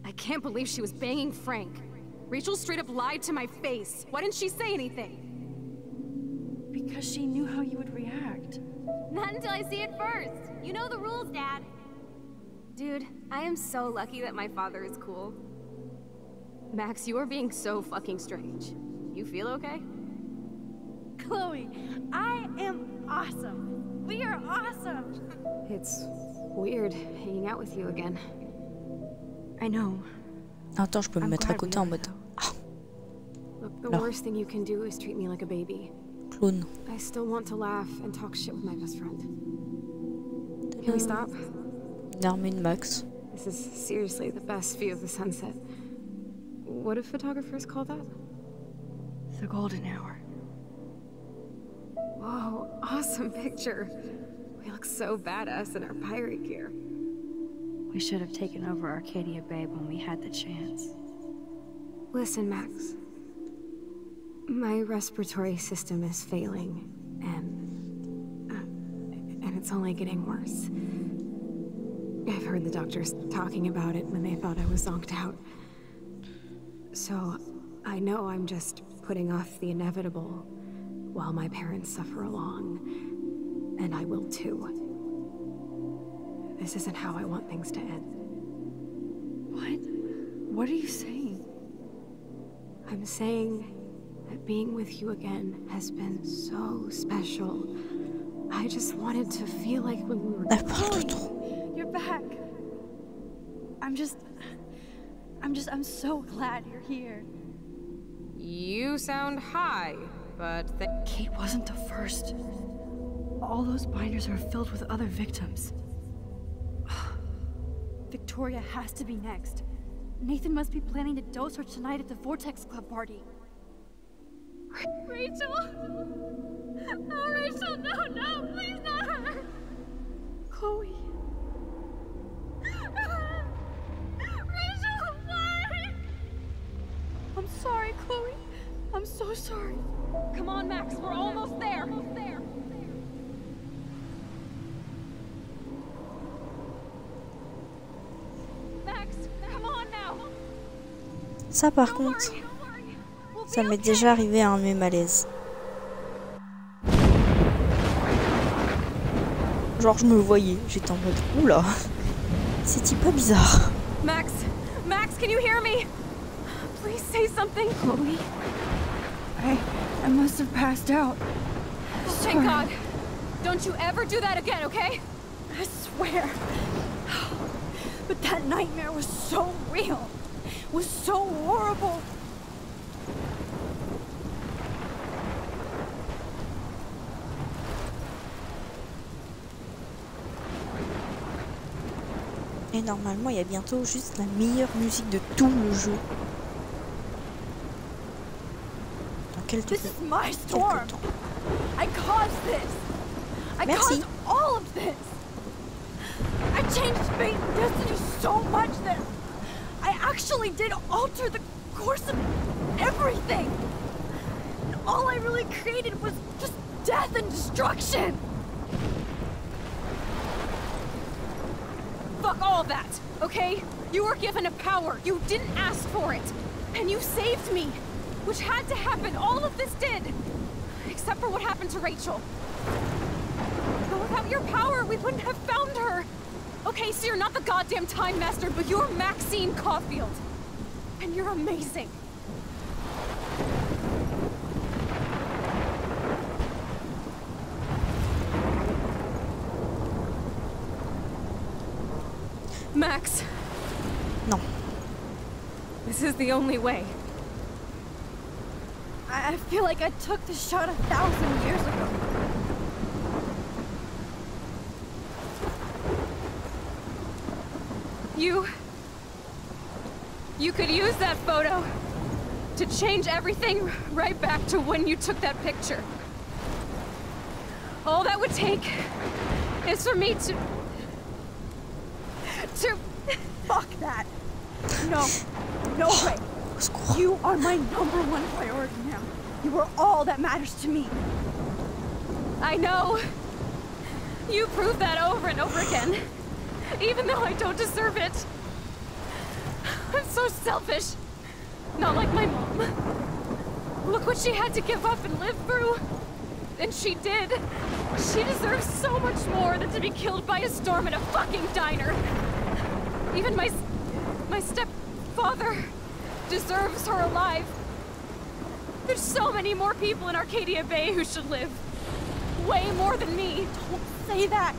I can't believe she was banging Frank. Rachel straight up lied to my face. Why didn't she say anything? Because she knew how you would react. Not until I see it first. You know the rules, Dad. Dude, I am so lucky that my father is cool. Max, you are being so fucking strange. You feel okay? Chloe, I am awesome. We are awesome. It's weird hanging out with you again. I know. Attends, je peux me mettre à côté en mode Look, the No. worst thing you can do is treat me like a baby. clown. I still want to laugh and talk shit with my best friend. Can we stop? Darmin Max. This is seriously the best view of the sunset. What do photographers call that? The golden hour. Whoa, awesome picture. We look so badass in our pirate gear. We should have taken over Arcadia Bay when we had the chance. Listen, Max. My respiratory system is failing, and it's only getting worse. I've heard the doctors talking about it when they thought I was zonked out. So, I know I'm just putting off the inevitable while my parents suffer along, and I will too. This isn't how I want things to end. What? What are you saying? I'm saying that being with you again has been so special. I just wanted to feel like when we were You're back. I'm so glad you're here. You sound high, but Kate wasn't the first. All those binders are filled with other victims. Victoria has to be next. Nathan must be planning to dose her tonight at the Vortex Club party. Rachel! Oh, Rachel, no, please not her! Chloe. Rachel, why? so sorry. Come on, Max, we're almost there. Max, come on now. Ça par contre, ça m'est déjà arrivé à un de mes malaises. Genre je me voyais, j'étais en mode oula, c'est pas bizarre. Max, can you hear me? Please say something. Chloe, I must have passed out. Thank God. Don't you ever do that again, okay? I swear. But that nightmare was so real. Was so horrible. Et normalement, il y a bientôt juste la meilleure musique de tout le jeu. Dans quelques This is my storm. I caused this. I caused all of this. I changed fate and destiny so much that I actually did alter the course of everything. And all I really created was just death and destruction. Fuck all of that, okay? You were given a power. You didn't ask for it. And you saved me. Which had to happen. All of this did. Except for what happened to Rachel. But without your power, we wouldn't have found her. Okay, so you're not the goddamn Time Master, but you're Maxine Caulfield. And you're amazing. Max. No. This is the only way. I feel like I took the shot 1,000 years ago. You could use that photo to change everything right back to when you took that picture. All that would take is for me to... Fuck that. No way. You are my #1 priority now. You are all that matters to me. I know. You prove that over and over again. Even though I don't deserve it. I'm so selfish. Not like my mom. Look what she had to give up and live through. And she did. She deserves so much more than to be killed by a storm in a fucking diner. Even my stepfather deserves her alive. There's so many more people in Arcadia Bay who should live. Way more than me. Don't say that.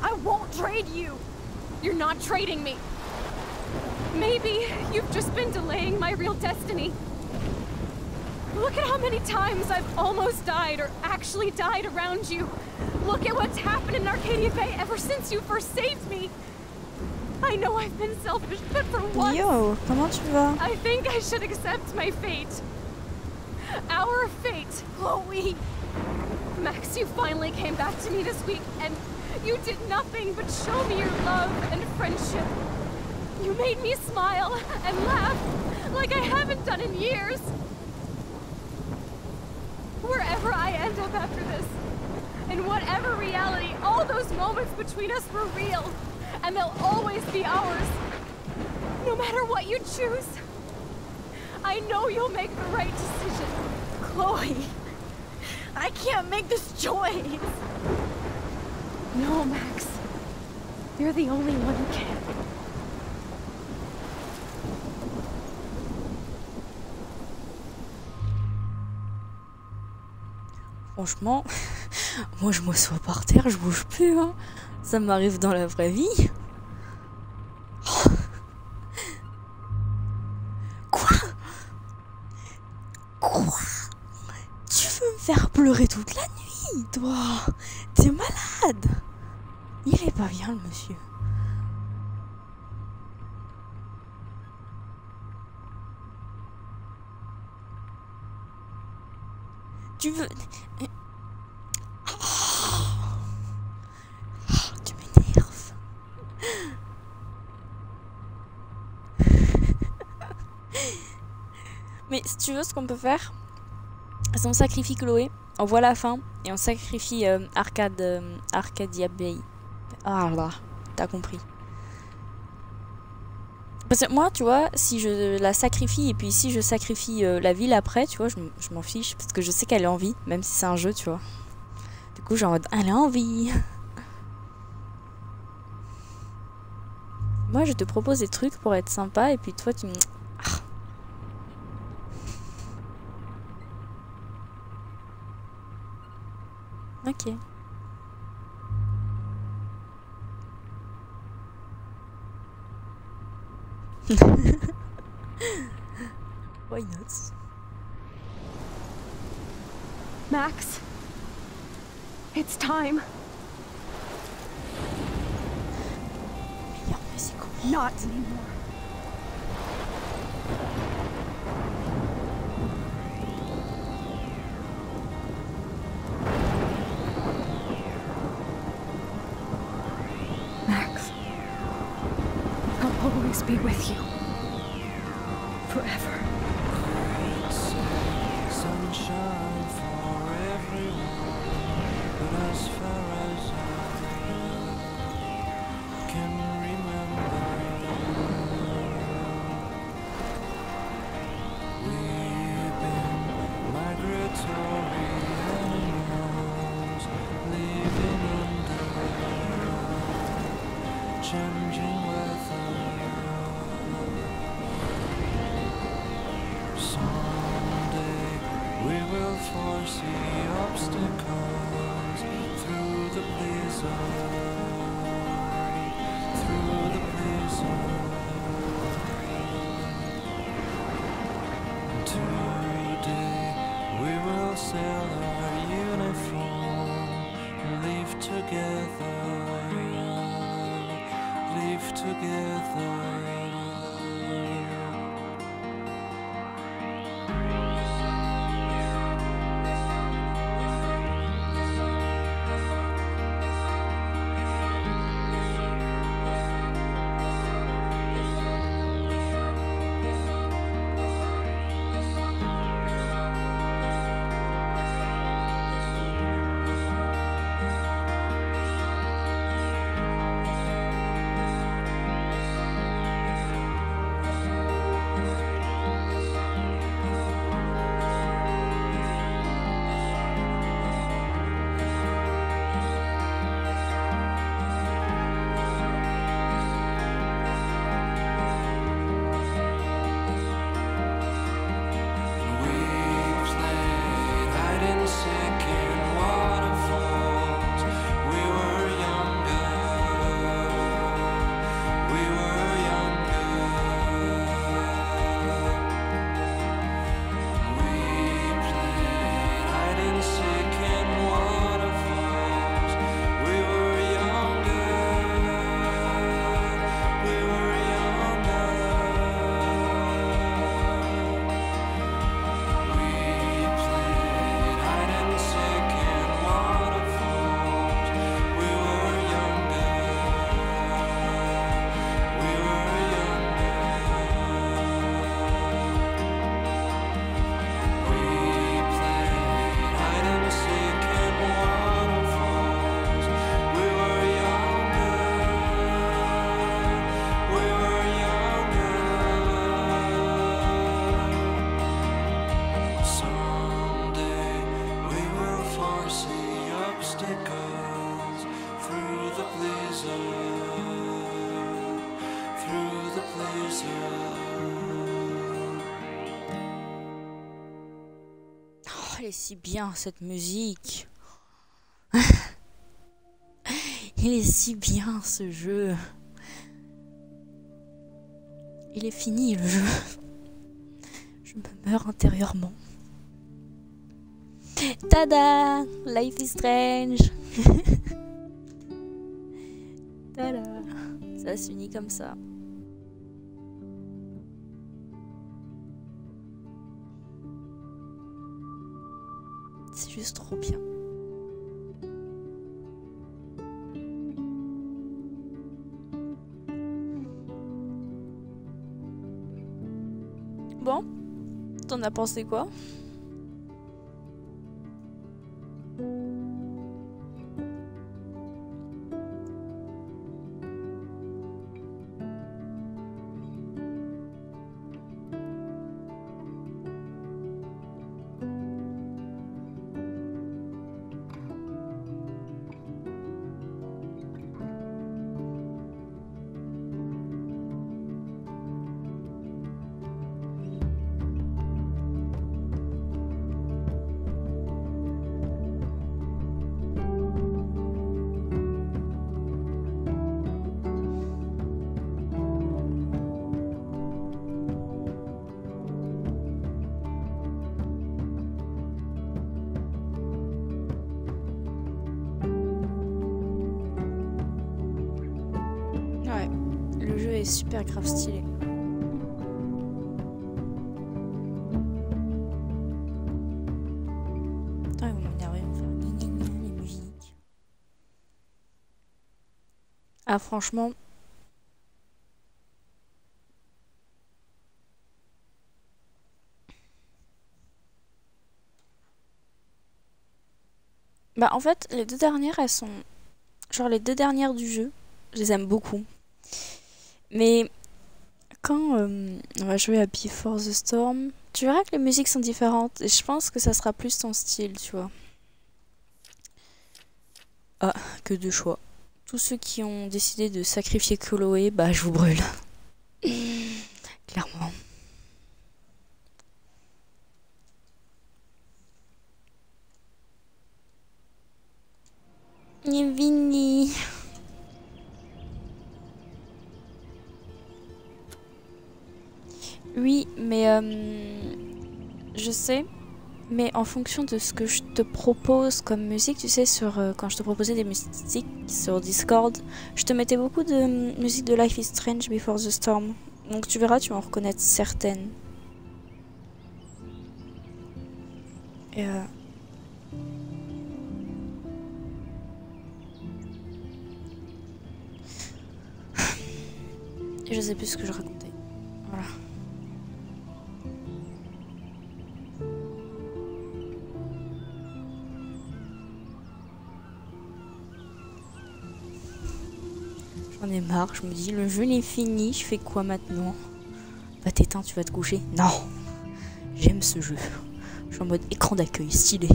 I won't trade you. You're not trading me. Maybe you've just been delaying my real destiny. Look at how many times I've almost died or actually died around you. Look at what's happened in Arcadia Bay ever since you first saved me. I know I've been selfish, but for once... Yo, comment tu vas? I think I should accept my fate. Our fate. Chloe! Max, you finally came back to me this week, and you did nothing but show me your love and friendship. You made me smile and laugh like I haven't done in years. Wherever I end up after this, in whatever reality, all those moments between us were real, and they'll always be ours. No matter what you choose, I know you'll make the right decision. Chloe, I can't make this choice. No, Max. You're the only one who can. Franchement, moi je m'assois par terre, je bouge plus, hein. Ça m'arrive dans la vraie vie. Quoi? Tu veux me faire pleurer toute la nuit, toi? T'es malade. Il est pas bien, le monsieur. Tu veux... Tu m'énerves. Mais si tu veux, ce qu'on peut faire, Si on sacrifie Chloé, on voit la fin et on sacrifie Arcadia Bay. Ah là, t'as compris. Parce que moi, tu vois, si je la sacrifie et puis si je sacrifie la ville après, tu vois, je m'en fiche parce que je sais qu'elle est en vie, même si c'est un jeu, tu vois. Du coup, genre, elle est en vie. Moi, je te propose des trucs pour être sympa et puis toi, tu me... Ok. Why not? Max, it's time. Not anymore. Max, I'll always be with you. Forever. Sunshine for everyone, but as far as I can remember, we've been migratory animals living under changing weather. Someday we will foresee obstacles through the blizzard, through the blizzard. Today we will sell our uniform, live together, live together. Oh, elle est si bien cette musique. Il est si bien ce jeu. Il est fini le jeu. Je me meurs intérieurement. Tada! Life is strange. Tada! Ça s'unit comme ça. C'est juste trop bien. Bon, t'en as pensé quoi? le jeu est super grave stylé. Attends, ils vont m'énerver, ils vont faire les musiques. Ah, franchement. Bah, en fait, les deux dernières, elles sont. Genre, les deux dernières du jeu, je les aime beaucoup. Mais quand on va jouer à Before the Storm, tu verras que les musiques sont différentes. Et je pense que ça sera plus ton style, tu vois. Ah, que de choix. Tous ceux qui ont décidé de sacrifier Chloé, bah je vous brûle. Clairement. Vini. Oui, mais je sais. Mais en fonction de ce que je te propose comme musique, tu sais, quand je te proposais des musiques sur Discord, je te mettais beaucoup de musique de Life is Strange Before the Storm. Donc tu verras, tu vas en reconnaître certaines. Et je sais plus ce que je racontais. Voilà. J'en ai marre, je me dis, le jeu est fini, je fais quoi maintenant? Va t'éteindre, tu vas te coucher. Non, j'aime ce jeu. Je suis en mode écran d'accueil, stylé.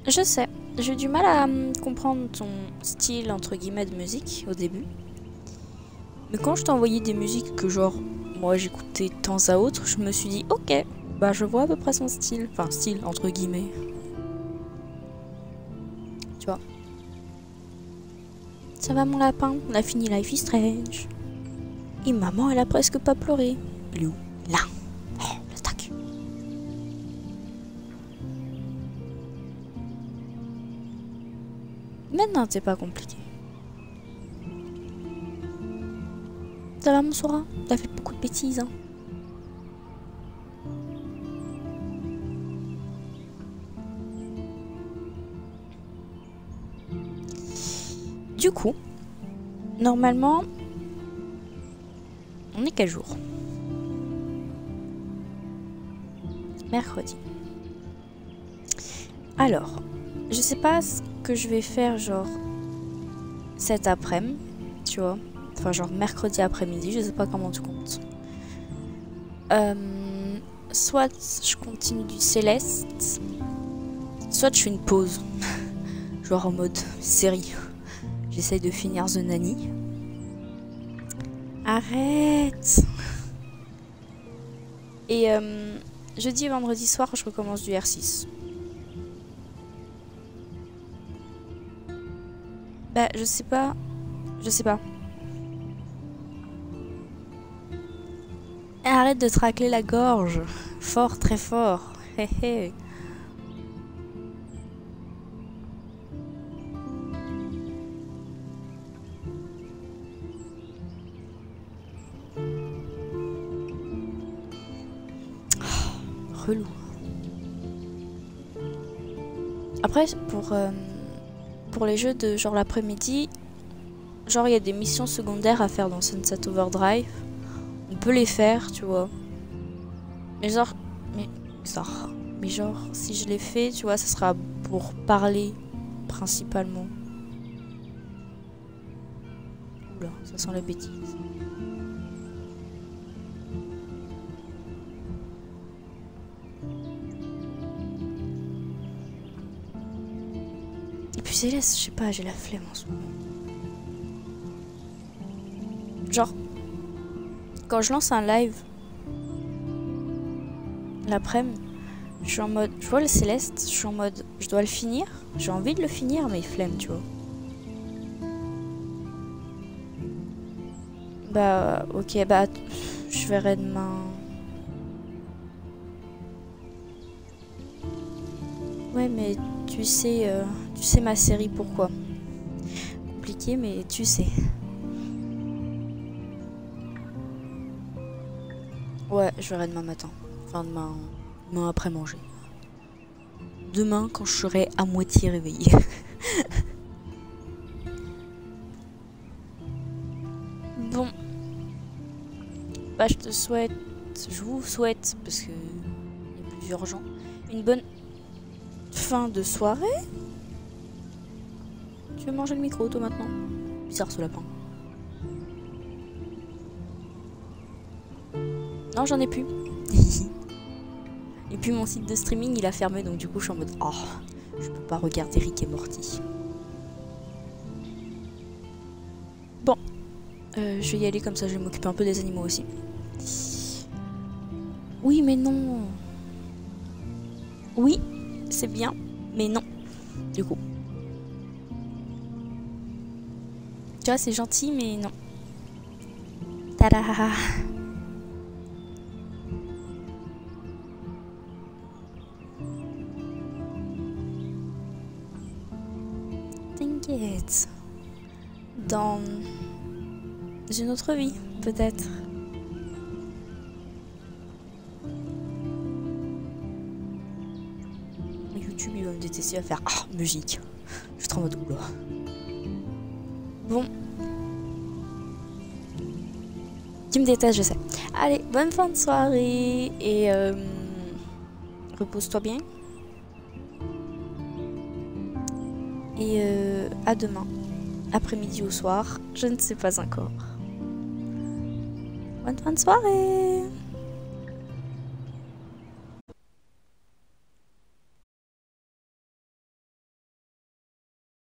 Je sais, j'ai eu du mal à comprendre ton style entre guillemets de musique au début. Mais quand je t'ai envoyé des musiques que genre moi j'écoutais de temps à autre, je me suis dit ok, bah je vois à peu près son style. Enfin style entre guillemets. Tu vois. Ça va mon lapin, on a fini Life is Strange. Et maman elle a presque pas pleuré. Il est où? Là. Oh, le tac. Maintenant c'est pas compliqué. Ça va mon Sora? T'as fait beaucoup de bêtises hein. Du coup, normalement, on est quel jour? Mercredi. Alors, je sais pas ce que je vais faire genre cet après-midi, tu vois. Enfin genre mercredi après-midi, je sais pas comment tu comptes. Soit je continue du Céleste, soit je fais une pause. Genre en mode série. J'essaye de finir The Nanny. Arrête! Et jeudi et vendredi soir, je recommence du R6. Bah, je sais pas. Je sais pas. Arrête de te racler la gorge. Fort, très fort. Hé hé. Relou. Après, pour les jeux de genre l'après-midi, genre il y a des missions secondaires à faire dans Sunset Overdrive. On peut les faire, tu vois. Mais genre, si je les fais, tu vois, ça sera pour parler principalement. Oula, ça sent la bêtise. Et puis Céleste, je sais pas, j'ai la flemme en ce moment. Genre, quand je lance un live l'après-midi, je suis en mode, je vois le Céleste, je suis en mode, je dois le finir, j'ai envie de le finir, mais flemme, tu vois. Bah, ok, bah, je verrai demain. Ouais, mais tu sais ma série pourquoi. Compliqué, mais tu sais. Ouais, je verrai demain matin. Enfin, demain après manger. Demain, quand je serai à moitié réveillée. Bon. Bah, je vous souhaite, parce que il y a plusieurs gens, une bonne fin de soirée. Tu veux manger le micro, toi, maintenant? Bizarre, ce lapin. Non, j'en ai plus. Et puis mon site de streaming, il a fermé, donc du coup, je suis en mode... Oh, je peux pas regarder Rick et Morty. Bon. Je vais y aller, comme ça, je vais m'occuper un peu des animaux aussi. Oui, mais non. Oui, c'est bien, mais non. Du coup. Tu vois, c'est gentil, mais non. Tada! T'inquiète. Dans une autre vie, peut-être. YouTube, il va me détester, il va faire ah, musique. Je suis trop en mode oula. Bon. Tu me détestes, je sais. Allez, bonne fin de soirée et repose-toi bien. Et à demain, après-midi ou soir, je ne sais pas encore. Bonne fin de soirée.